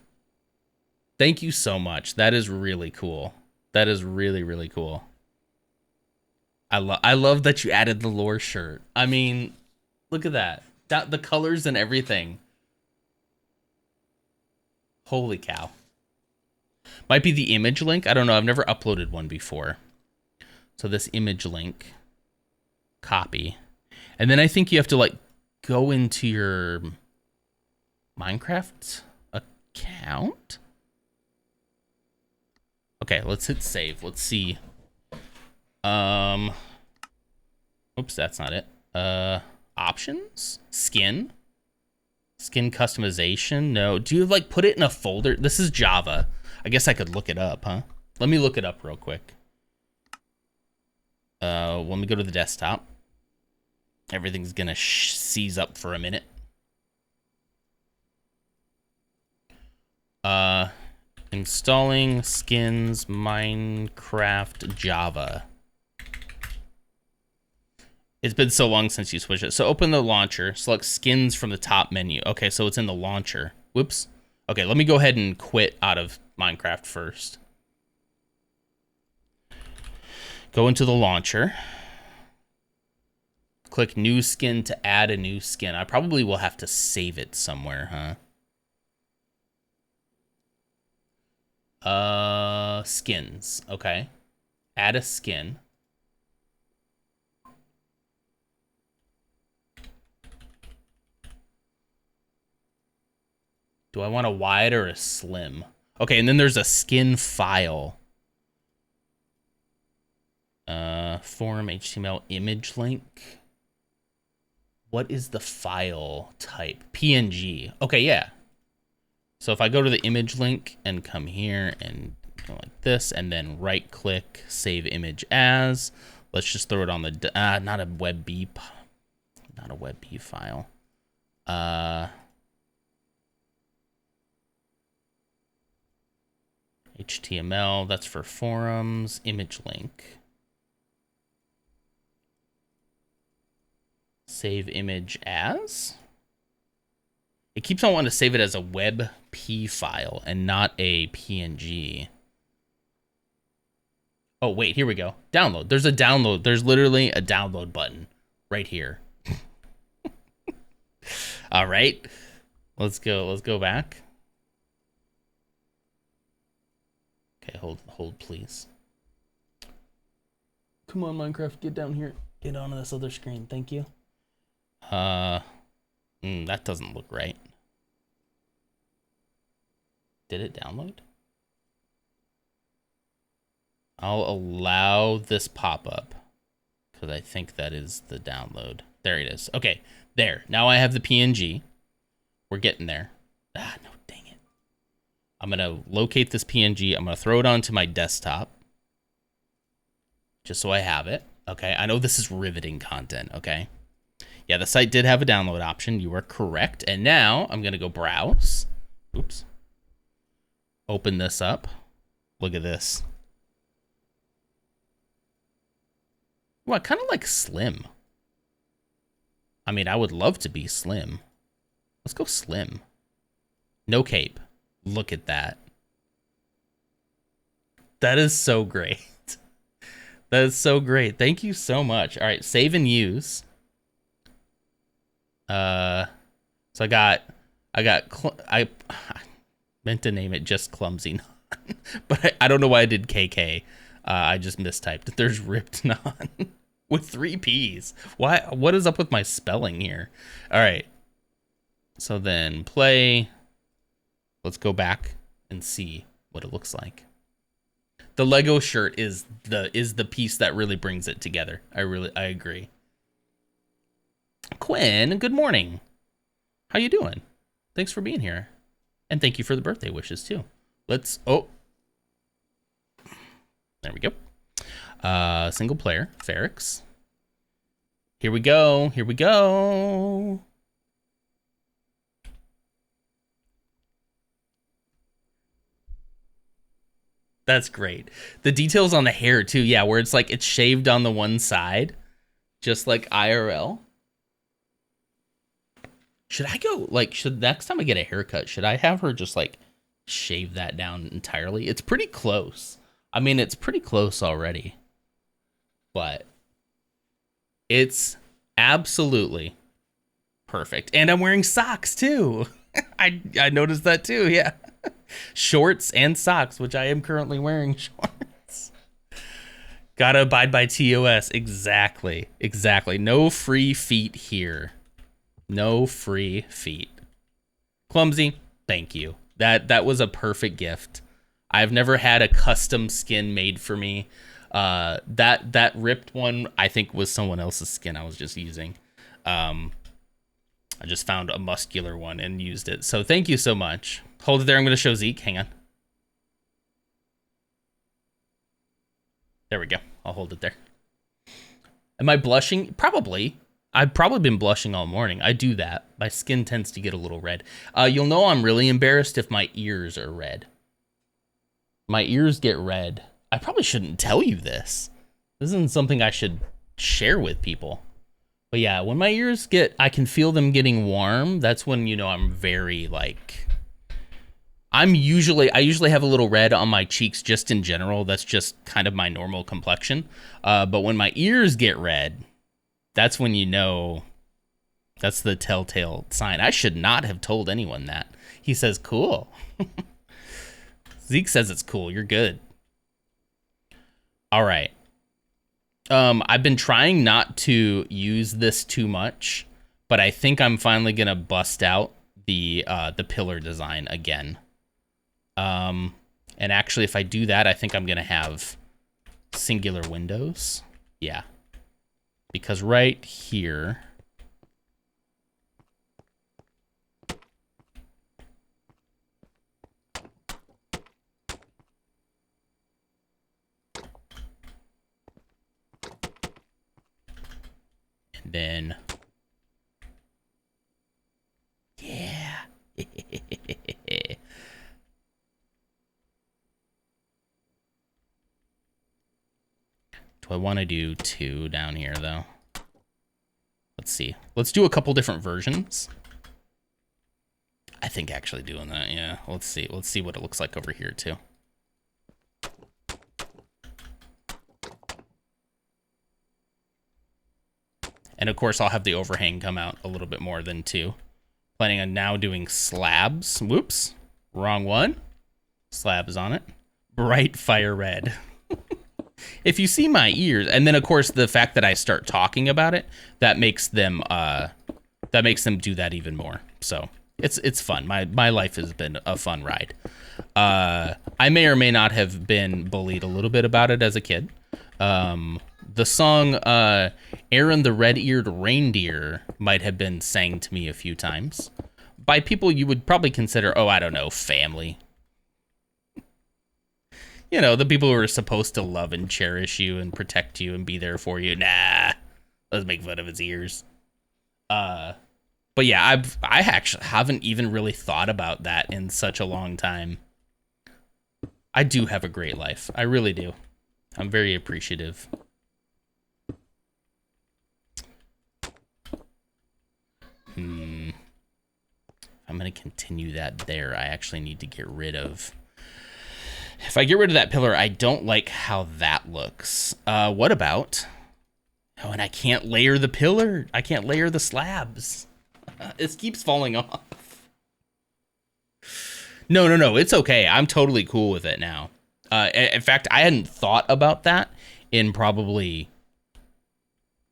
Thank you so much. That is really cool. That is really, really cool. I love that you added the lore shirt. I mean, look at that. The colors and everything. Holy cow. Might be the image link. I don't know. I've never uploaded one before. So this image link. Copy. And then I think you have to like go into your Minecraft account. Okay, let's hit save. Let's see. Oops, that's not it. Options? Skin customization? No. Do you like put it in a folder? This is Java. I guess I could look it up, huh? Let me look it up real quick. Let me go to the desktop. Everything's gonna seize up for a minute. Installing skins Minecraft Java. It's been so long since you switched it. So open the launcher, select skins from the top menu. Okay, so it's in the launcher. Whoops. Okay, let me go ahead and quit out of Minecraft first. Go into the launcher. Click new skin to add a new skin. I probably will have to save it somewhere, huh? Skins. Okay. Add a skin. Do I want a wide or a slim? Okay, and then there's a skin file. Form HTML image link. What is the file type? PNG. Okay, yeah. So if I go to the image link and come here and go like this, and then right click, save image as. Let's just throw it on the, not a WebB, not a WebB file. HTML, that's for forums, image link. Save image as. It keeps on wanting to save it as a WebP file and not a PNG. Oh, wait, here we go. Download. There's a download. There's literally a download button right here. All right. Let's go. Let's go back. Okay, hold, please. Come on, Minecraft, get down here. Get onto this other screen. Thank you. That doesn't look right. Did it download? I'll allow this pop-up because I think that is the download. There it is. Okay, there. Now I have the PNG. We're getting there. Ah, no, dang it. I'm going to locate this PNG. I'm going to throw it onto my desktop just so I have it. Okay, I know this is riveting content, okay? Yeah, the site did have a download option. You are correct. And now I'm going to go browse. Oops. Open this up. Look at this. Well, I kind of like slim. I mean, I would love to be slim. Let's go slim. No cape. Look at that. That is so great. That is so great. Thank you so much. All right, save and use. So I meant to name it just Clumsy Non, but I don't know why I did KK. I just mistyped. There's Ripped Non with 3 P's. Why? What is up with my spelling here? All right. So then play. Let's go back and see what it looks like. The Lego shirt is the piece that really brings it together. I agree. Quinn, good morning. How you doing? Thanks for being here. And thank you for the birthday wishes too. Oh. There we go. Single player, Ferrix. Here we go. Here we go. That's great. The details on the hair too. Yeah, where it's like it's shaved on the one side, just like IRL. Should I go, should next time I get a haircut, should I have her just like shave that down entirely? It's pretty close. I mean, it's pretty close already, but it's absolutely perfect. And I'm wearing socks too. I noticed that too. Yeah. Shorts and socks, which I am currently wearing shorts. Gotta abide by TOS. Exactly. No free feet here. No free feet. Clumsy, thank you. That was a perfect gift. I've never had a custom skin made for me. That ripped one, I think, was someone else's skin I was just using. I just found a muscular one and used it. So thank you so much. Hold it there. I'm going to show Zeke. Hang on. There we go. I'll hold it there. Am I blushing? Probably. I've probably been blushing all morning. I do that. My skin tends to get a little red. You'll know I'm really embarrassed if my ears are red. My ears get red. I probably shouldn't tell you this. This isn't something I should share with people. But yeah, when my ears I can feel them getting warm. That's when, I'm very I usually have a little red on my cheeks just in general. That's just kind of my normal complexion. But when my ears get red, that's when you know. That's the telltale sign. I should not have told anyone that. He says, cool. Zeke says it's cool. You're good. All right. I've been trying not to use this too much, but I think I'm finally gonna bust out the pillar design again. And actually, if I do that, I think I'm gonna have singular windows. Yeah. Because right here. And then, yeah. Do I want to do 2 down here, though? Let's see. Let's do a couple different versions. I think actually doing that, yeah. Let's see. Let's see what it looks like over here, too. And of course, I'll have the overhang come out a little bit more than 2. Planning on now doing slabs. Whoops. Wrong one. Slabs on it. Bright fire red. If you see my ears, and then of course the fact that I start talking about it, that makes them do that even more. So it's fun. My life has been a fun ride. I may or may not have been bullied a little bit about it as a kid. The song Aaron the Red-Eared Reindeer might have been sang to me a few times by people you would probably consider, oh, I don't know, family. You know, the people who are supposed to love and cherish you and protect you and be there for you. Nah, let's make fun of his ears. But yeah, I actually haven't even really thought about that in such a long time. I do have a great life. I really do. I'm very appreciative. I'm going to continue that there. I actually need to get rid of... If I get rid of that pillar, I don't like how that looks. What about... Oh, and I can't layer the pillar. I can't layer the slabs. It keeps falling off. No. It's okay. I'm totally cool with it now. In fact, I hadn't thought about that in probably...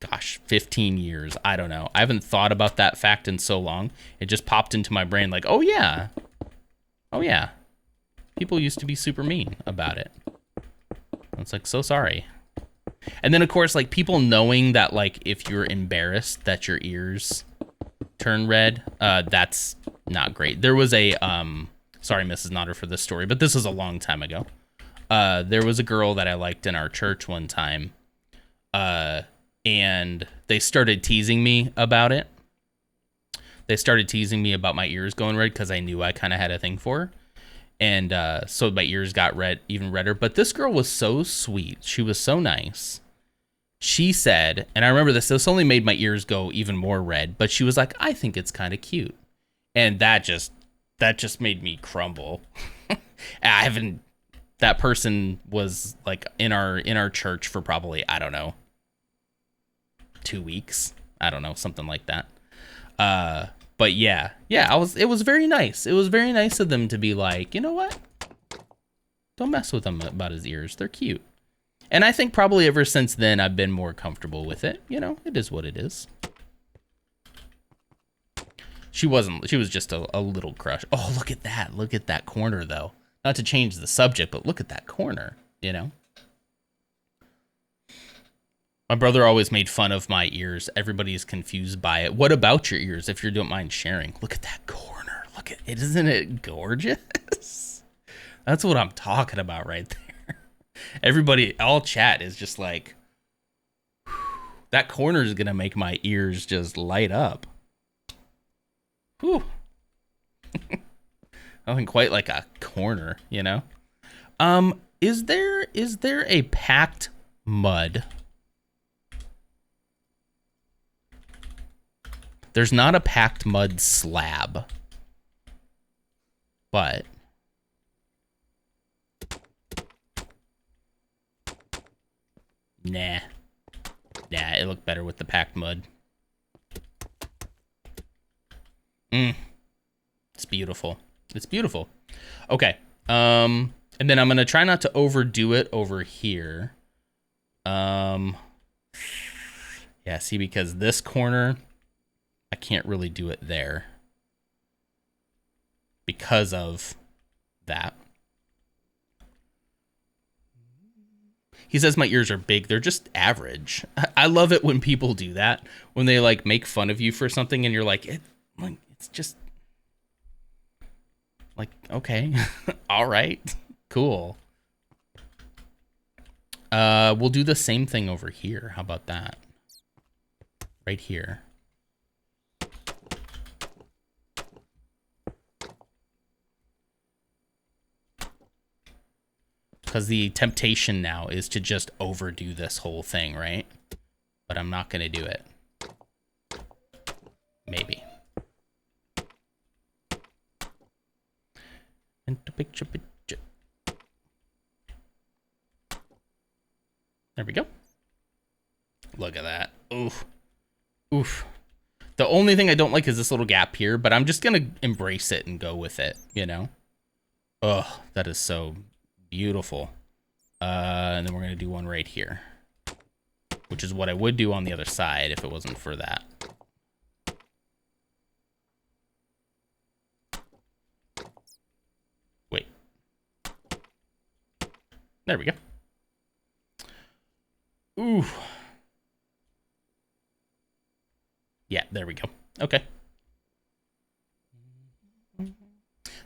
Gosh, 15 years. I don't know. I haven't thought about that fact in so long. It just popped into my brain like, oh yeah. Oh yeah. People used to be super mean about it. It's like, so sorry. And then of course, like people knowing that like if you're embarrassed that your ears turn red, that's not great. There was a, sorry Mrs. Nodder for this story, but this was a long time ago. There was a girl that I liked in our church one time. And they started teasing me about it. They started teasing me about my ears going red because I knew I kind of had a thing for her. And so my ears got red, even redder. But this girl was so sweet. She was so nice. She said, and I remember this only made my ears go even more red, but she was like, I think it's kind of cute. And that just made me crumble. That person was like in our church for probably, I don't know, 2 weeks. I don't know, something like that. But yeah, it was very nice. It was very nice of them to be like, you know what? Don't mess with him about his ears. They're cute. And I think probably ever since then, I've been more comfortable with it. You know, it is what it is. She was just a little crush. Oh, look at that. Look at that corner though. Not to change the subject, but look at that corner, you know? My brother always made fun of my ears. Everybody's confused by it. What about your ears, if you don't mind sharing? Look at that corner. Look at it. Isn't it gorgeous? That's what I'm talking about right there. Everybody, all chat is just like, whew, that corner is going to make my ears just light up. Whew. Nothing quite like a corner, you know? Is there a packed mud? There's not a packed mud slab, but it looked better with the packed mud. It's beautiful. It's beautiful. Okay. And then I'm going to try not to overdo it over here. Yeah, see, because this corner, I can't really do it there because of that. He says my ears are big. They're just average. I love it when people do that, when they like make fun of you for something and you're like, it's just like, okay, all right, cool. We'll do the same thing over here. How about that? Right here. Because the temptation now is to just overdo this whole thing, right? But I'm not going to do it. Maybe. Picture. There we go. Look at that. Oof. Oof. The only thing I don't like is this little gap here, but I'm just going to embrace it and go with it, you know? Oh, that is so beautiful. And then we're going to do one right here, which is what I would do on the other side if it wasn't for that. Wait. There we go. Ooh. Yeah, there we go. Okay.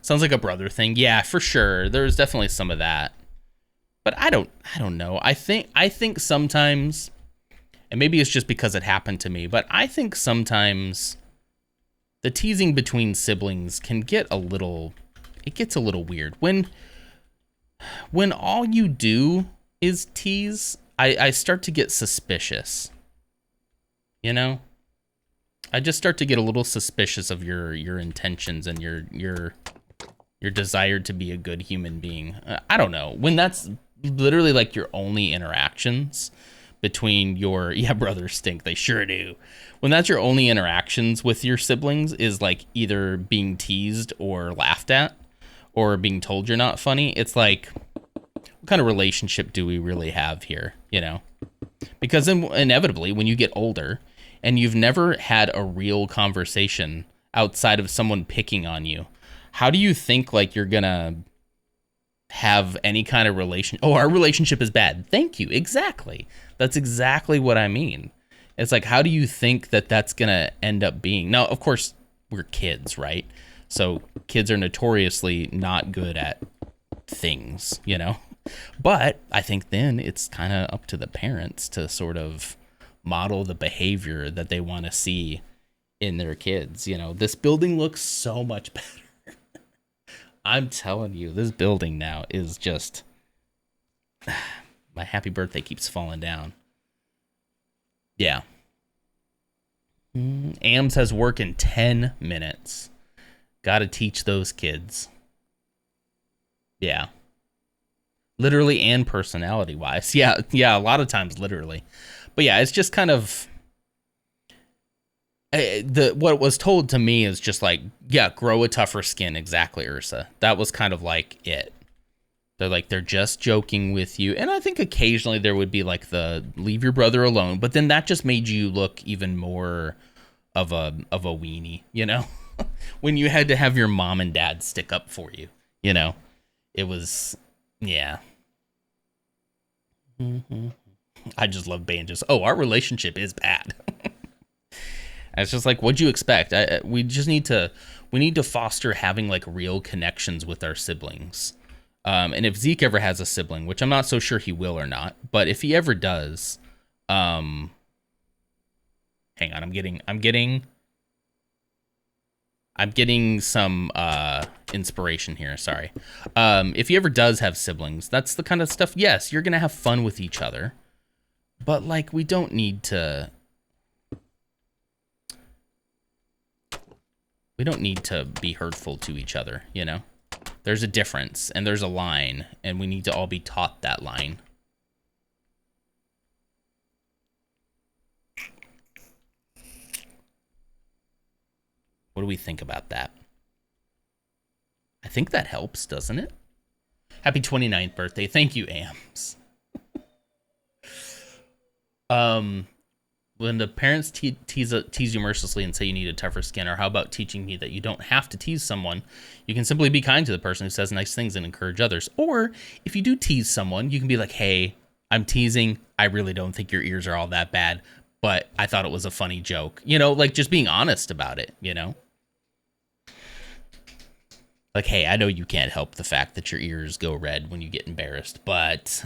Sounds like a brother thing. Yeah, for sure. There's definitely some of that. But I don't know. I think sometimes, and maybe it's just because it happened to me, but I think sometimes the teasing between siblings can get a little weird. When all you do is tease, I start to get suspicious. You know? I just start to get a little suspicious of your intentions and your desire to be a good human being. I don't know. When that's literally like your only interactions between your, yeah, brothers stink, they sure do. When that's your only interactions with your siblings is like either being teased or laughed at or being told you're not funny, it's like, what kind of relationship do we really have here, you know? Because then inevitably when you get older and you've never had a real conversation outside of someone picking on you, how do you think like you're gonna have any kind of relation? Oh, our relationship is bad. Thank you. Exactly. That's exactly what I mean. It's like, how do you think that that's gonna end up being? Now, of course, we're kids, right? So kids are notoriously not good at things, you know? But I think then it's kind of up to the parents to sort of model the behavior that they want to see in their kids. You know, this building looks so much better. I'm telling you, this building now is just, my happy birthday keeps falling down. Yeah. AMS has work in 10 minutes. Gotta teach those kids. Yeah. Literally and personality wise. Yeah, a lot of times literally. But yeah, it's just kind of, what was told to me is just like, yeah, grow a tougher skin. Exactly, Ursa. That was kind of like it. They're just joking with you. And I think occasionally there would be like the leave your brother alone, but then that just made you look even more of a weenie, you know? When you had to have your mom and dad stick up for you, you know? It was, yeah. I just love Banjos. Oh, our relationship is bad. It's just like, what'd you expect? We need to foster having like real connections with our siblings. And if Zeke ever has a sibling, which I'm not so sure he will or not, but if he ever does, hang on, I'm getting some inspiration here. Sorry. If he ever does have siblings, that's the kind of stuff. Yes, you're gonna have fun with each other, but like we don't need to be hurtful to each other. You know, there's a difference and there's a line, and we need to all be taught that line. do we think about that? I think that helps, doesn't it? Happy 29th birthday. Thank you, Ams. When the parents tease you mercilessly and say you need a tougher skin, or how about teaching me that you don't have to tease someone, you can simply be kind to the person who says nice things and encourage others. Or if you do tease someone, you can be like, hey, I'm teasing. I really don't think your ears are all that bad, but I thought it was a funny joke. You know, like just being honest about it, you know? Like, hey, I know you can't help the fact that your ears go red when you get embarrassed, but,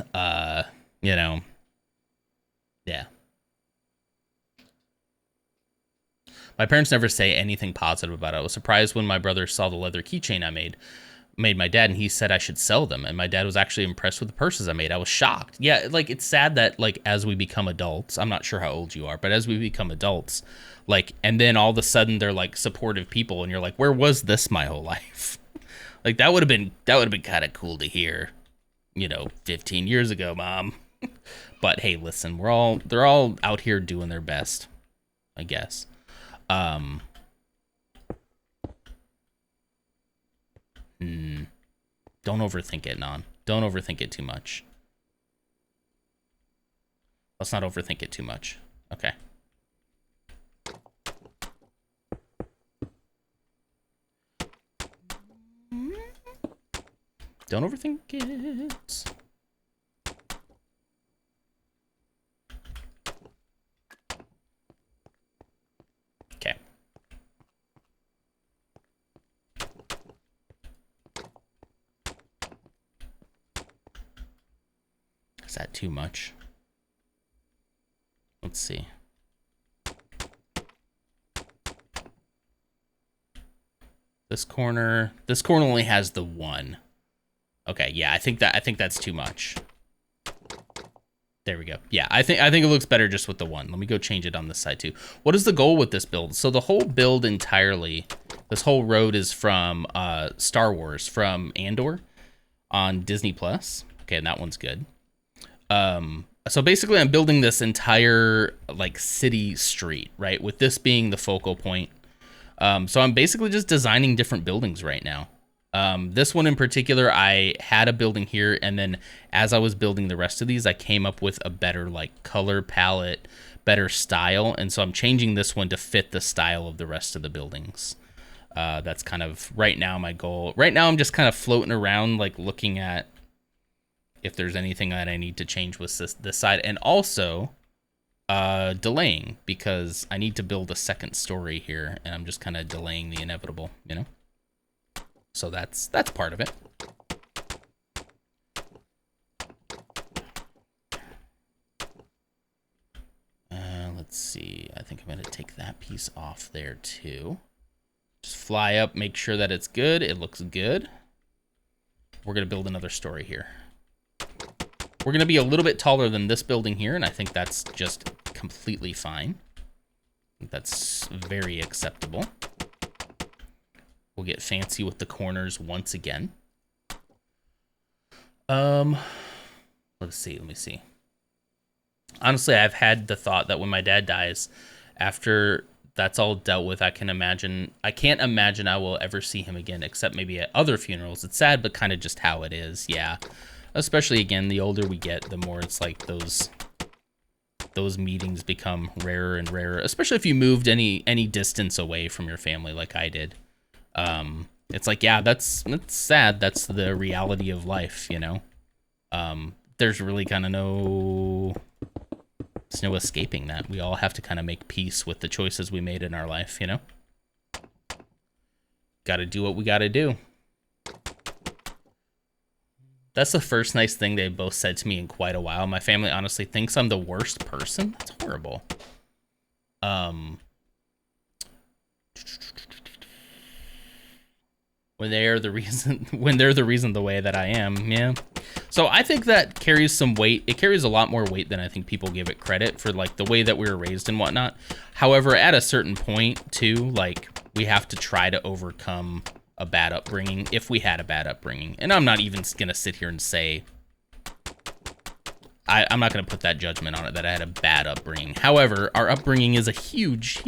you know, yeah. My parents never say anything positive about it. I was surprised when my brother saw the leather keychain I made my dad, and he said I should sell them. And my dad was actually impressed with the purses I made. I was shocked. Yeah, like, it's sad that, like, as we become adults, I'm not sure how old you are, but as we become adults, like, and then all of a sudden they're, like, supportive people, and you're like, where was this my whole life? Like, that would have been kind of cool to hear, you know, 15 years ago, Mom. But hey, listen, they're all out here doing their best, I guess. Don't overthink it, Non. Don't overthink it too much. Let's not overthink it too much. Okay. Don't overthink it. Okay. Is that too much? Let's see. This corner only has the one. Okay, yeah, I think that's too much. There we go. Yeah, I think it looks better just with the one. Let me go change it on this side too. What is the goal with this build? So the whole build entirely, this whole road is from Star Wars, from Andor on Disney Plus. Okay, and that one's good. So basically I'm building this entire like city street, right? With this being the focal point. So I'm basically just designing different buildings right now. This one in particular, I had a building here, and then as I was building the rest of these, I came up with a better like color palette, better style, and so I'm changing this one to fit the style of the rest of the buildings. That's kind of right now my goal. Right now I'm just kind of floating around, like looking at if there's anything that I need to change with this side, and also delaying, because I need to build a second story here, and I'm just kind of delaying the inevitable, you know? So that's part of it. Let's see. I think I'm going to take that piece off there too. Just fly up, make sure that it's good. It looks good. We're going to build another story here. We're going to be a little bit taller than this building here, and I think that's just completely fine. I think that's very acceptable. We'll get fancy with the corners once again. Let's see, let me see. Honestly, I've had the thought that when my dad dies, after that's all dealt with, I can't imagine I will ever see him again, except maybe at other funerals. It's sad, but kind of just how it is, yeah. Especially, again, the older we get, the more it's like those meetings become rarer and rarer, especially if you moved any distance away from your family like I did. It's like, yeah, that's sad. That's the reality of life, you know? There's really kind of no escaping that. We all have to kind of make peace with the choices we made in our life, you know? Got to do what we got to do. That's the first nice thing they both said to me in quite a while. My family honestly thinks I'm the worst person. That's horrible. When they're the reason the way that I am, yeah. So I think that carries some weight. It carries a lot more weight than I think people give it credit for, like the way that we were raised and whatnot. However, at a certain point too, like we have to try to overcome a bad upbringing if we had a bad upbringing. And I'm not even gonna sit here and say I'm not gonna put that judgment on it that I had a bad upbringing. However, our upbringing is a huge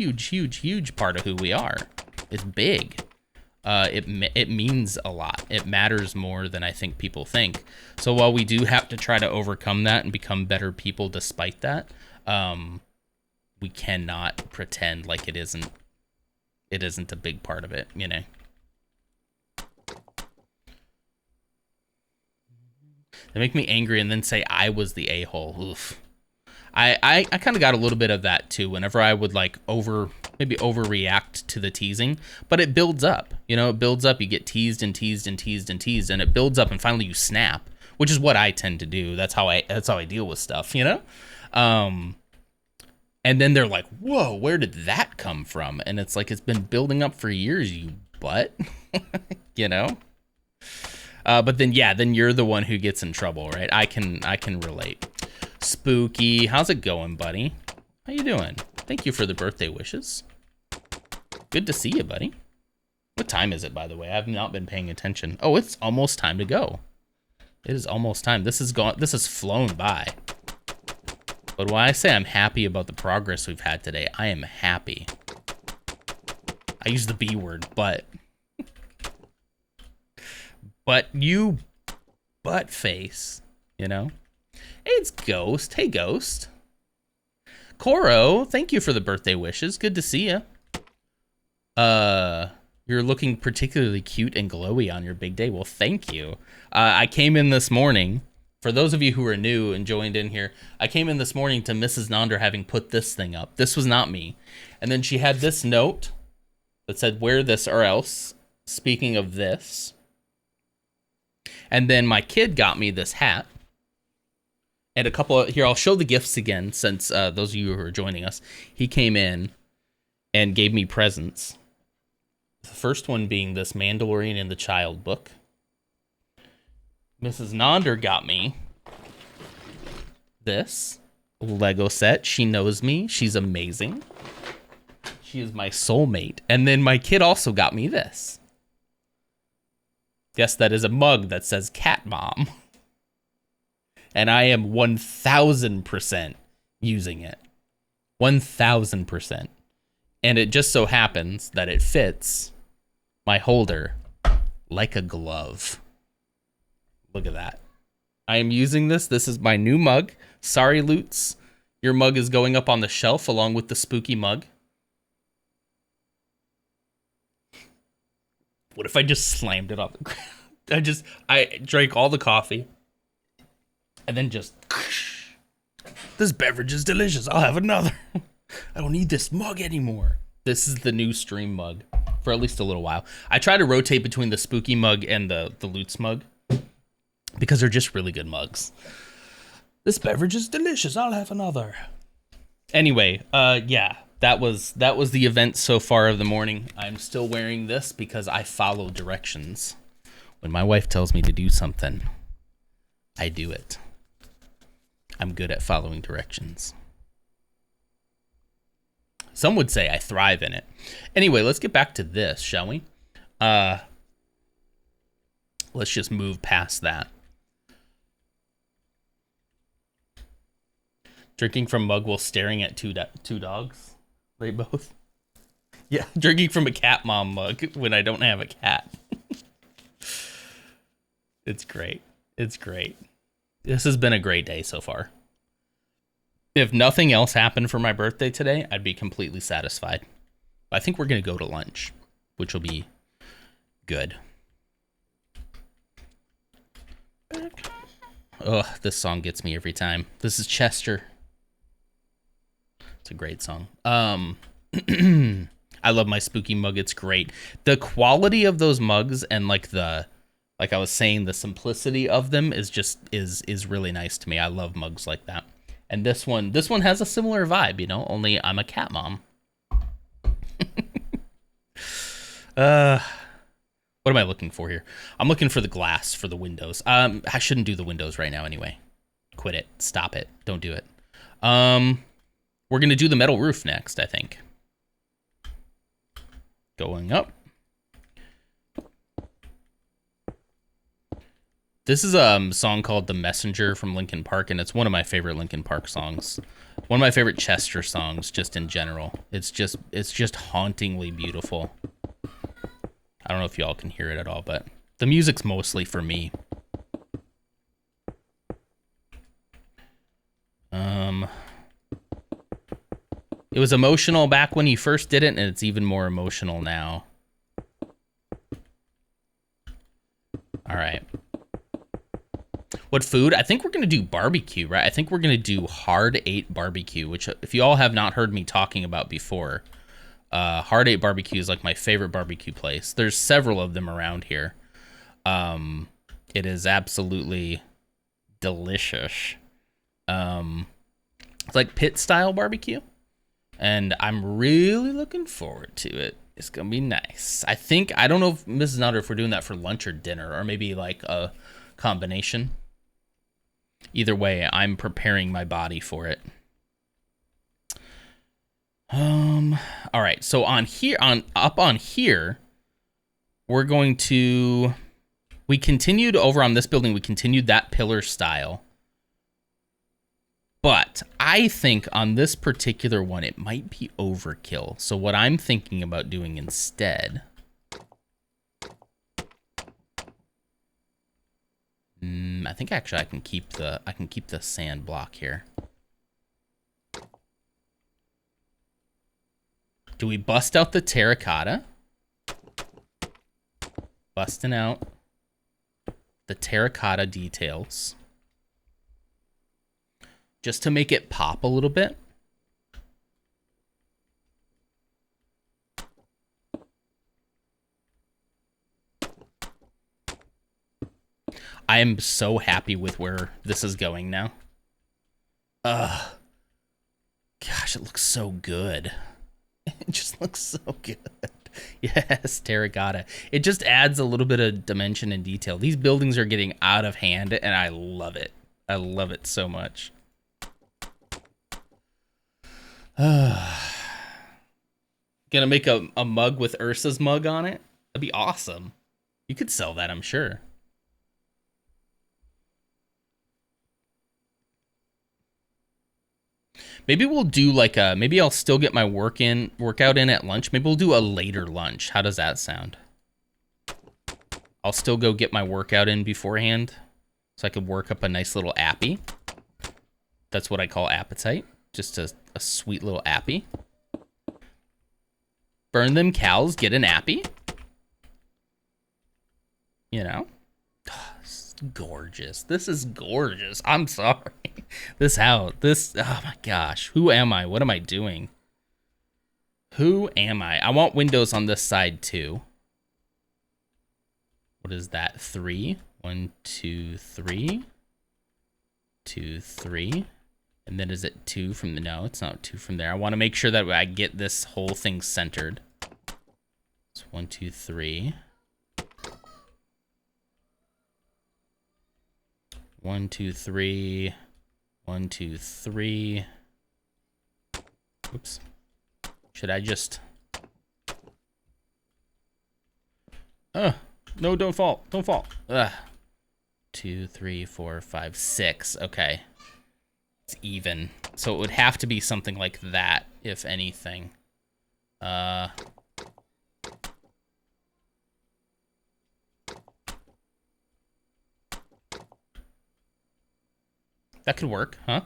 part of who we are. It's big. It means a lot. It matters more than I think people think. So while we do have to try to overcome that and become better people despite that, we cannot pretend like it isn't a big part of it, you know. They make me angry and then say I was the a-hole. Oof. I kind of got a little bit of that too whenever I would like maybe overreact to the teasing, but it builds up, you know, it builds up. You get teased and teased and teased and teased, and it builds up, and finally you snap, which is what I tend to do. That's how I deal with stuff, you know? And then they're like, whoa, where did that come from? And it's like, it's been building up for years, you butt, you know? But then, yeah, then you're the one who gets in trouble, right? I can relate. Spooky, how's it going, buddy? How you doing? Thank you for the birthday wishes. Good to see you, buddy. What time is it, by the way? I've not been paying attention. Oh, it's almost time to go. It is almost time. This has flown by. But when I say I'm happy about the progress we've had today, I am happy. I use the B word, but you butt face, you know? Hey, it's Ghost. Hey, Ghost. Coro, thank you for the birthday wishes. Good to see you. You're looking particularly cute and glowy on your big day. Well, thank you. I came in this morning. For those of you who are new and joined in here, I came in this morning to Mrs. Nonder having put this thing up. This was not me. And then she had this note that said, wear this or else. Speaking of this. And then my kid got me this hat. And a couple of, here, I'll show the gifts again, since those of you who are joining us. He came in and gave me presents. The first one being this Mandalorian and the Child book. Mrs. Nonder got me this Lego set. She knows me. She's amazing. She is my soulmate. And then my kid also got me this. Yes, that is a mug that says Cat Mom. And I am 1,000% using it. 1,000%. And it just so happens that it fits my holder like a glove. Look at that. I am using this. This is my new mug. Sorry, Lutz. Your mug is going up on the shelf along with the spooky mug. What if I just slammed it on the ground? I drank all the coffee. And then just... This beverage is delicious. I'll have another. I don't need this mug anymore. This is the new stream mug. For at least a little while. I try to rotate between the spooky mug and the Lutz mug. Because they're just really good mugs. This beverage is delicious. I'll have another. Anyway, yeah, that was the event so far of the morning. I'm still wearing this because I follow directions. When my wife tells me to do something, I do it. I'm good at following directions. Some would say I thrive in it. Anyway, let's get back to this, shall we? Let's just move past that. Drinking from mug while staring at two dogs. They both. Yeah, drinking from a cat mom mug when I don't have a cat. It's great. It's great. This has been a great day so far. If nothing else happened for my birthday today, I'd be completely satisfied. I think we're going to go to lunch, which will be good. Ugh, this song gets me every time. This is Chester. It's a great song. I love my spooky mug. It's great. The quality of those mugs and like I was saying, the simplicity of them is really nice to me. I love mugs like that. And this one has a similar vibe, you know, only I'm a cat mom. What am I looking for here? I'm looking for the glass for the windows. I shouldn't do the windows right now anyway. Quit it. Stop it. Don't do it. We're going to do the metal roof next, I think. Going up. This is a song called The Messenger from Linkin Park, and it's one of my favorite Linkin Park songs. One of my favorite Chester songs, just in general. It's just hauntingly beautiful. I don't know if y'all can hear it at all, but the music's mostly for me. It was emotional back when you first did it, and it's even more emotional now. All right. What food? I think we're going to do barbecue, right? I think we're going to do Hard 8 barbecue, which if you all have not heard me talking about before, Hard 8 barbecue is like my favorite barbecue place. There's several of them around here. It is absolutely delicious. It's like pit style barbecue, and I'm really looking forward to it. It's gonna be nice. I don't know if Mrs. Nutter, if we're doing that for lunch or dinner, or maybe like a combination. Either way, I'm preparing my body for it. All right, so up on here, we're going to, we continued over on this building, we continued that pillar style. But I think on this particular one, it might be overkill. So what I'm thinking about doing instead, I think actually I can keep the sand block here. Do we bust out the terracotta? Busting out the terracotta details. Just to make it pop a little bit. I am so happy with where this is going now. Gosh, it looks so good. It just looks so good. Yes, terracotta. It just adds a little bit of dimension and detail. These buildings are getting out of hand, and I love it. I love it so much. Gonna make a mug with Ursa's mug on it? That'd be awesome. You could sell that, I'm sure. Maybe we'll do like a, maybe I'll still get my workout in at lunch. Maybe we'll do a later lunch. How does that sound? I'll still go get my workout in beforehand so I could work up a nice little appy. That's what I call appetite. Just a sweet little appy. Burn them cows, get an appy. You know? Oh, this is gorgeous. This is gorgeous. I'm sorry. Oh my gosh. Who am I? What am I doing? Who am I? I want windows on this side too. What is that? 3? 1, 2, 3. 2, 3. And then is it 2 from the, no, it's not 2 from there. I want to make sure that I get this whole thing centered. It's 1, 2, 3. 1, 2, 3. 1, 2, 3. Oops. Should I just... no, don't fall. Don't fall. 2, 3, 4, 5, 6. Okay. It's even. So it would have to be something like that, if anything. That could work, huh?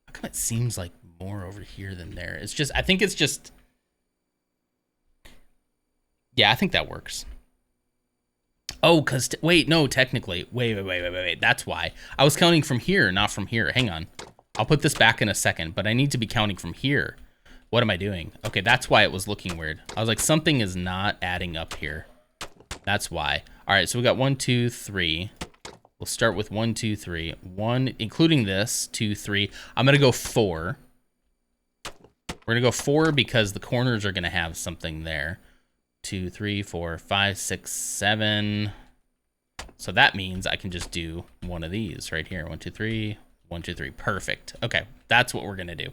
How come it seems like more over here than there? It's just, I think it's just... Yeah, I think that works. Oh, because, wait, no, technically. Wait. That's why. I was counting from here, not from here. Hang on. I'll put this back in a second, but I need to be counting from here. What am I doing? Okay, that's why it was looking weird. I was like, something is not adding up here. That's why. All right, so we got 1, 2, 3. We'll start with 1, 2, 3. 1, including this, 2, 3. I'm going to go 4. We're going to go 4 because the corners are going to have something there. 2, 3, 4, 5, 6, 7. So that means I can just do one of these right here. 1, 2, 3. 1, 2, 3. Perfect. Okay, that's what we're going to do.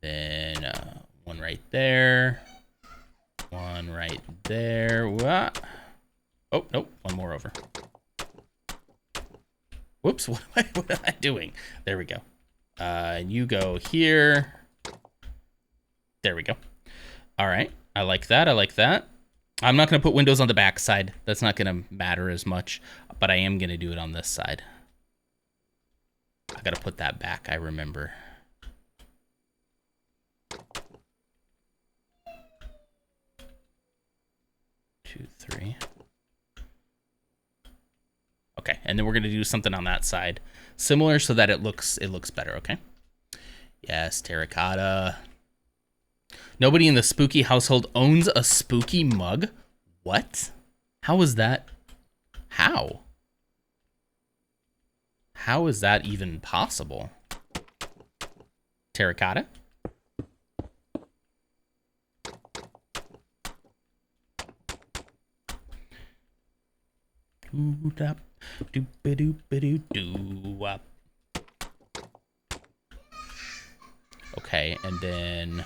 Then one right there. One right there. What? Oh, nope. One more over. Whoops. What am I doing? There we go. You go here. There we go. All right. I like that. I like that. I'm not going to put windows on the back side. That's not going to matter as much, but I am going to do it on this side. I got to put that back, I remember. Two, three. Okay, and then we're going to do something on that side. Similar so that it looks better, okay? Yes, terracotta. Nobody in the spooky household owns a spooky mug? What? How is that? How? How is that even possible? Terracotta? Okay, and then...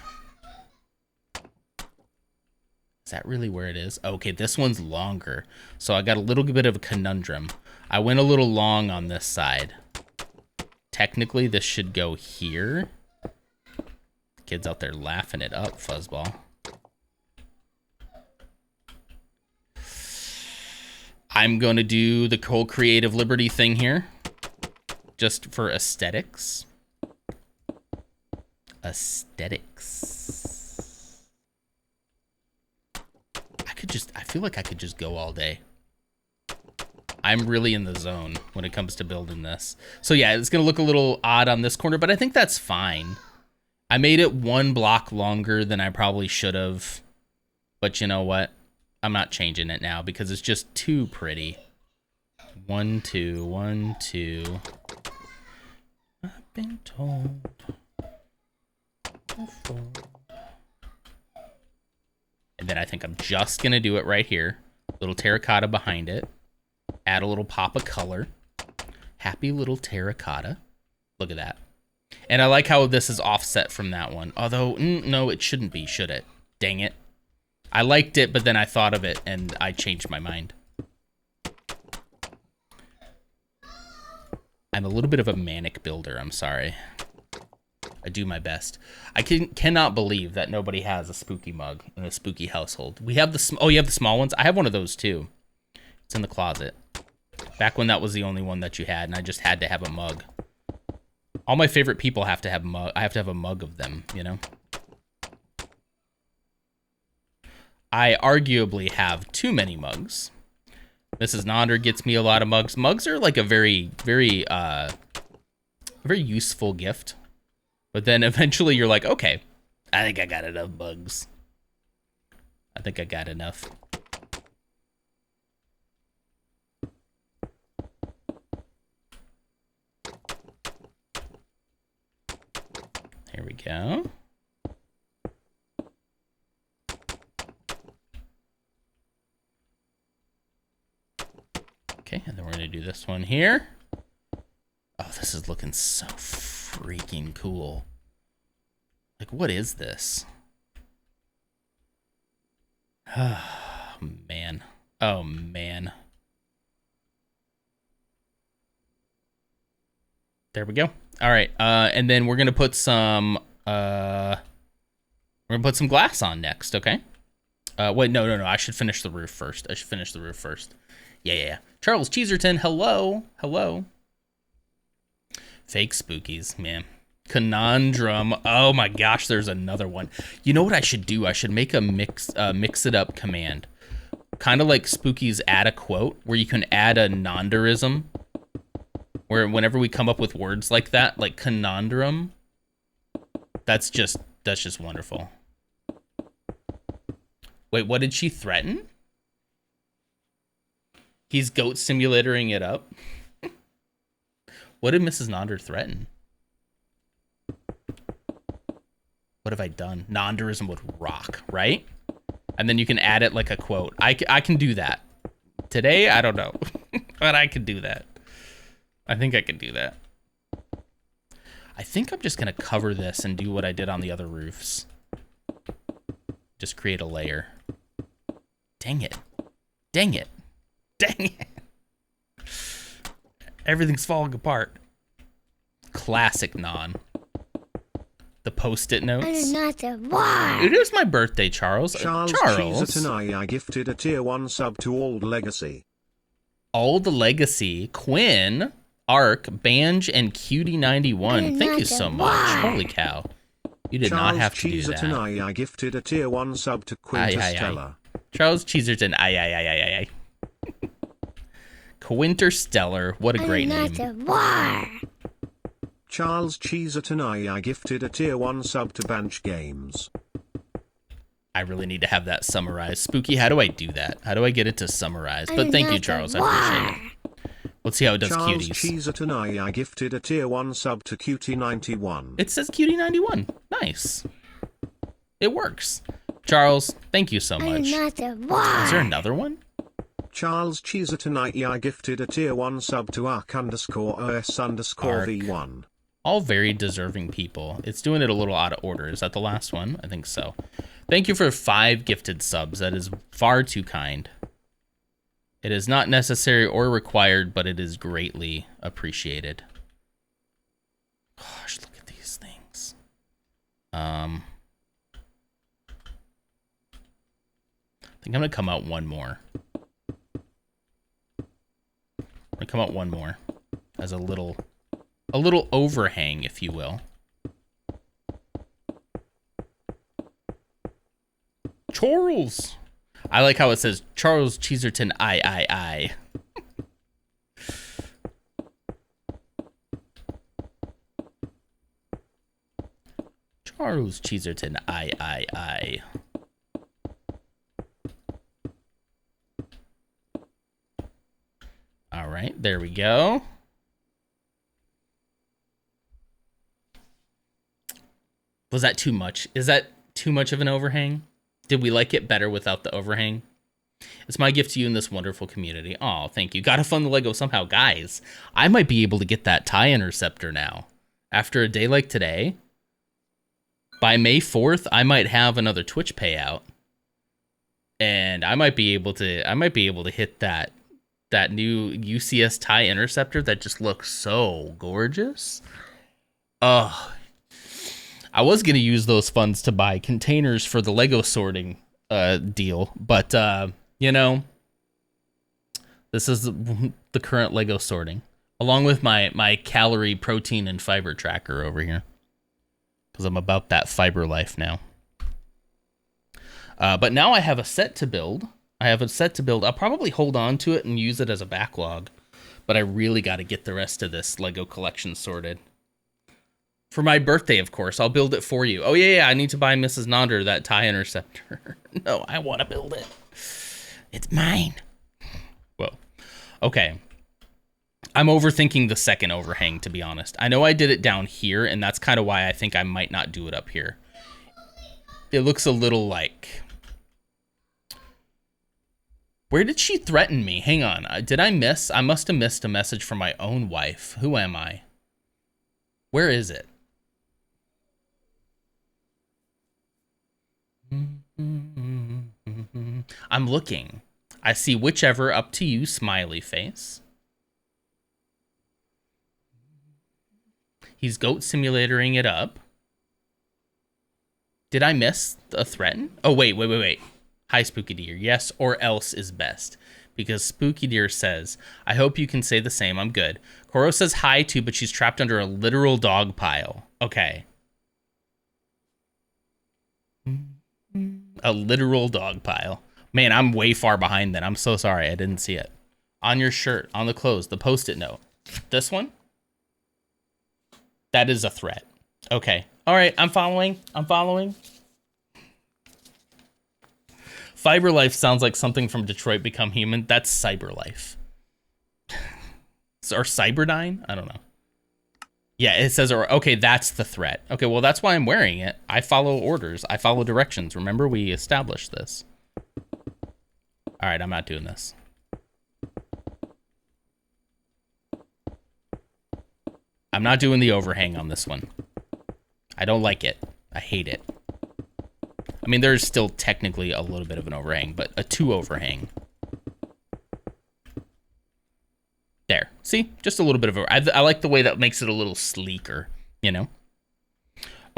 Is that really where it is? Okay, this one's longer. So I got a little bit of a conundrum. I went a little long on this side. Technically, this should go here. Kids out there laughing it up, Fuzzball. I'm going to do the whole creative liberty thing here. Just for aesthetics. Aesthetics. I feel like I could just go all day. I'm really in the zone when it comes to building this. So yeah, it's going to look a little odd on this corner, but I think that's fine. I made it one block longer than I probably should have. But you know what? I'm not changing it now because it's just too pretty. 1, 2, 1, 2. I've been told before. And then I think I'm just going to do it right here. Little terracotta behind it. Add a little pop of color. Happy little terracotta. Look at that. And I like how this is offset from that one. Although, no, it shouldn't be, should it? Dang it. I liked it, but then I thought of it, and I changed my mind. I'm a little bit of a manic builder, I'm sorry. I do my best. I cannot believe that nobody has a spooky mug in a spooky household. We have the... Oh, you have the small ones? I have one of those, too. It's in the closet. Back when that was the only one that you had, and I just had to have a mug. All my favorite people have to have mug. I have to have a mug of them, you know? I arguably have too many mugs. Mrs. Nonder gets me a lot of mugs. Mugs are like a very useful gift. But then eventually you're like, okay, I think I got enough mugs. I think I got enough. Here we go. Okay, and then we're gonna do this one here. Oh, this is looking so freaking cool. Like, what is this? Oh, man. Oh, man. There we go. All right, and then we're gonna put some glass on next, okay? Wait, no. I should finish the roof first. Yeah. Charles Cheeserton, hello. Fake spookies, man. Conundrum. Oh my gosh, there's another one. You know what I should do? I should make a mix it up command. Kind of like Spookies add a quote, where you can add a nonderism. Where whenever we come up with words like that, like conundrum, that's just wonderful. Wait, what did she threaten? He's goat simulatoring it up. What did Mrs. Nonder threaten? What have I done? Nonderism would rock, right? And then you can add it like a quote. I can do that. Today, I don't know. But I can do that. I think I can do that. I think I'm just going to cover this and do what I did on the other roofs. Just create a layer. Dang it. Everything's falling apart. Classic non. The Post-it notes. Another war. It is my birthday, Charles. Charles Cheeser I gifted a tier 1 sub to Old Legacy. Old Legacy, Quinn, Ark, Banj, and Cutie91. Thank you so much. Holy cow. You did not have to do that. Charles Cheeser I gifted a tier 1 sub to Quinterstellar. Charles Cheeserton, aye. Quinterstellar, what a great name. War. Charles Cheeser I gifted a tier 1 sub to Banch Games. I really need to have that summarized. Spooky, how do I do that? How do I get it to summarize? But thank you, Charles. I appreciate it. Let's see how it does Charles cuties. Cheeser I gifted a tier 1 sub to Cutie91. It says Cutie91. Nice. It works. Charles, thank you so much. Another war. Is there another one? Charles Cheeser I gifted a tier 1 sub to Ark_OS_V1. All very deserving people. It's doing it a little out of order. Is that the last one? I think so. Thank you for 5 gifted subs. That is far too kind. It is not necessary or required, but it is greatly appreciated. Gosh, look at these things. I think I'm gonna come out one more. As a little overhang, if you will. Charles. I like how it says Charles Cheeserton I. Charles Cheeserton I. All right, there we go. Was that too much? Is that too much of an overhang? Did we like it better without the overhang? It's my gift to you in this wonderful community. Oh, thank you. Gotta fund the Lego somehow. Guys, I might be able to get that tie interceptor now. After a day like today, by May 4th, I might have another Twitch payout. And I might be able to hit that new UCS tie interceptor that just looks so gorgeous. Oh, I was going to use those funds to buy containers for the Lego sorting deal, but, you know, this is the current Lego sorting, along with my calorie, protein, and fiber tracker over here, because I'm about that fiber life now. But now I have a set to build. I'll probably hold on to it and use it as a backlog, but I really got to get the rest of this Lego collection sorted. For my birthday, of course. I'll build it for you. Oh, yeah, I need to buy Mrs. Nonder that tie interceptor. No, I want to build it. It's mine. Whoa. Okay. I'm overthinking the second overhang, to be honest. I know I did it down here, and that's kind of why I think I might not do it up here. It looks a little like... Where did she threaten me? Hang on. Did I miss? I must have missed a message from my own wife. Who am I? Where is it? I'm looking. I see whichever, up to you, smiley face. He's goat simulatoring it up. Did I miss a threaten? Oh, wait. Hi, Spooky Deer. Yes or else is best. Because Spooky Deer says, I hope you can say the same. I'm good. Koro says hi too, but she's trapped under a literal dog pile. Okay. A literal dog pile. Man, I'm way far behind then. I'm so sorry. I didn't see it. On your shirt, on the clothes, the Post-it note. This one? That is a threat. Okay. All right. I'm following. Fiber Life sounds like something from Detroit Become Human. That's Cyber Life. Or Cyberdyne? I don't know. Yeah, it says, okay, that's the threat. Okay, well, that's why I'm wearing it. I follow orders. I follow directions. Remember, we established this. All right, I'm not doing this. I'm not doing the overhang on this one. I don't like it. I hate it. I mean, there's still technically a little bit of an overhang, but a 2 overhang. There. See? Just a little bit of a... I like the way that makes it a little sleeker, you know?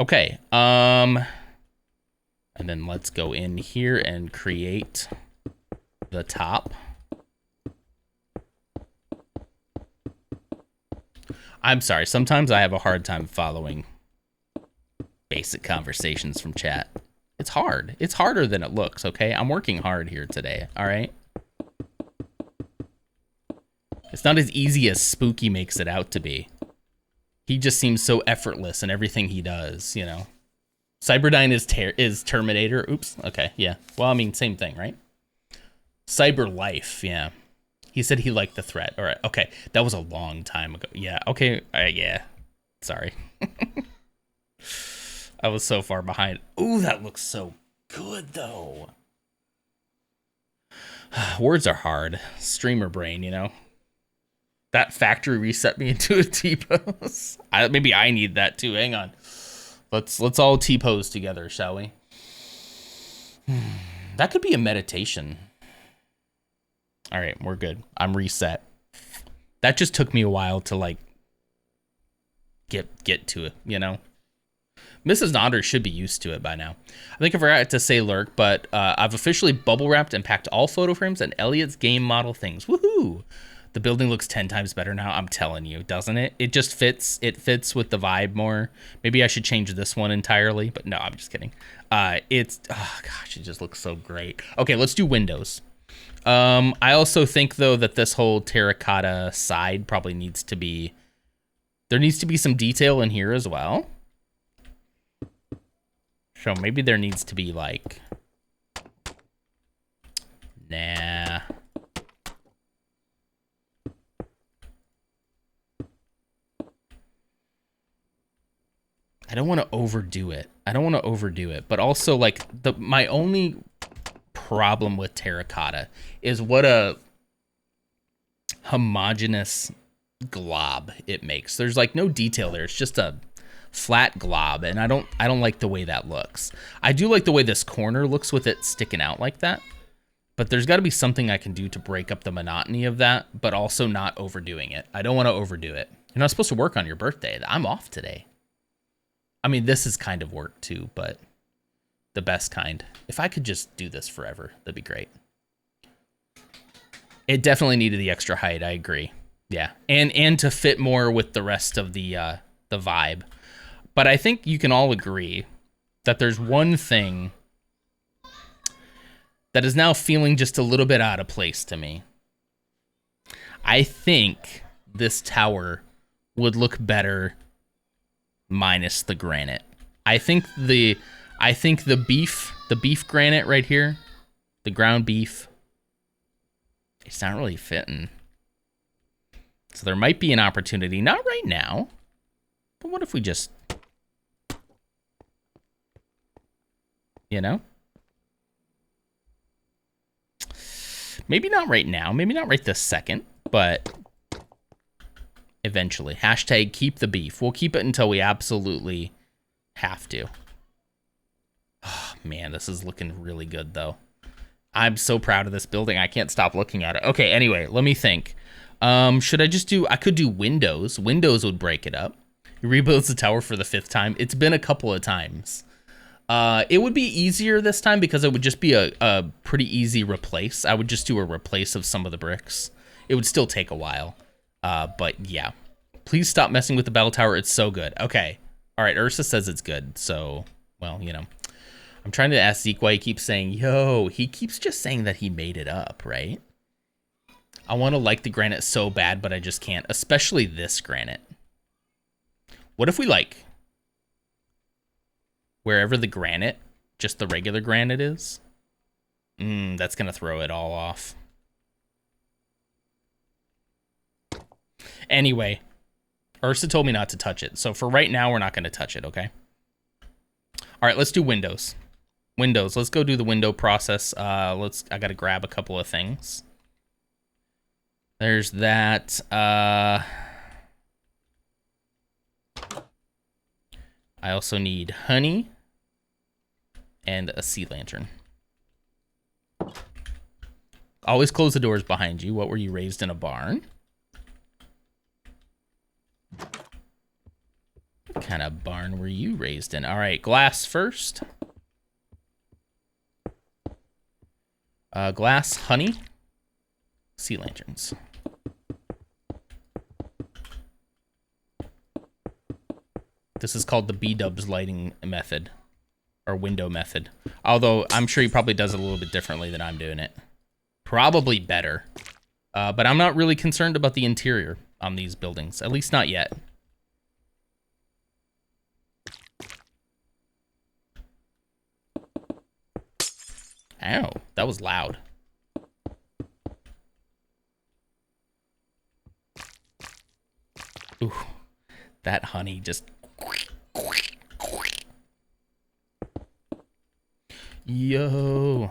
Okay. And then let's go in here and create the top. I'm sorry. Sometimes I have a hard time following basic conversations from chat. It's hard. It's harder than it looks, okay? I'm working hard here today, all right? It's not as easy as Spooky makes it out to be. He just seems so effortless in everything he does, you know? Cyberdyne is Terminator. Oops. Okay, yeah. Well, I mean, same thing, right? Cyber Life, yeah. He said he liked the threat. All right, okay. That was a long time ago. Yeah, okay. Yeah. Sorry. I was so far behind. Ooh, that looks so good, though. Words are hard. Streamer brain, you know? That factory reset me into a T-pose. Maybe I need that, too. Hang on. Let's all T-pose together, shall we? That could be a meditation. All right, we're good. I'm reset. That just took me a while to, like, get to it, you know? Mrs. Nodder should be used to it by now. I think I forgot to say lurk, but I've officially bubble wrapped and packed all photo frames and Elliot's game model things. Woohoo! The building looks 10 times better now. I'm telling you, doesn't it? It just fits. It fits with the vibe more. Maybe I should change this one entirely, but no, I'm just kidding. Oh gosh, it just looks so great. Okay, let's do windows. I also think though that this whole terracotta side probably needs to be, there needs to be some detail in here as well. So maybe there needs to be like, nah. I don't want to overdo it. But also like my only problem with terracotta is what a homogeneous glob it makes. There's like no detail there. It's just a flat glob, and I don't like the way that looks. I do like the way this corner looks with it sticking out like that, but there's got to be something I can do to break up the monotony of that, but also not overdoing it. I don't want to overdo it. You're not supposed to work on your birthday. I'm off today. I mean, this is kind of work too, but the best kind. If I could just do this forever, that'd be great. It definitely needed the extra height. I agree. Yeah, and to fit more with the rest of the vibe. But I think you can all agree that there's one thing that is now feeling just a little bit out of place to me. I think this tower would look better minus the granite. I think the beef granite right here, the ground beef, it's not really fitting. So there might be an opportunity, not right now, but what if we just, you know? Maybe not right now, maybe not right this second, but eventually. Hashtag keep the beef. We'll keep it until we absolutely have to. Oh, man, this is looking really good, though. I'm so proud of this building. I can't stop looking at it. Okay, anyway, let me think. Should I just do... I could do windows. Windows would break it up. He rebuilds the tower for the 5th time. It's been a couple of times. It would be easier this time because it would just be a pretty easy replace. I would just do a replace of some of the bricks. It would still take a while. But yeah, please stop messing with the bell tower. It's so good. Okay. All right. Ursa says it's good. So, well, you know, I'm trying to ask Zeke why he keeps saying, yo, he keeps just saying that he made it up, right? I want to like the granite so bad, but I just can't, especially this granite. What if we like wherever the granite, just the regular granite is? That's going to throw it all off. Anyway, Ursa told me not to touch it. So for right now, we're not going to touch it, okay? All right, let's do windows. Windows. Let's go do the window process. I got to grab a couple of things. There's that. I also need honey and a sea lantern. Always close the doors behind you. What were you raised in a barn? What kind of barn were you raised in? All right, glass first. Glass, honey, sea lanterns. This is called the B-dubs lighting method, or window method. Although I'm sure he probably does it a little bit differently than I'm doing it. Probably better. But I'm not really concerned about the interior on these buildings, at least not yet. Ow, that was loud. Ooh, that honey just... Yo.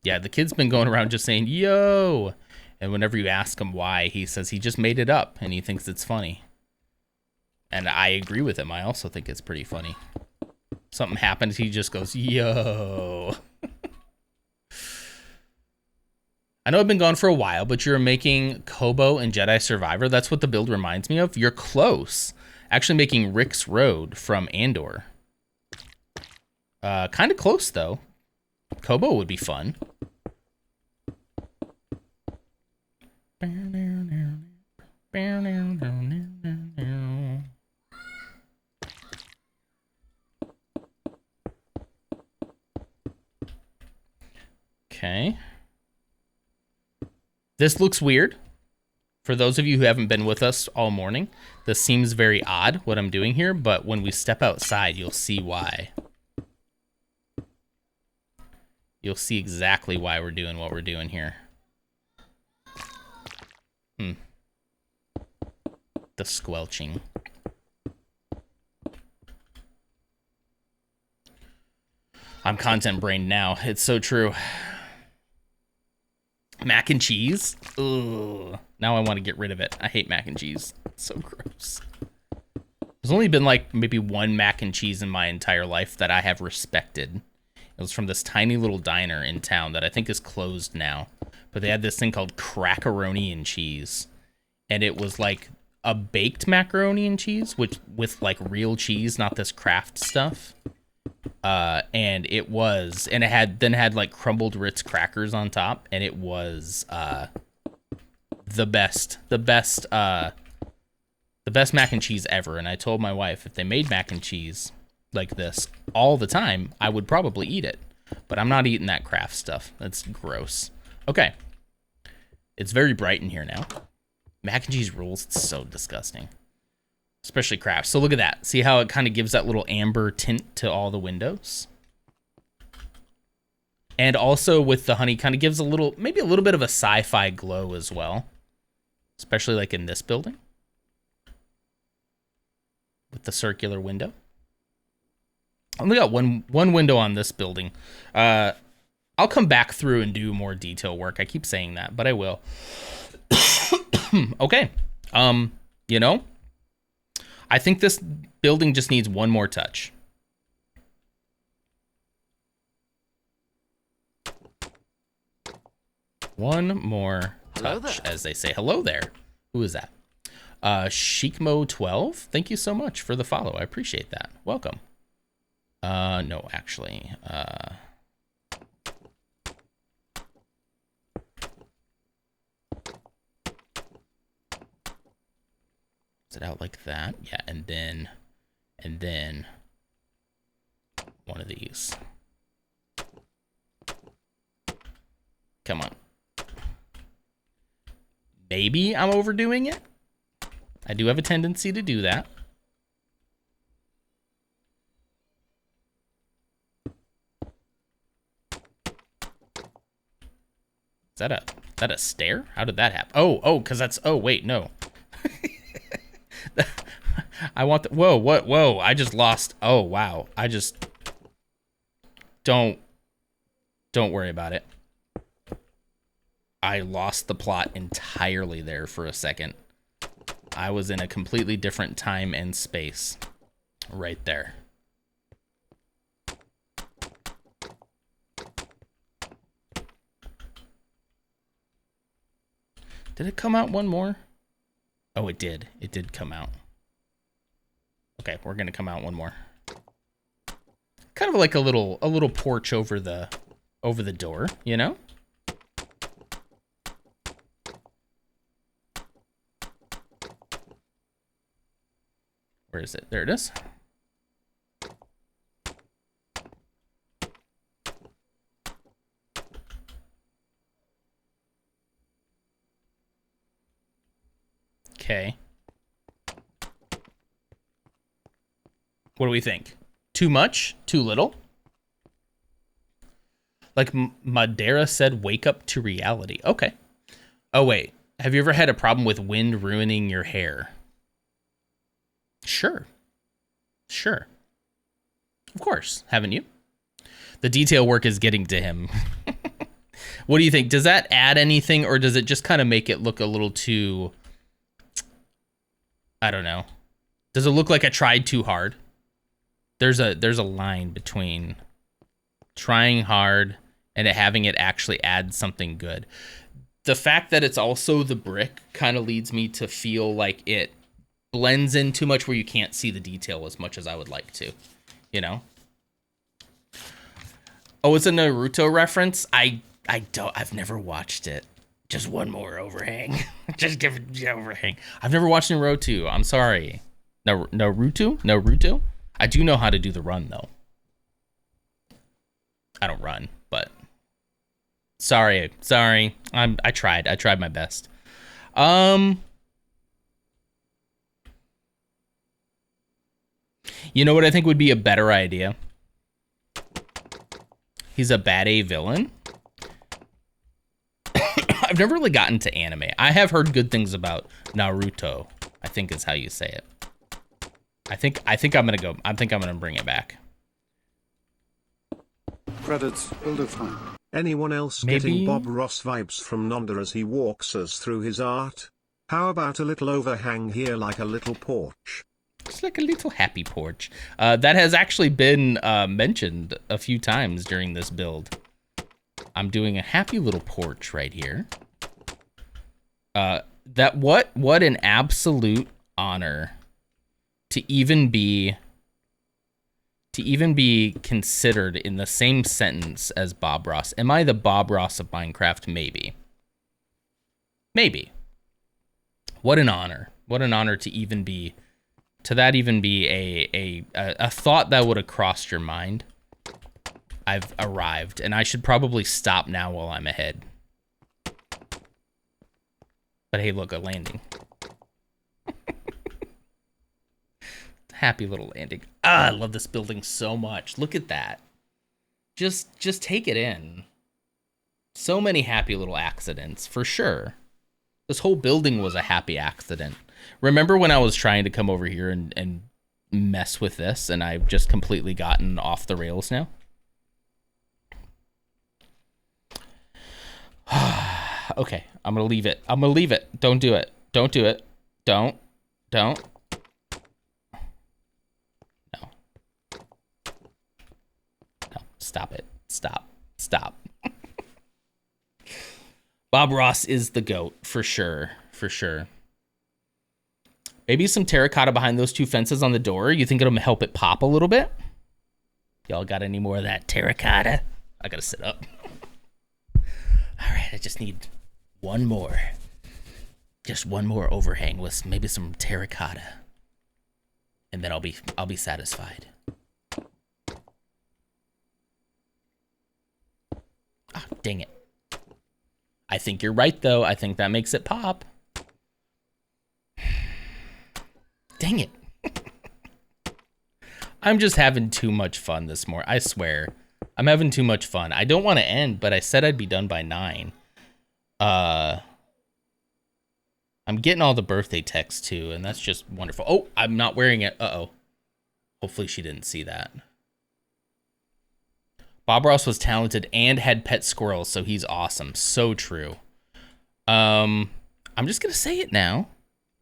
Yeah, the kid's been going around just saying, yo. And whenever you ask him why, he says he just made it up and he thinks it's funny. And I agree with him. I also think it's pretty funny. Something happens, he just goes, yo. I know I've been gone for a while, but you're making Kobo and Jedi Survivor. That's what the build reminds me of. You're close. Actually making Rick's Road from Andor. Kind of close, though. Kobo would be fun. Okay. This looks weird. For those of you who haven't been with us all morning, this seems very odd, what I'm doing here, but when we step outside, you'll see why. You'll see exactly why we're doing what we're doing here. The squelching. I'm content brained now. It's so true. Mac and cheese? Ugh. Now I want to get rid of it. I hate mac and cheese. It's so gross. There's only been like maybe one mac and cheese in my entire life that I have respected. It was from this tiny little diner in town that I think is closed now. But they had this thing called crackaroni and cheese. And it was like a baked macaroni and cheese, which with like real cheese, not this Kraft stuff. And it had like crumbled Ritz crackers on top, and it was the best mac and cheese ever. And I told my wife if they made mac and cheese like this all the time, I would probably eat it. But I'm not eating that Kraft stuff. That's gross. Okay. It's very bright in here now. Mac and cheese rules. It's so disgusting. Especially Kraft. So look at that. See how it kind of gives that little amber tint to all the windows? And also with the honey, kind of gives maybe a little bit of a sci-fi glow as well. Especially like in this building. With the circular window. I only got one window on this building. I'll come back through and do more detail work. I keep saying that, but I will. Okay. You know, I think this building just needs one more touch. One more touch, as they say. Hello there. Who is that? Shikmo12. Thank you so much for the follow. I appreciate that. Welcome. No, actually. Is it out like that? Yeah, and then one of these. Come on. Maybe I'm overdoing it. I do have a tendency to do that. Is that a stair? How did that happen? Oh, because that's, oh, wait, no. I want the, whoa, I just lost, oh, wow. I just, don't worry about it. I lost the plot entirely there for a second. I was in a completely different time and space right there. Did it come out one more? Oh, it did. It did come out. Okay, we're gonna come out one more. Kind of like a little porch over the door, you know? Where is it? There it is. Okay. What do we think? Too much? Too little? Like Madeira said, wake up to reality. Okay. Oh, wait. Have you ever had a problem with wind ruining your hair? Sure. Sure. Of course. Haven't you? The detail work is getting to him. What do you think? Does that add anything, or does it just kind of make it look a little too... I don't know. Does it look like I tried too hard? There's a line between trying hard and having it actually add something good. The fact that it's also the brick kind of leads me to feel like it blends in too much where you can't see the detail as much as I would like to, you know? Oh, it's a Naruto reference? I've never watched it. Just one more overhang. Just give it the overhang. I've never watched Naruto. I'm sorry. Naruto? I do know how to do the run, though. I don't run, but sorry. I tried my best. You know what I think would be a better idea? He's a BDAY villain. I've never really gotten to anime. I have heard good things about Naruto, I think is how you say it. I think I'm gonna bring it back. Credits, build a fan. Anyone else getting Bob Ross vibes from Nanda as he walks us through his art? How about a little overhang here, like a little porch? It's like a little happy porch. That has actually been mentioned a few times during this build. I'm doing a happy little porch right here. What an absolute honor to even be considered in the same sentence as Bob Ross. Am I the Bob Ross of Minecraft? Maybe. What an honor. What an honor to even be a thought that would have crossed your mind. I've arrived, and I should probably stop now while I'm ahead. But hey, look, a landing. Happy little landing. Ah, I love this building so much. Look at that. Just take it in. So many happy little accidents, for sure. This whole building was a happy accident. Remember when I was trying to come over here and mess with this, and I've just completely gotten off the rails now? Okay, I'm gonna leave it. Don't do it. Don't do it. Don't. No. Stop it. Stop. Bob Ross is the GOAT, for sure. Maybe some terracotta behind those two fences on the door. You think it'll help it pop a little bit? Y'all got any more of that terracotta? I gotta sit up. All right, I just need one more. Just one more overhang with maybe some terracotta. And then I'll be satisfied. Ah, dang it. I think you're right, though. I think that makes it pop. Dang it. I'm just having too much fun this morning. I swear. I'm having too much fun. I don't want to end, but I said I'd be done by 9. I'm getting all the birthday texts, too, and that's just wonderful. Oh, I'm not wearing it. Uh-oh. Hopefully she didn't see that. Bob Ross was talented and had pet squirrels, so he's awesome. So true. I'm just going to say it now.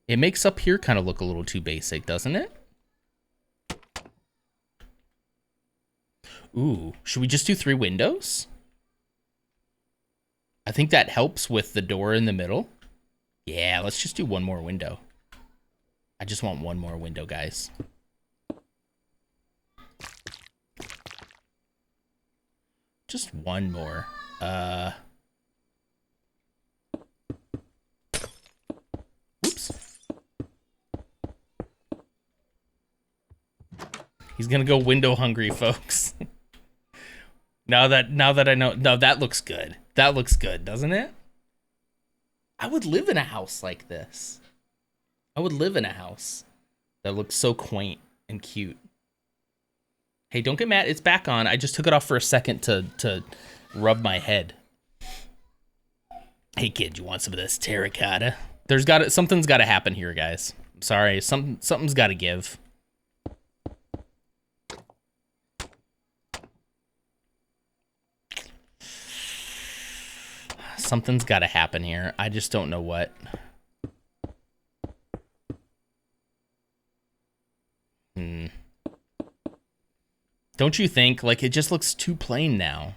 It makes up here kind of look a little too basic, doesn't it? Ooh, should we just do 3 windows? I think that helps with the door in the middle. Yeah, let's just do one more window. I just want one more window, guys. Just one more. Oops. He's gonna go window hungry, folks. now that I know, no, that looks good. That looks good, doesn't it? I would live in a house like this. I would live in a house that looks so quaint and cute. Hey, don't get mad. It's back on. I just took it off for a second to rub my head. Hey, kid, you want some of this terracotta? Something's got to happen here, guys. I'm sorry. Something's got to give. Something's got to happen here. I just don't know what. Don't you think? Like, it just looks too plain now.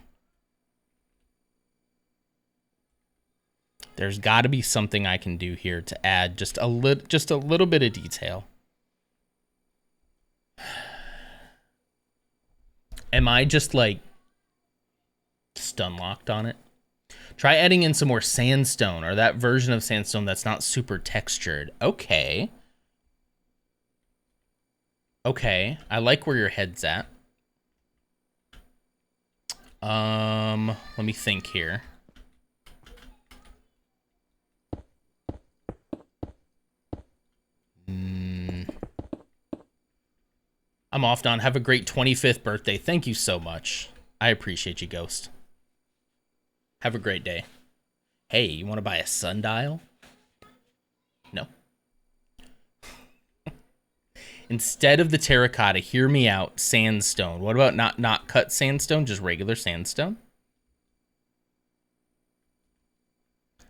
There's got to be something I can do here to add just a little bit of detail. Am I just like stun locked on it? Try adding in some more sandstone, or that version of sandstone that's not super textured. Okay. Okay, I like where your head's at. Let me think here. I'm off, Don. Have a great 25th birthday. Thank you so much. I appreciate you, Ghost. Have a great day. Hey, you want to buy a sundial? No. Instead of the terracotta, hear me out, sandstone. What about not cut sandstone, just regular sandstone?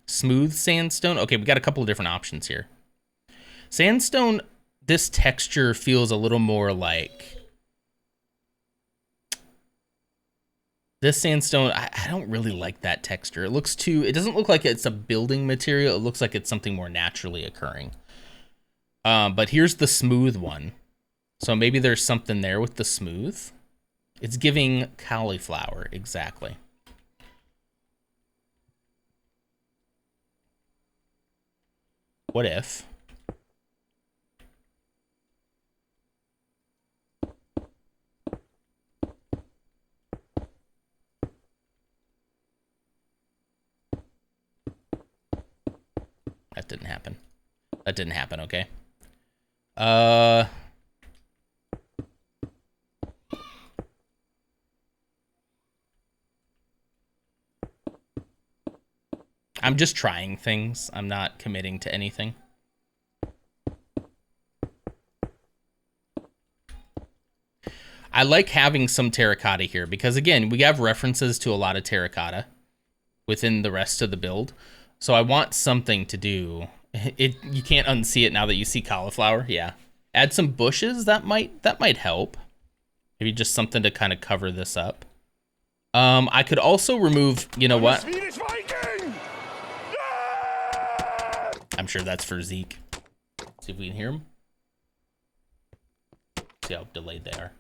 Smooth sandstone? Okay, we got a couple of different options here. Sandstone, this texture feels a little more like... This sandstone, I don't really like that texture. It looks too... It doesn't look like it's a building material. It looks like it's something more naturally occurring. But here's the smooth one. So maybe there's something there with the smooth. It's giving cauliflower, exactly. What if... That didn't happen. That didn't happen, okay. I'm just trying things. I'm not committing to anything. I like having some terracotta here because, again, we have references to a lot of terracotta within the rest of the build. So I want something to do. You can't unsee it now that you see cauliflower. Yeah. Add some bushes. That might help. Maybe just something to kind of cover this up. I could also remove, you know what? I'm sure that's for Zeke. See if we can hear him. See how delayed they are.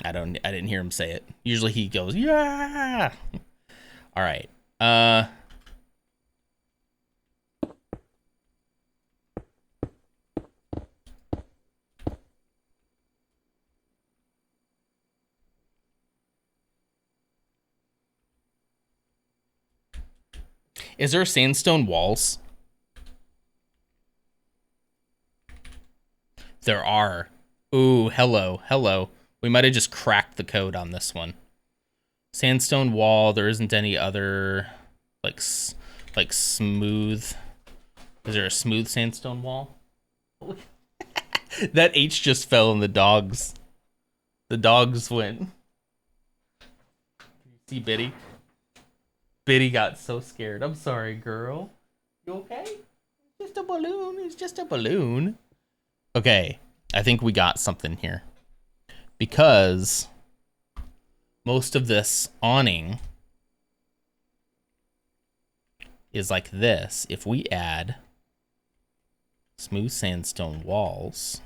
I didn't hear him say it. Usually he goes, yeah. All right. Is there sandstone walls? There are. Ooh, hello. We might have just cracked the code on this one. Sandstone wall. There isn't any other like smooth. Is there a smooth sandstone wall? That H just fell and the dogs went. See Biddy? Biddy got so scared. I'm sorry, girl. You okay? It's just a balloon. It's just a balloon. Okay, I think we got something here. Because most of this awning is like this. If we add smooth sandstone walls,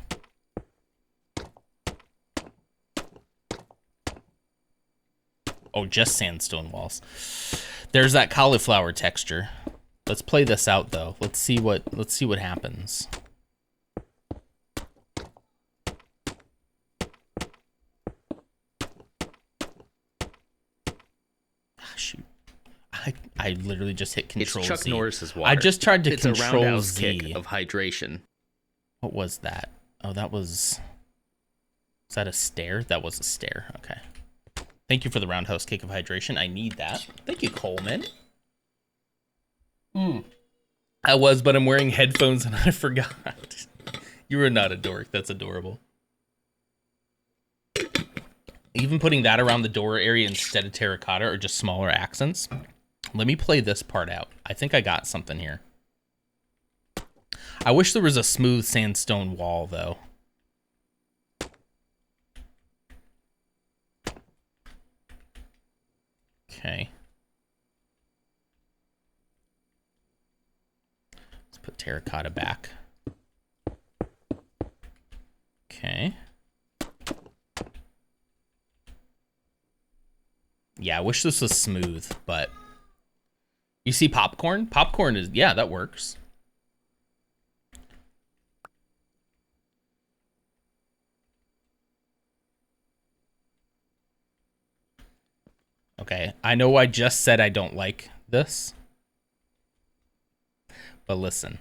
oh, just sandstone walls. There's that cauliflower texture. Let's play this out though. Let's see what happens. Shoot. I literally just hit Control It's Chuck Z. Norris's water. I just tried to it's Control a roundhouse Z. kick of hydration. What was that? Oh, that was... Is that a stair? That was a stair. Okay. Thank you for the roundhouse kick of hydration. I need that. Thank you, Coleman. I was, but I'm wearing headphones and I forgot. You are not a dork. That's adorable. Even putting that around the door area instead of terracotta or just smaller accents. Let me play this part out. I think I got something here. I wish there was a smooth sandstone wall, though. Okay. Let's put terracotta back. Okay. Yeah, I wish this was smooth, but... You see popcorn? Popcorn is... Yeah, that works. Okay, I know I just said I don't like this. But listen.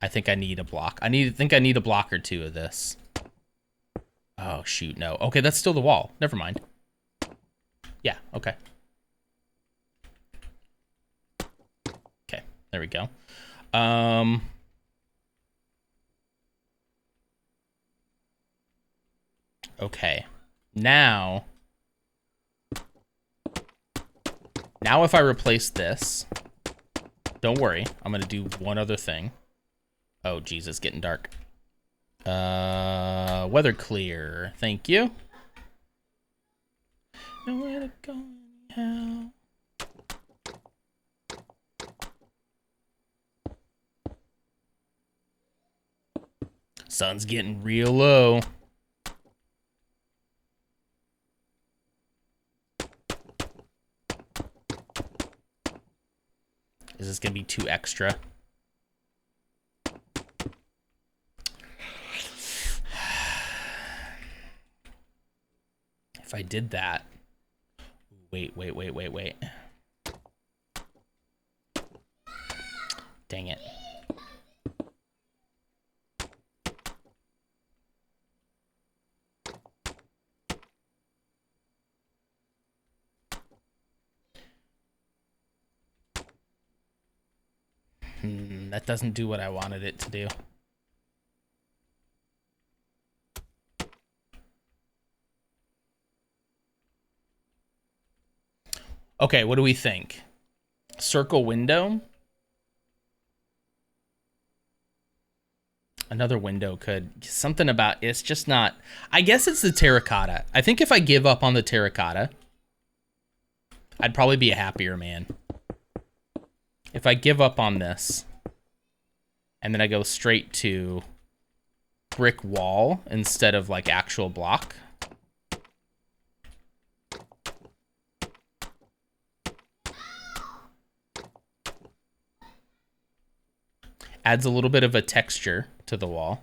I think I need a block. I think I need a block or two of this. Oh, shoot, no. Okay, that's still the wall. Never mind. Yeah, okay. Okay, there we go. Okay. Now if I replace this, don't worry, I'm gonna do one other thing. Oh, geez, it's getting dark. Weather clear. Thank you. Nowhere to go anyhow. Sun's getting real low. Is this gonna be too extra? If I did that. Wait. Dang it. That doesn't do what I wanted it to do. Okay, what do we think? Circle window? Another window could... Something about... It's just not... I guess it's the terracotta. I think if I give up on the terracotta, I'd probably be a happier man. If I give up on this, and then I go straight to brick wall instead of like actual block. Adds a little bit of a texture to the wall.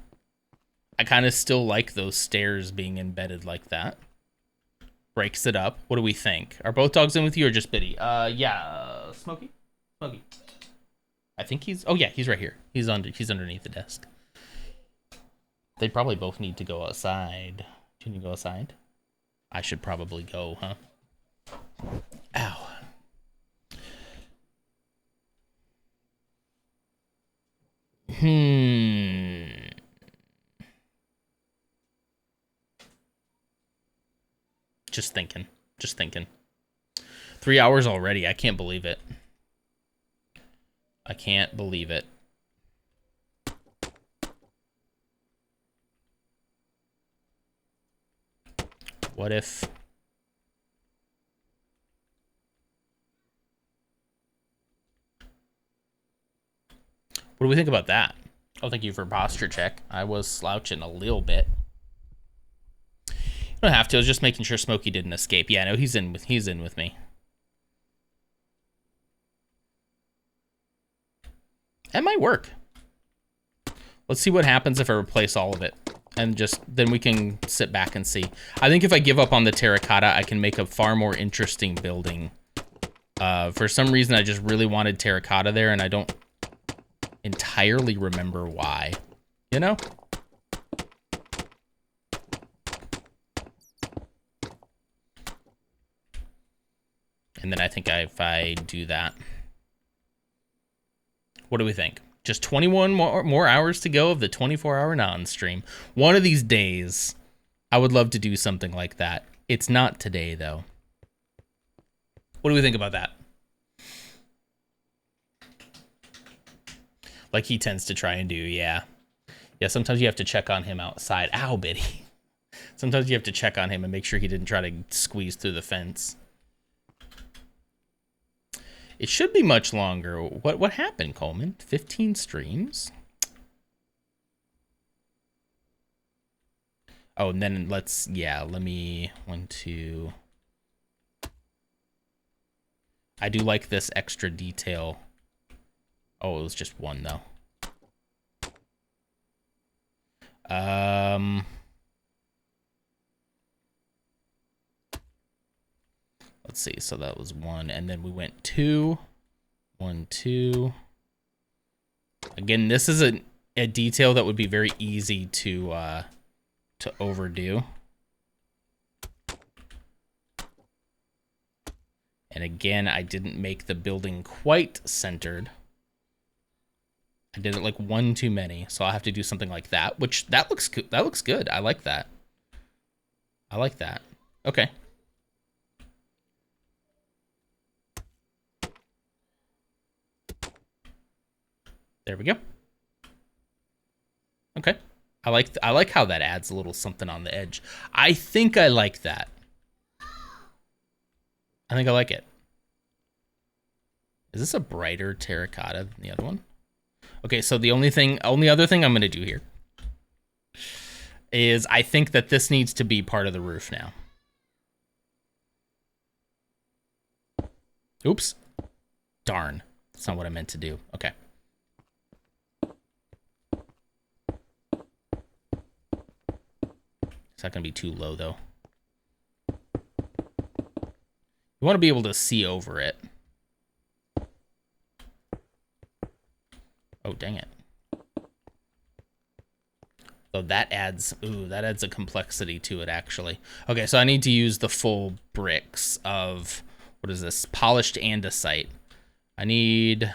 I kind of still like those stairs being embedded like that. Breaks it up. What do we think? Are both dogs in with you or just Biddy? Yeah, Smokey? Smokey. I think he's... Oh, yeah, he's right here. He's underneath the desk. They probably both need to go outside. Can you go outside? I should probably go, huh? Ow. Just thinking. 3 hours already. I can't believe it. I can't believe it. What if... What do we think about that? Oh, thank you for posture check. I was slouching a little bit. You don't have to. I was just making sure Smokey didn't escape. Yeah, no, he's in with me. That might work. Let's see what happens if I replace all of it. And then we can sit back and see. I think if I give up on the terracotta, I can make a far more interesting building. For some reason, I just really wanted terracotta there, and I don't entirely remember why. You know? And then I think if I do that. What do we think? Just 21 more hours to go of the 24-hour non-stream. One of these days, I would love to do something like that. It's not today, though. What do we think about that? Like he tends to try and do, yeah. Yeah, sometimes you have to check on him outside. Ow, Biddy. Sometimes you have to check on him and make sure he didn't try to squeeze through the fence. It should be much longer. What happened, Coleman? 15 streams? Oh, and then let me, 1, 2. I do like this extra detail. Oh, it was just 1 though. Let's see, so that was 1, and then we went 2. 1, 2. Again, this is a detail that would be very easy to overdo. And again, I didn't make the building quite centered. I did it like 1 too many, so I'll have to do something like that, which that looks good. I like that. I like that. Okay. There we go. Okay. I like how that adds a little something on the edge. I think I like that. I think I like it. Is this a brighter terracotta than the other one? Okay, so the only other thing I'm going to do here is I think that this needs to be part of the roof now. Oops. Darn. That's not what I meant to do. Okay. It's not going to be too low, though. You want to be able to see over it. Oh, dang it. So that adds a complexity to it, actually. Okay, so I need to use the full bricks of, what is this? Polished andesite. I need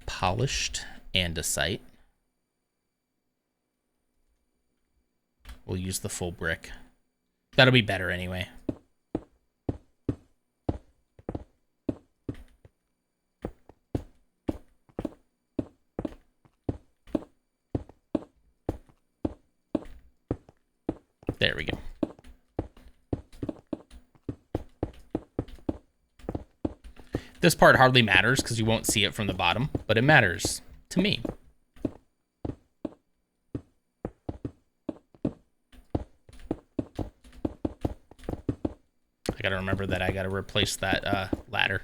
polished andesite. We'll use the full brick. That'll be better anyway. There we go. This part hardly matters because you won't see it from the bottom, but it matters to me. I gotta remember that I gotta replace that ladder.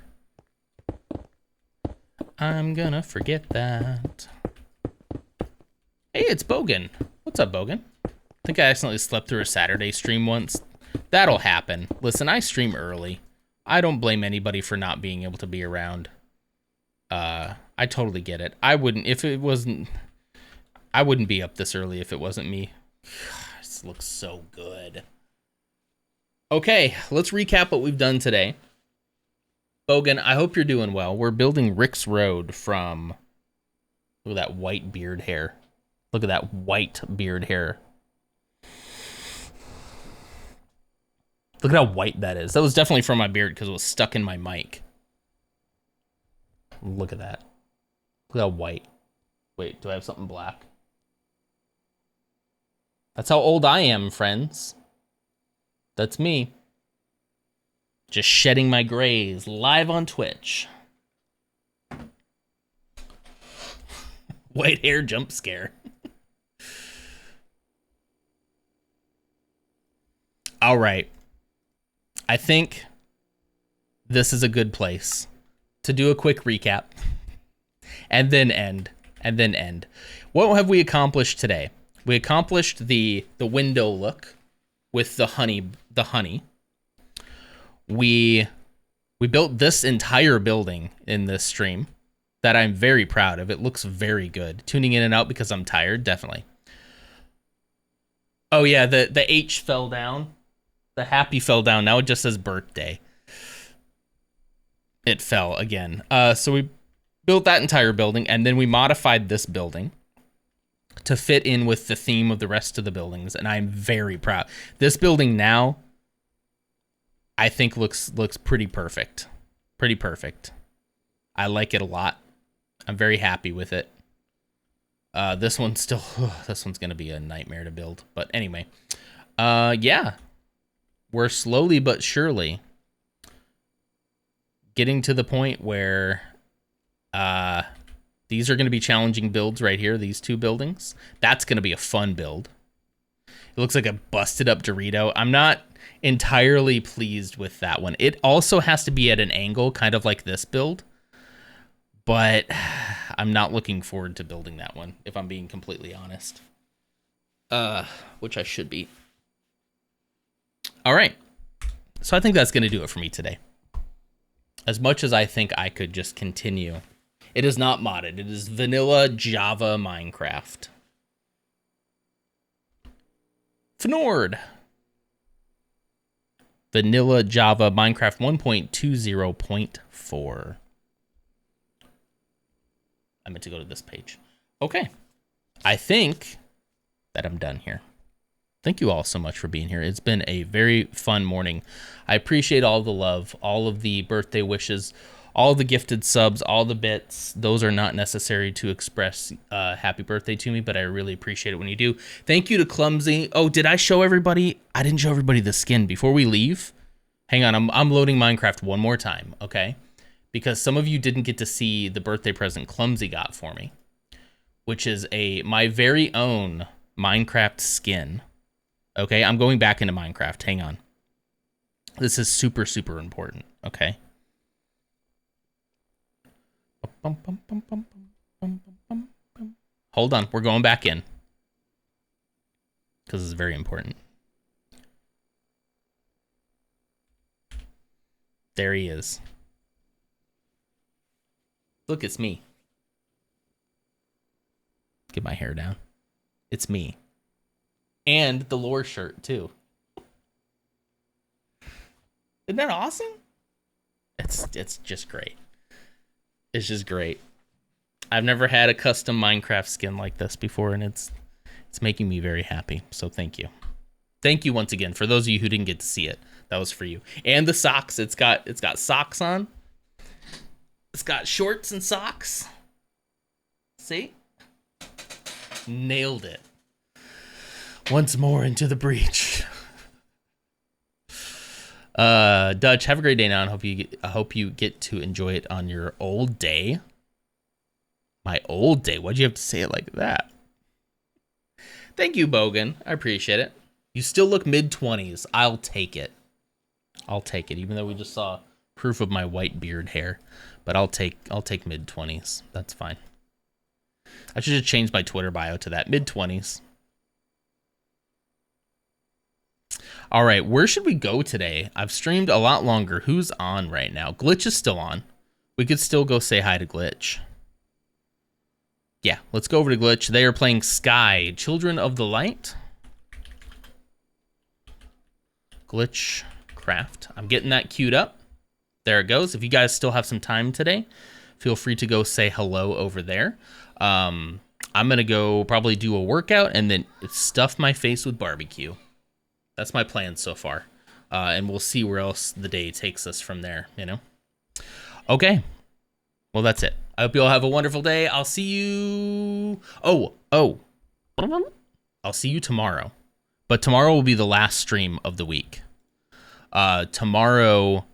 I'm gonna forget that. Hey, it's Bogan. What's up, Bogan? I think I accidentally slept through a Saturday stream once. That'll happen. Listen, I stream early. I don't blame anybody for not being able to be around. I totally get it. I wouldn't be up this early if it wasn't me. God, this looks so good. Okay, let's recap what we've done today. Bogan, I hope you're doing well. We're building Rick's Road from... Look at that white beard hair. Look at that white beard hair. Look at how white that is. That was definitely from my beard because it was stuck in my mic. Look at that. Look how white. Wait, do I have something black? That's how old I am, friends. That's me. Just shedding my grays live on Twitch. White hair jump scare. All right. I think this is a good place to do a quick recap and then end. What have we accomplished today? We accomplished the window look with the honey. We built this entire building in this stream that I'm very proud of. It looks very good. Tuning in and out because I'm tired, definitely. Oh yeah, the H fell down. The happy fell down. Now it just says birthday. It fell again. So we built that entire building, and then we modified this building to fit in with the theme of the rest of the buildings, and I'm very proud. This building now, I think looks pretty perfect. Pretty perfect. I like it a lot. I'm very happy with it. This one's gonna be a nightmare to build. But anyway, yeah, we're slowly but surely getting to the point where these are gonna be challenging builds right here. These two buildings. That's gonna be a fun build. It looks like a busted up Dorito. I'm not entirely pleased with that one. It also has to be at an angle, kind of like this build. But I'm not looking forward to building that one, if I'm being completely honest. Which I should be. All right. So I think that's going to do it for me today. As much as I think I could just continue. It is not modded. It is vanilla Java Minecraft. Fnord. Vanilla Java Minecraft 1.20.4. I meant to go to this page. Okay. I think that I'm done here. Thank you all so much for being here. It's been a very fun morning. I appreciate all the love, all of the birthday wishes, all the gifted subs, all the bits. Those are not necessary to express happy birthday to me, but I really appreciate it when you do. Thank you to Clumsy. Oh, did I show everybody? I didn't show everybody the skin before we leave. Hang on, I'm loading Minecraft one more time, okay? Because some of you didn't get to see the birthday present Clumsy got for me, which is my very own Minecraft skin. Okay, I'm going back into Minecraft. Hang on. This is super, super important, okay? Hold on, we're going back in. Because it's very important. There he is. Look, it's me. Get my hair down. It's me. And the lore shirt, too. Isn't that awesome? It's just great. It's just great. I've never had a custom Minecraft skin like this before, and it's making me very happy. So thank you. Thank you once again. For those of you who didn't get to see it, that was for you. And the socks. It's got socks on. It's got shorts and socks. See? Nailed it. Once more into the breach. Dutch, have a great day now, and I hope you get to enjoy it on your old day. My old day? Why'd you have to say it like that? Thank you, Bogan. I appreciate it. You still look mid-20s. I'll take it. I'll take it, even though we just saw proof of my white beard hair. But I'll take mid-20s. That's fine. I should have changed my Twitter bio to that. Mid-20s. All right, where should we go today? I've streamed a lot longer. Who's on right now? Glitch is still on. We could still go say hi to Glitch. Yeah, let's go over to Glitch. They are playing Sky, Children of the Light. Glitch Craft. I'm getting that queued up. There it goes. If you guys still have some time today, feel free to go say hello over there. I'm going to go probably do a workout and then stuff my face with barbecue. That's my plan so far. And we'll see where else the day takes us from there, you know? Okay. Well, that's it. I hope you all have a wonderful day. I'll see you... Oh. I'll see you tomorrow. But tomorrow will be the last stream of the week. Tomorrow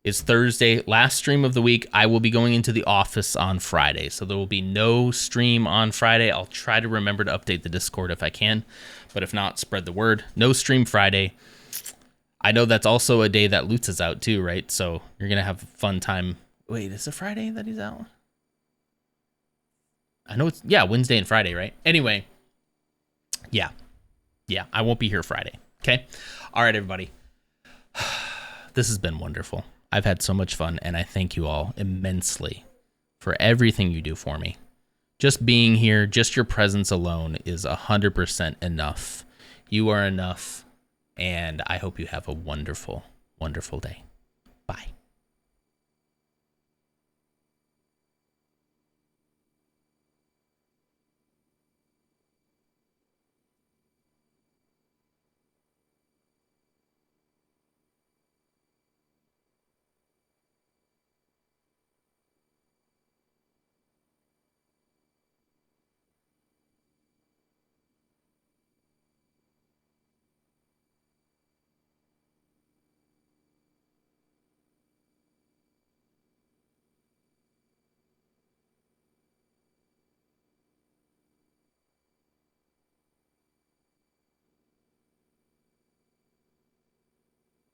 is Thursday. Last stream of the week. I will be going into the office on Friday, so there will be no stream on Friday. I'll try to remember to update the Discord if I can, but if not, spread the word. No stream Friday. I know that's also a day that Lutz is out too, right? So you're going to have a fun time. Wait, is it Friday that he's out? I know it's, yeah, Wednesday and Friday, right? Anyway, yeah, I won't be here Friday. Okay. All right, everybody. This has been wonderful. I've had so much fun, and I thank you all immensely for everything you do for me. Just being here, just your presence alone is 100% enough. You are enough, and I hope you have a wonderful, wonderful day. Bye.